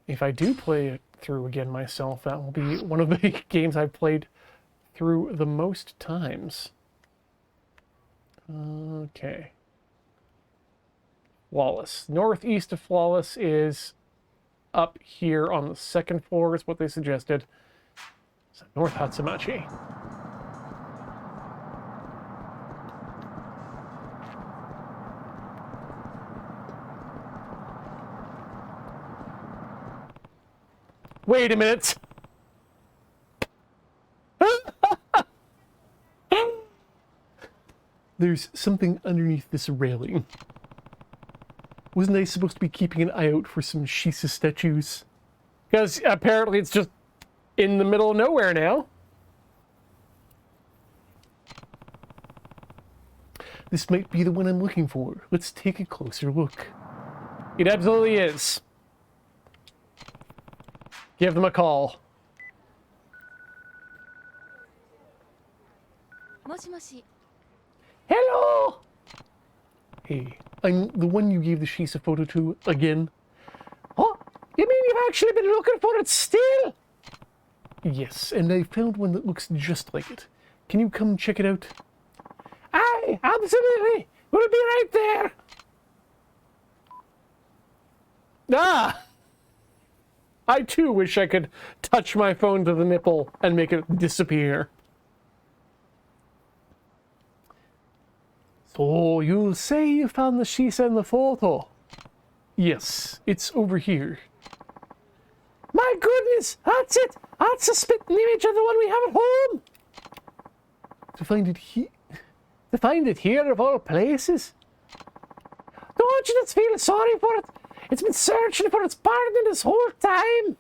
if I do play it through again myself, that will be one of the games I've played through the most times. Okay. Flawless. Northeast of Flawless is up here on the 2nd floor, is what they suggested. So North Hatsumachi. Wait a minute. There's something underneath this railing. Wasn't I supposed to be keeping an eye out for some Shisa statues? Because apparently it's just in the middle of nowhere now. This might be the one I'm looking for. Let's take a closer look. It absolutely is. Give them a call. もしもし。 Hello! Hey, I'm the one you gave the Shisa photo to again. Oh, you mean you've actually been looking for it still? Yes, and I found one that looks just like it. Can you come check it out? Aye, absolutely. We'll be right there. Ah! I too wish I could touch my phone to the nipple and make it disappear. So you'll say you found the Shisa in the photo? Yes, it's over here. My goodness, that's it! That's a spitting image of the one we have at home! To find it here of all places? Don't you just feel sorry for it? It's been searching for its partner this whole time!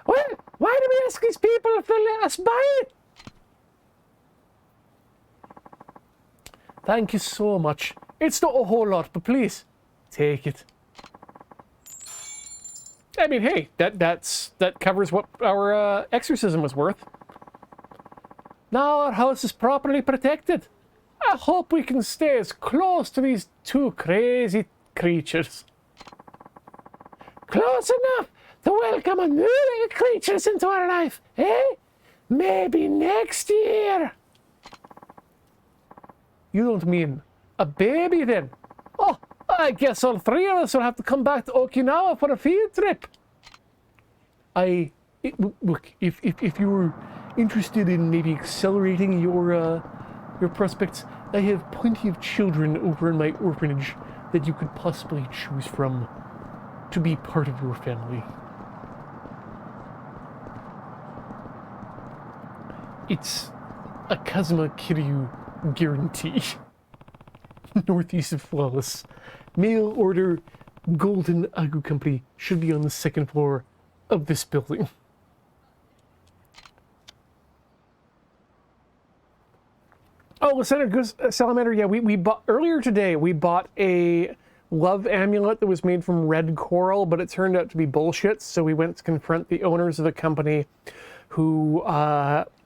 Well, why do we ask these people if they'll let us buy it? Thank you so much. It's not a whole lot, but please, take it. I mean, hey, that covers what our exorcism was worth. Now our house is properly protected. I hope we can stay as close to these two crazy creatures. Close enough to welcome a new little creatures into our life, eh? Maybe next year. You don't mean a baby, then? Oh, I guess all three of us will have to come back to Okinawa for a field trip. Look, if you were interested in maybe accelerating your prospects, I have plenty of children over in my orphanage that you could possibly choose from to be part of your family. It's a Kazuma Kiryu guarantee. Northeast of Flawless. Mail order Golden Agu Company should be on the second floor of this building. Oh, Senator Salamander, yeah, we bought earlier today. We bought a love amulet that was made from red coral, but it turned out to be bullshit. So we went to confront the owners of the company who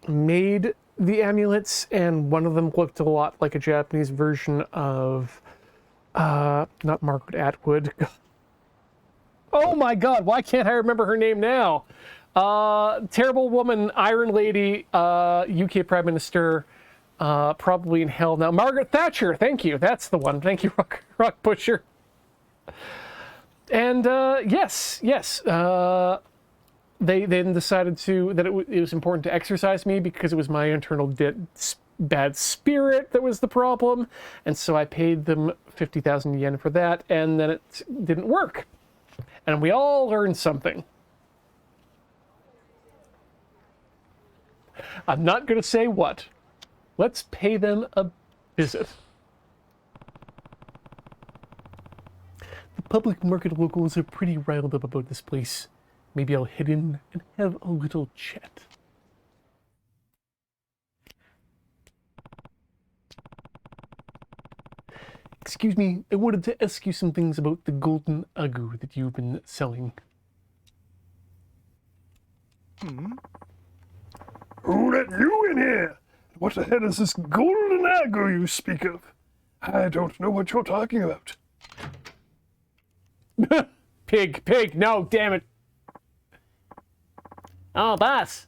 made the amulets, and one of them looked a lot like a Japanese version of not Margaret Atwood. Oh my god, why can't I remember her name now? Terrible woman, Iron Lady, UK Prime Minister, probably in hell now. Margaret Thatcher, thank you. That's the one. Thank you, Rock Pusher. And yes. They then decided that it was important to exorcise me because it was my internal bad spirit that was the problem. And so I paid them 50,000 yen for that, and then it didn't work. And we all learned something. I'm not going to say what. Let's pay them a visit. The public market locals are pretty riled up about this place. Maybe I'll head in and have a little chat. Excuse me, I wanted to ask you some things about the Golden Agu that you've been selling. Who let you in here? What the hell is this Golden Agu you speak of? I don't know what you're talking about. Pig, no, damn it. Oh, boss.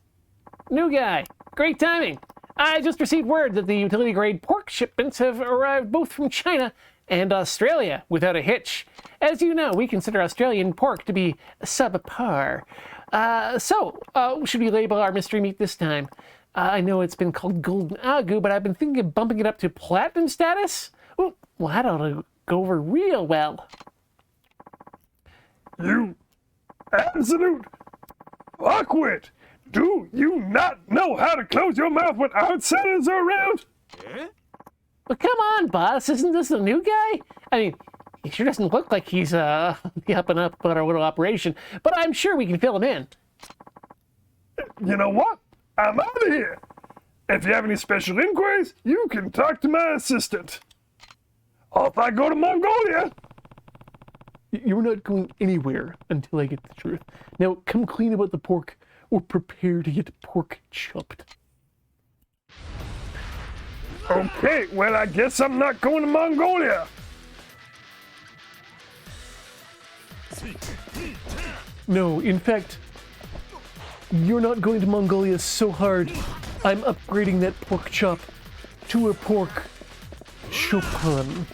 New guy. Great timing. I just received word that the utility-grade pork shipments have arrived both from China and Australia without a hitch. As you know, we consider Australian pork to be subpar. So, should we label our mystery meat this time? I know it's been called Golden Agu, but I've been thinking of bumping it up to platinum status. Ooh, well, that ought to go over real well. You absolute fuckwit. Do you not know how to close your mouth when outsiders are around? Well, come on, boss. Isn't this a new guy? I mean, he sure doesn't look like he's the up and up about our little operation, but I'm sure we can fill him in. You know what? I'm out of here. If you have any special inquiries, you can talk to my assistant. Off I go to Mongolia. You're not going anywhere until I get the truth. Now, come clean about the pork, or prepare to get pork chopped. Okay, well, I guess I'm not going to Mongolia. No, in fact, you're not going to Mongolia so hard, I'm upgrading that pork chop to a pork chopin.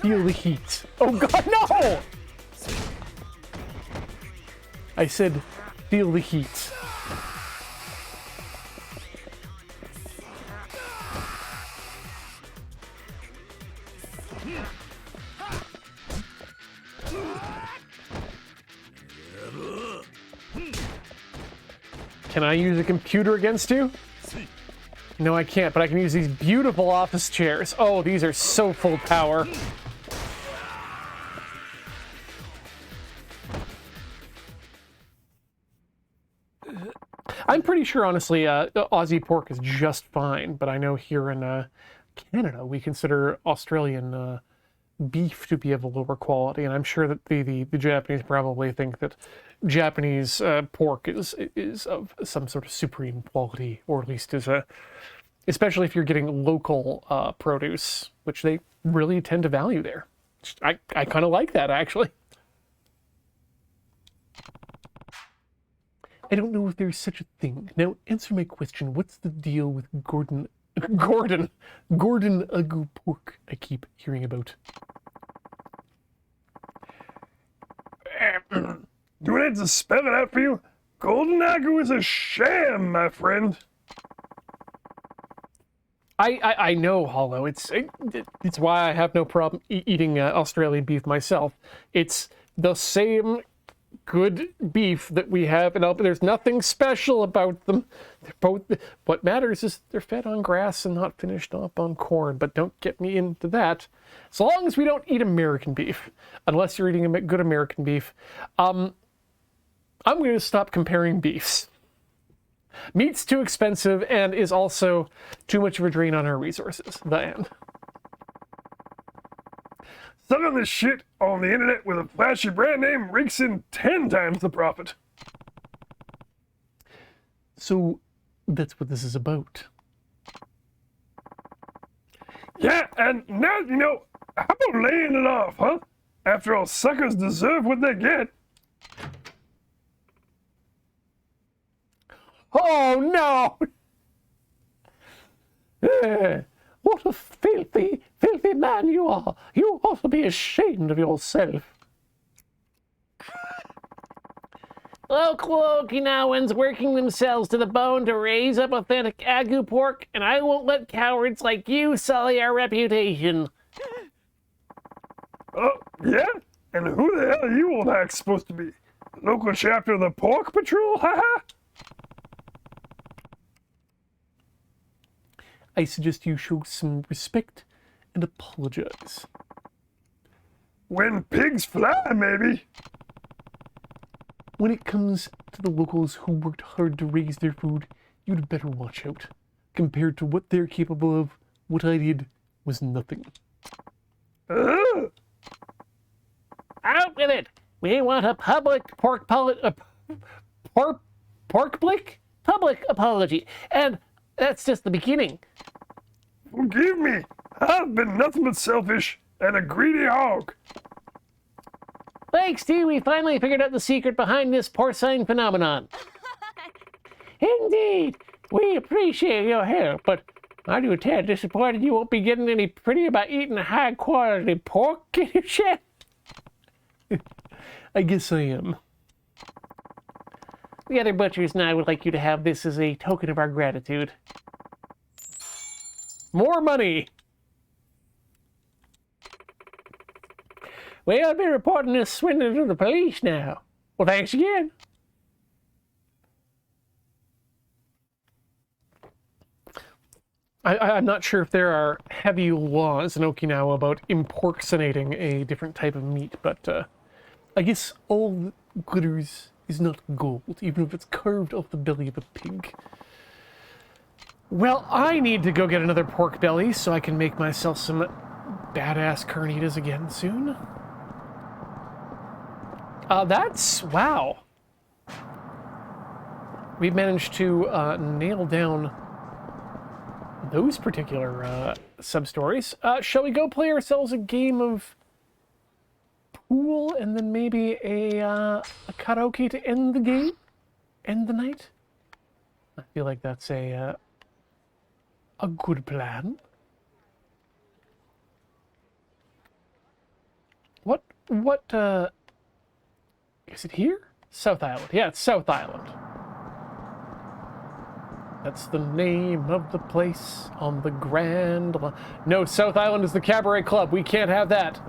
Feel the heat. Oh god, no! I said, feel the heat. Can I use a computer against you? No, I can't, but I can use these beautiful office chairs. Oh, these are so full power. I'm pretty sure, honestly, Aussie pork is just fine, but I know here in Canada we consider Australian beef to be of a lower quality, and I'm sure that the Japanese probably think that Japanese pork is of some sort of supreme quality, or at least is especially if you're getting local produce, which they really tend to value there. I kind of like that, actually. I don't know if there's such a thing. Now, answer my question. What's the deal with Gordon Agu pork I keep hearing about? Do I need to spell it out for you? Golden Agu is a sham, my friend. I know, Hollow. It's why I have no problem eating Australian beef myself. It's the same good beef that we have in Alberta. There's nothing special about them. They're both. What matters is they're fed on grass and not finished up on corn. But don't get me into that. As long as we don't eat American beef, unless you're eating a good American beef, I'm going to stop comparing beefs. Meat's too expensive and is also too much of a drain on our resources. The end. Selling this shit on the internet with a flashy brand name rakes in 10 times the profit. So that's what this is about. Yeah, and now you know, how about laying it off, huh? After all, suckers deserve what they get. Oh no! What a filthy, filthy man you are. You ought to be ashamed of yourself. Local Okinawans working themselves to the bone to raise up authentic Agu pork, and I won't let cowards like you sully our reputation. Oh, yeah? And who the hell are you old hack supposed to be? Local chapter of the Pork Patrol? Haha! I suggest you show some respect and apologize. When pigs fly, maybe. When it comes to the locals who worked hard to raise their food, you'd better watch out. Compared to what they're capable of, what I did was nothing. Ugh. Out with it! We want a public public apology, and that's just the beginning. Forgive me. I've been nothing but selfish and a greedy hog. Thanks, T, we finally figured out the secret behind this porcine phenomenon. Indeed, we appreciate your help, but aren't you a tad disappointed you won't be getting any prettier by eating high-quality pork, kitty chef? I guess I am. The other butchers and I would like you to have this as a token of our gratitude. More money! Well, I'll be reporting this swindler to the police now. Well, thanks again. I'm not sure if there are heavy laws in Okinawa about importunating a different type of meat, but I guess all glitters is not gold, even if it's carved off the belly of a pig. Well, I need to go get another pork belly so I can make myself some badass carnitas again soon. Wow. We've managed to nail down those particular sub-stories. Shall we go play ourselves a game of pool and then maybe a karaoke to end the game? End the night? I feel like that's a good plan. What, is it here? South Island. Yeah, it's South Island. That's the name of the place on the Grand Line. No, South Island is the cabaret club. We can't have that.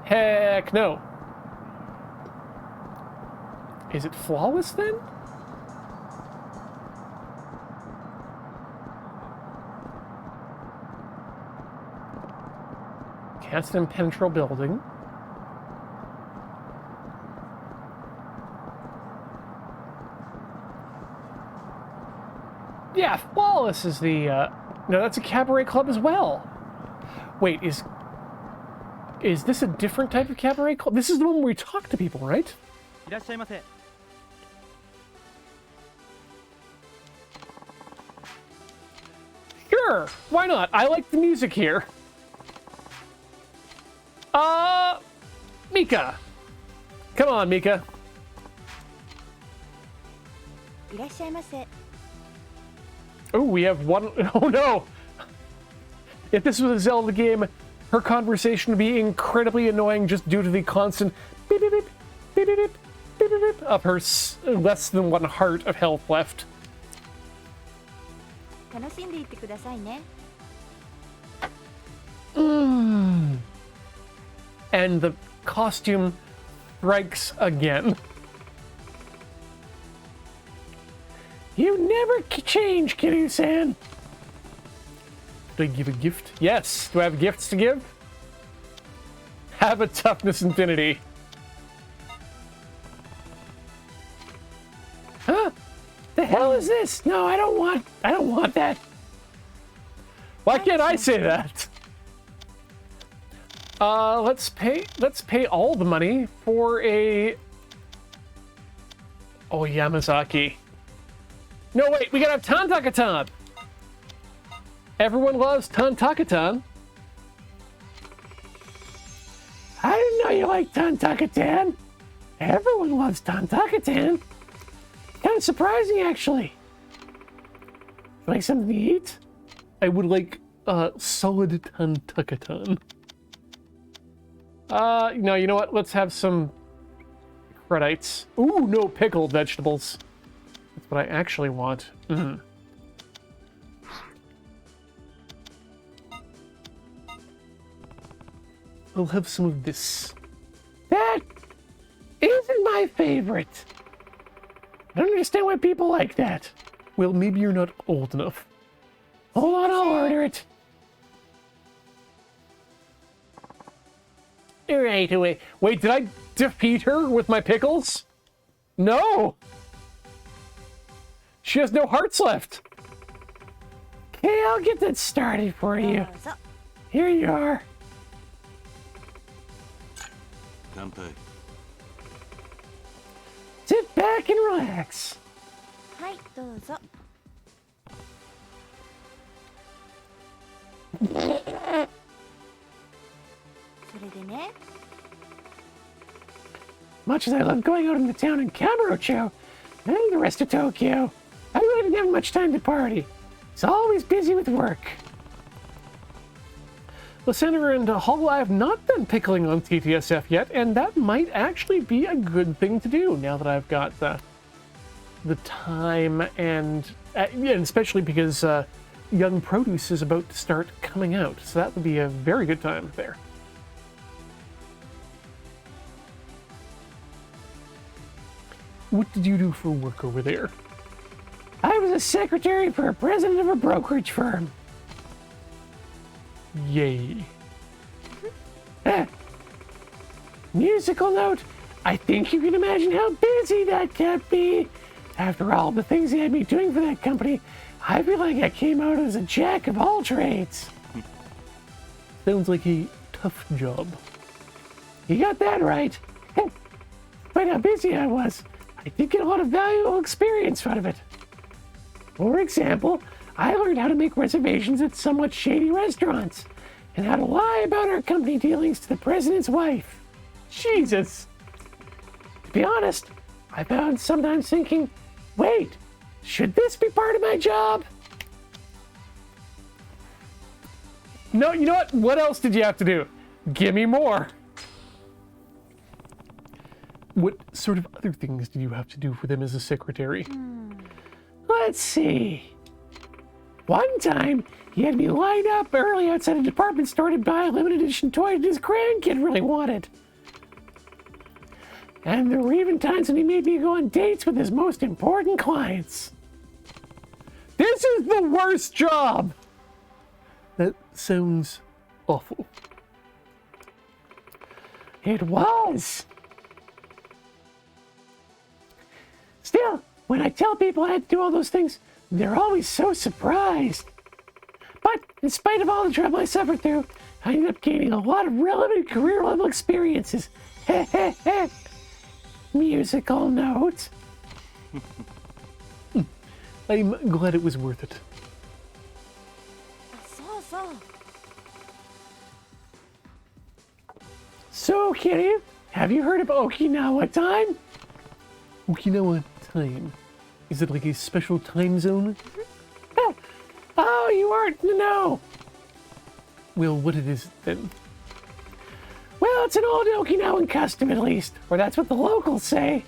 Heck no. Is it flawless then? Cast an impenetrable building. Yeah, flawless is the, no, that's a cabaret club as well. Wait, is this a different type of cabaret club? This is the one where we talk to people, right? Sure, why not? I like the music here. Mika. Come on, Mika. Oh, we have one. Oh no! If this was a Zelda game, her conversation would be incredibly annoying just due to the constant beep beep beep beep beep beep beep beep beep of her less than 1 heart of health left. And the costume strikes again. You never change, Kiryu-san. Do I give a gift? Yes. Do I have gifts to give? Have a toughness infinity. Huh? The hell is this? No, I don't want that. Why can't I say that? Let's pay all the money for a Yamazaki. No, wait, we gotta have Tantakatan. Everyone loves Tantakatan. I didn't know you liked Tantakatan. Everyone loves Tantakatan. Kind of surprising, actually. Like something to eat? I would like solid Tantakatan. No, you know what? Let's have some credites. Ooh, no pickled vegetables. That's what I actually want. Mm-hmm. I'll have some of this. That isn't my favorite. I don't understand why people like that. Well, maybe you're not old enough. Hold on, I'll order it. Right away. Wait, did I defeat her with my pickles? No! She has no hearts left. Okay, I'll get that started for you. Here you are. Sit back and relax. Much as I love going out into town in Kamurocho and the rest of Tokyo, I really didn't have much time to party. It's always busy with work. Lysander and Hollow have not been pickling on TTSF yet, and that might actually be a good thing to do now that I've got the time and especially because Young Produce is about to start coming out, so that would be a very good time there. What did you do for work over there? I was a secretary for a president of a brokerage firm. Yay. Musical note, I think you can imagine how busy that kept me. After all the things he had me doing for that company, I feel like I came out as a jack of all trades. Sounds like a tough job. You got that right. Despite how busy I was, I did get a lot of valuable experience out of it. For example, I learned how to make reservations at somewhat shady restaurants and how to lie about our company dealings to the president's wife. Jesus. To be honest, I found sometimes thinking, wait, should this be part of my job? No, you know what? What else did you have to do? Give me more. What sort of other things did you have to do for them as a secretary? Let's see. One time, he had me lined up early outside a department store to buy a limited edition toy that his grandkid really wanted. And there were even times when he made me go on dates with his most important clients. This is the worst job! That sounds awful. It was. Still, when I tell people I had to do all those things, they're always so surprised. But in spite of all the trouble I suffered through, I ended up gaining a lot of relevant career-level experiences. Musical note. I'm glad it was worth it. So, Kitty, have you heard of Okinawa time? Okinawa time. Is it like a special time zone? Oh, you aren't in the know. Well, what it is then? Well, it's an old Okinawan custom at least, or that's what the locals say.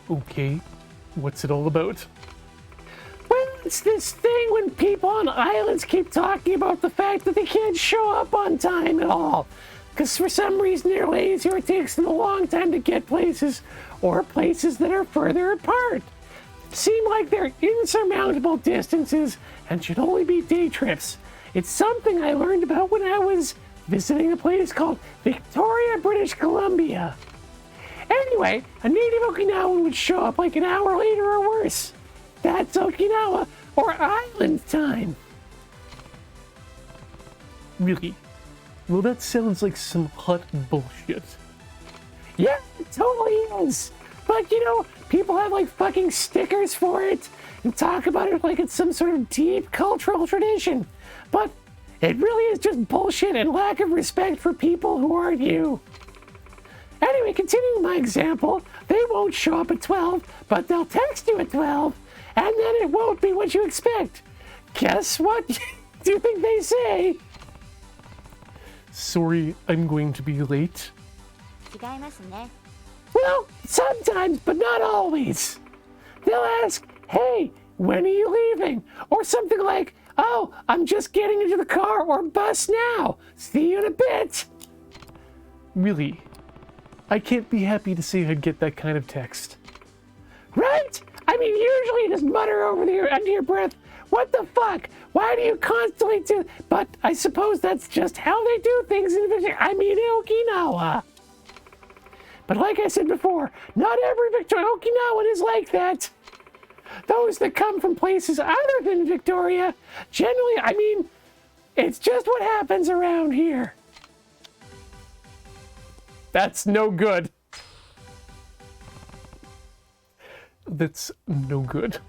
Okay. What's it all about? Well, it's this thing when people on islands keep talking about the fact that they can't show up on time at all. Because for some reason they're lazy or it takes them a long time to get places, or places that are further apart. Seem like they're insurmountable distances and should only be day trips. It's something I learned about when I was visiting a place called Victoria, British Columbia. Anyway, a native Okinawan would show up like an hour later or worse. That's Okinawa, or island time. Really? Well, that sounds like some hot bullshit. Yeah, it totally is. But, you know, people have like fucking stickers for it and talk about it like it's some sort of deep cultural tradition. But it really is just bullshit and lack of respect for people who aren't you. Anyway, continuing my example, they won't show up at 12, but they'll text you at 12, and then it won't be what you expect. Guess what do you think they say? Sorry, I'm going to be late. 違いますね。 Well, sometimes, but not always. They'll ask, hey, when are you leaving? Or something like, oh, I'm just getting into the car or bus now. See you in a bit. Really? I can't be happy to say I'd get that kind of text. Right? I mean, usually you just mutter under your breath, what the fuck? Why do you constantly do... But I suppose that's just how they do things in Okinawa. But like I said before, not every Okinawan is like that. Those that come from places other than Victoria, generally, I mean, it's just what happens around here. That's no good. That's no good.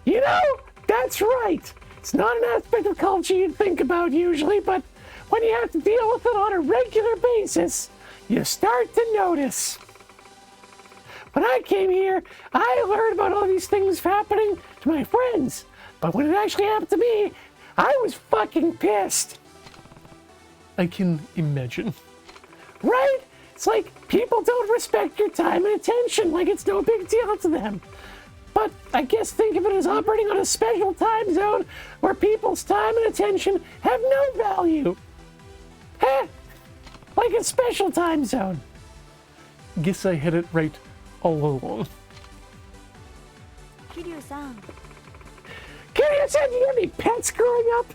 You know, that's right. It's not an aspect of culture you'd think about usually, but when you have to deal with it on a regular basis, you start to notice. When I came here, I learned about all these things happening to my friends. But when it actually happened to me, I was fucking pissed. I can imagine. Right? It's like people don't respect your time and attention like it's no big deal to them. But I guess think of it as operating on a special time zone where people's time and attention have no value. Heh, like a special time zone. Guess I had it right alone. Kiryu-san, Kiryu said you had any pets growing up?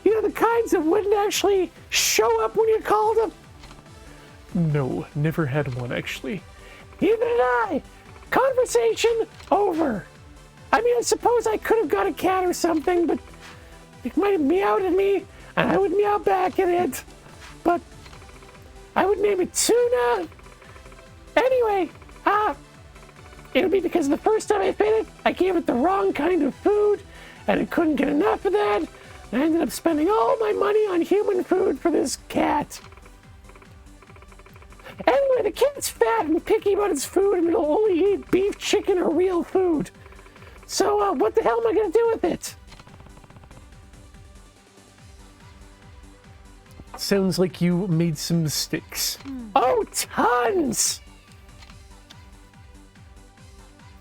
You know, the kinds that wouldn't actually show up when you called them? No, never had one actually. Neither did I. Conversation over. I mean, I suppose I could have got a cat or something, but it might have meowed at me, and I would meow back at it. But I would name it Tuna. Anyway, it'll be because the first time I fed it, I gave it the wrong kind of food, and it couldn't get enough of that. And I ended up spending all my money on human food for this cat. Anyway, the cat's fat and picky about its food, and it'll only eat beef, chicken, or real food. So, what the hell am I gonna do with it? Sounds like you made some mistakes. Oh, tons!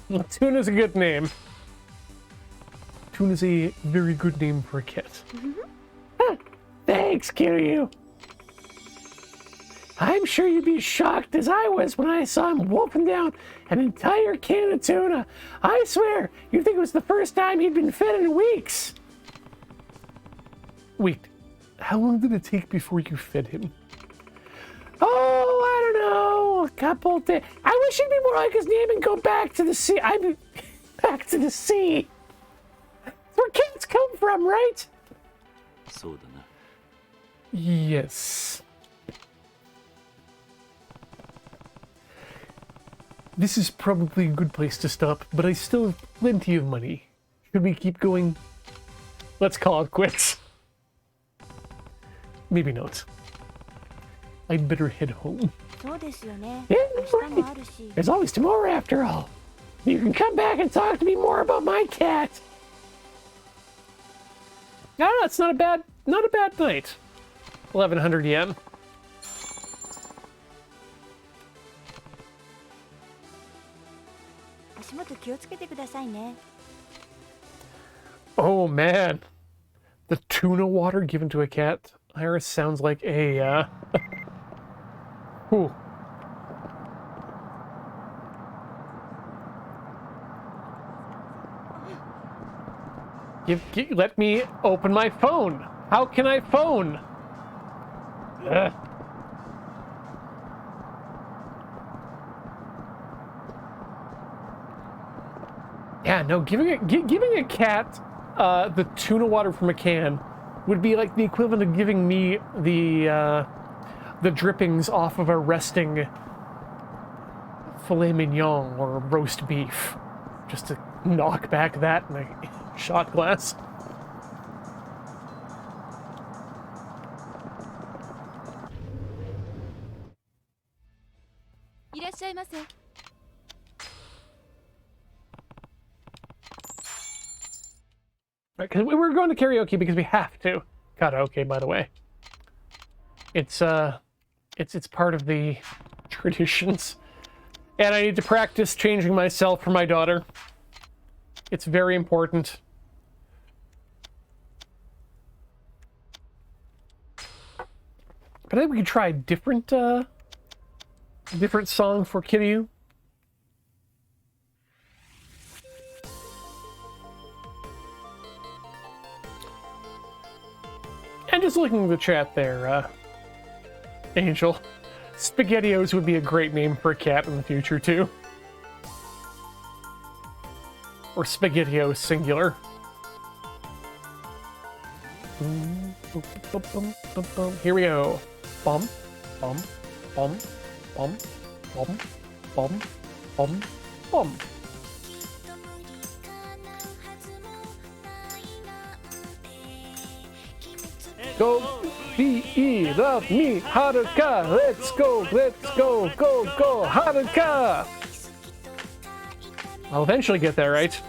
Well, Tuna's a good name. Tuna's a very good name for a cat. Thanks, Kiryu. I'm sure you'd be shocked as I was when I saw him wolfing down an entire can of tuna. I swear, you'd think it was the first time he'd been fed in weeks. Wait, how long did it take before you fed him? Oh, I don't know, a couple days. I wish he'd be more like his name and go back to the sea. I mean, back to the sea. That's where cats come from, right? そうだな。 Yes. This is probably a good place to stop, but I still have plenty of money. Should we keep going? Let's call it quits. Maybe not. I'd better head home. そうですよね。 Yeah, 明日もあるし。 There's always tomorrow after all. You can come back and talk to me more about my cat. Ah, it's not a bad night. 1,100 yen.足元気をつけてくださいね。 Oh man, the tuna water given to a cat. Iris sounds like a Whew. Let me open my phone. How can I phone? Ugh. Yeah, no, giving a cat the tuna water from a can would be like the equivalent of giving me the drippings off of a resting filet mignon or roast beef, just to knock back that in a shot glass. Because we were going to karaoke because we have to. Karaoke, by the way. It's part of the traditions. And I need to practice changing myself for my daughter. It's very important. But I think we could try a different song for Kiryu. And just looking at the chat there, Angel. SpaghettiOs would be a great name for a cat in the future, too. Or SpaghettiOs singular. Here we go. Bum, bum, bum, bum, bum, bum, bum, bum. Go, B-E, love me, Haruka, let's go, go, go, Haruka! I'll eventually get there, right?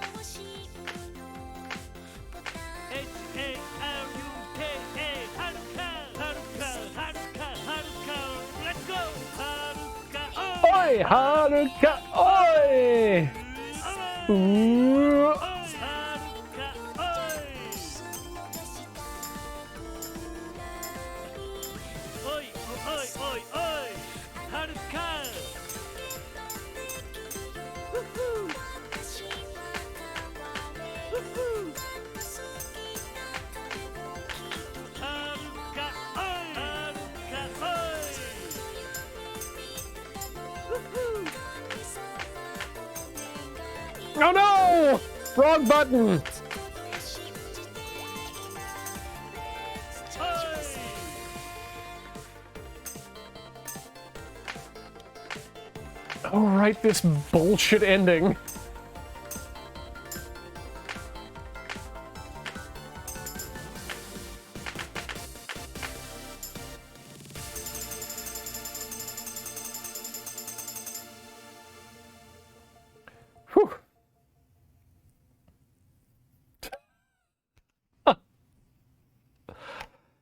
Oi, Haruka, oi! Ooh. Oh no! Wrong button! Alright, this bullshit ending. Whew.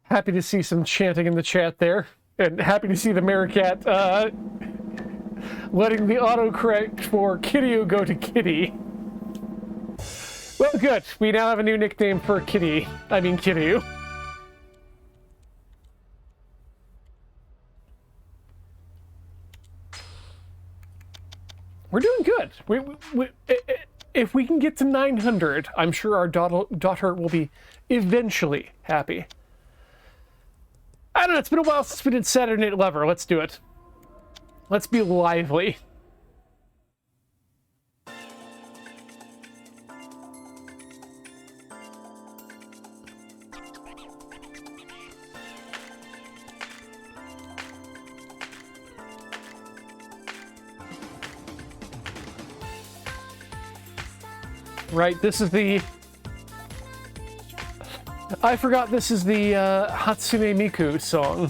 Happy to see some chanting in the chat there. And happy to see the Meerkat, letting the autocorrect for Kiryu go to Kitty. Well, good. We now have a new nickname for Kitty. I mean, Kiryu. We're doing good. If we can get to 900, I'm sure our daughter will be eventually happy. I don't know, it's been a while since we did Saturday Night Lover. Let's do it. Let's be lively. Right, this is the... I forgot this is the Hatsune Miku song.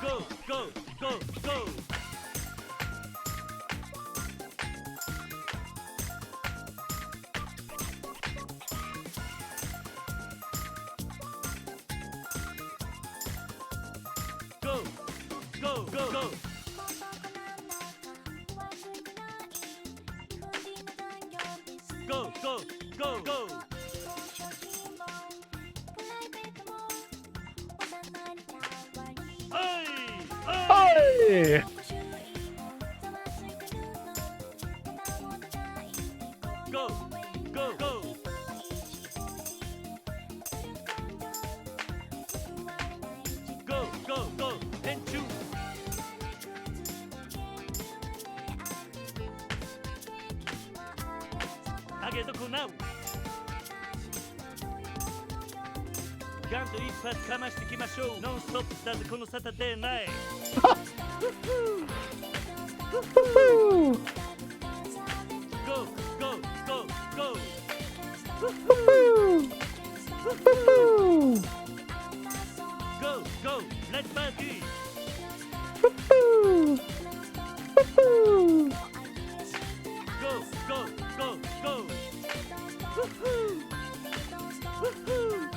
Go, go, go, go! Go, go, go, go! Go, go, go, go! Hey! Hey! Go, go, go! Go, go, go! And shoot! Targetこなうガンと一発かましてきましょうノンストップだぜこのサタデーナイト Woohoo! Go, go, go, go! Woohoo! Woohoo! Go, go! Let's party! Woohoo! Woohoo! Go, go, go, go! Woohoo! Woohoo!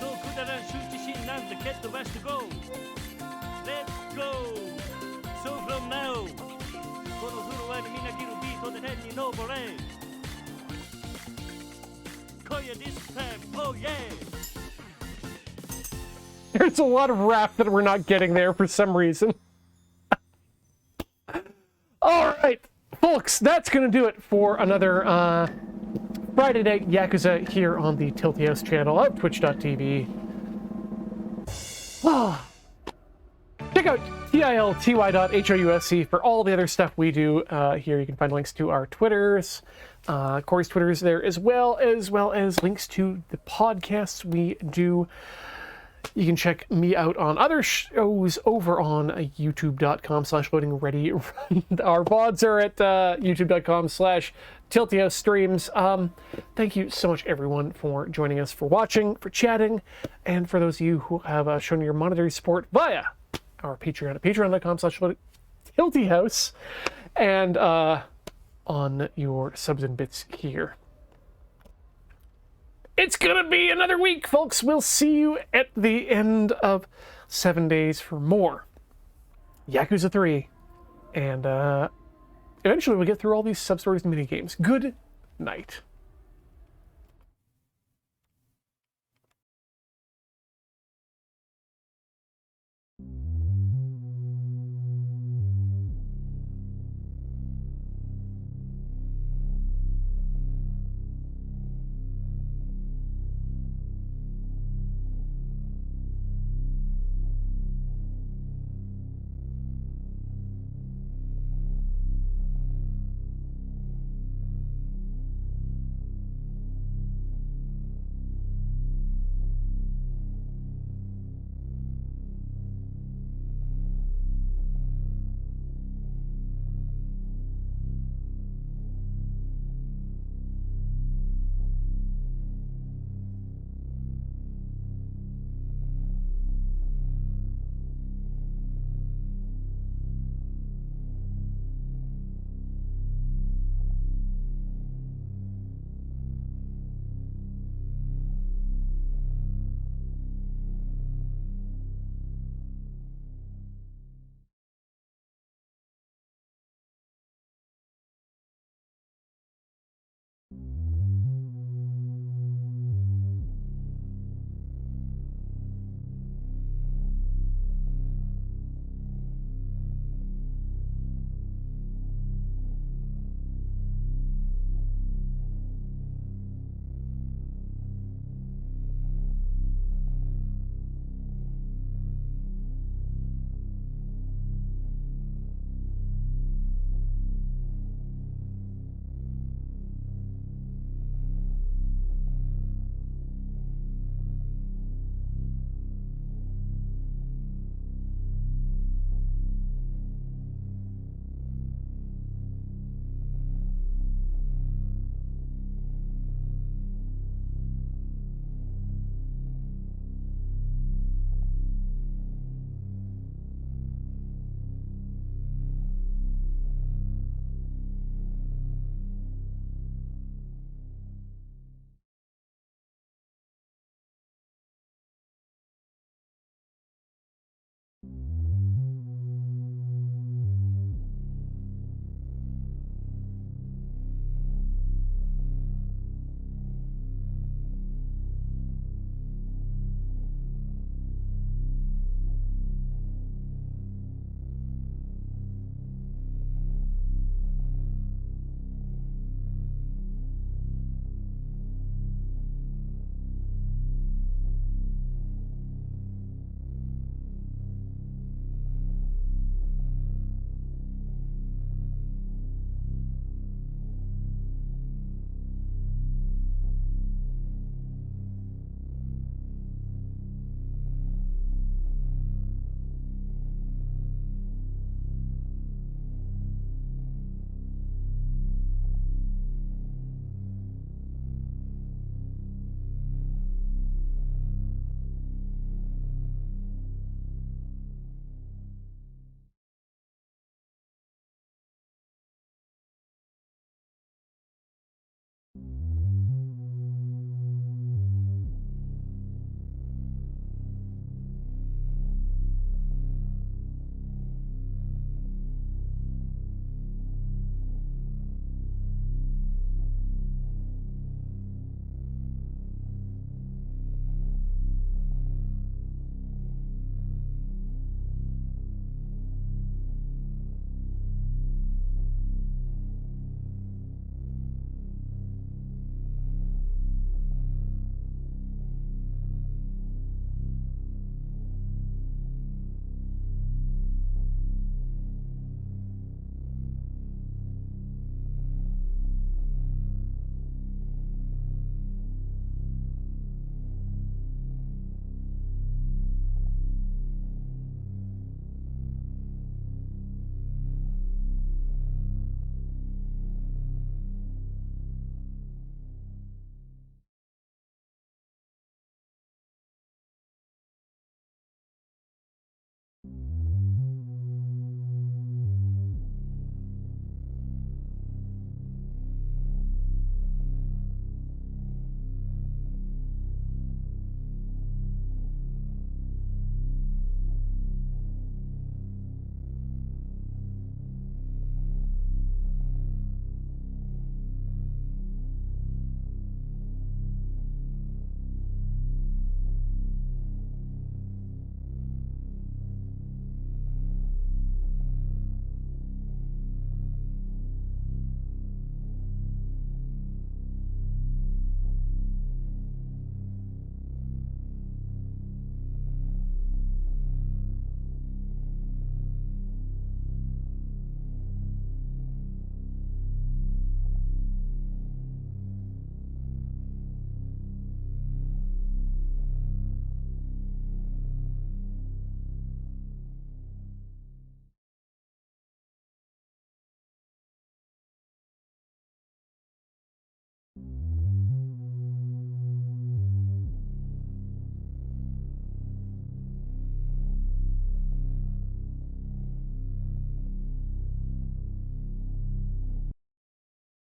そうくだらん羞恥心なんて蹴っ飛ばして Go! Let's go! So from now このフロアにみなぎるビートで天に昇れ今夜 this time, oh yeah! There's a lot of rap that we're not getting there for some reason. All right, folks, that's going to do it for another Friday Night Yakuza here on the Tilty House channel of twitch.tv. Check out tilty.housc for all the other stuff we do here. You can find links to our Twitters, Corey's Twitters there, as well as links to the podcasts we do. You can check me out on other shows over on youtube.com/loadingready. Our VODs are at youtube.com/tiltyhousestreams. Thank you so much, everyone, for joining us, for watching, for chatting, and for those of you who have shown your monetary support via our Patreon at patreon.com/tiltyhouse, and on your subs and bits here. It's gonna be another week, folks. We'll see you at the end of 7 days for more Yakuza 3. And eventually we'll get through all these sub-stories and mini-games. Good night.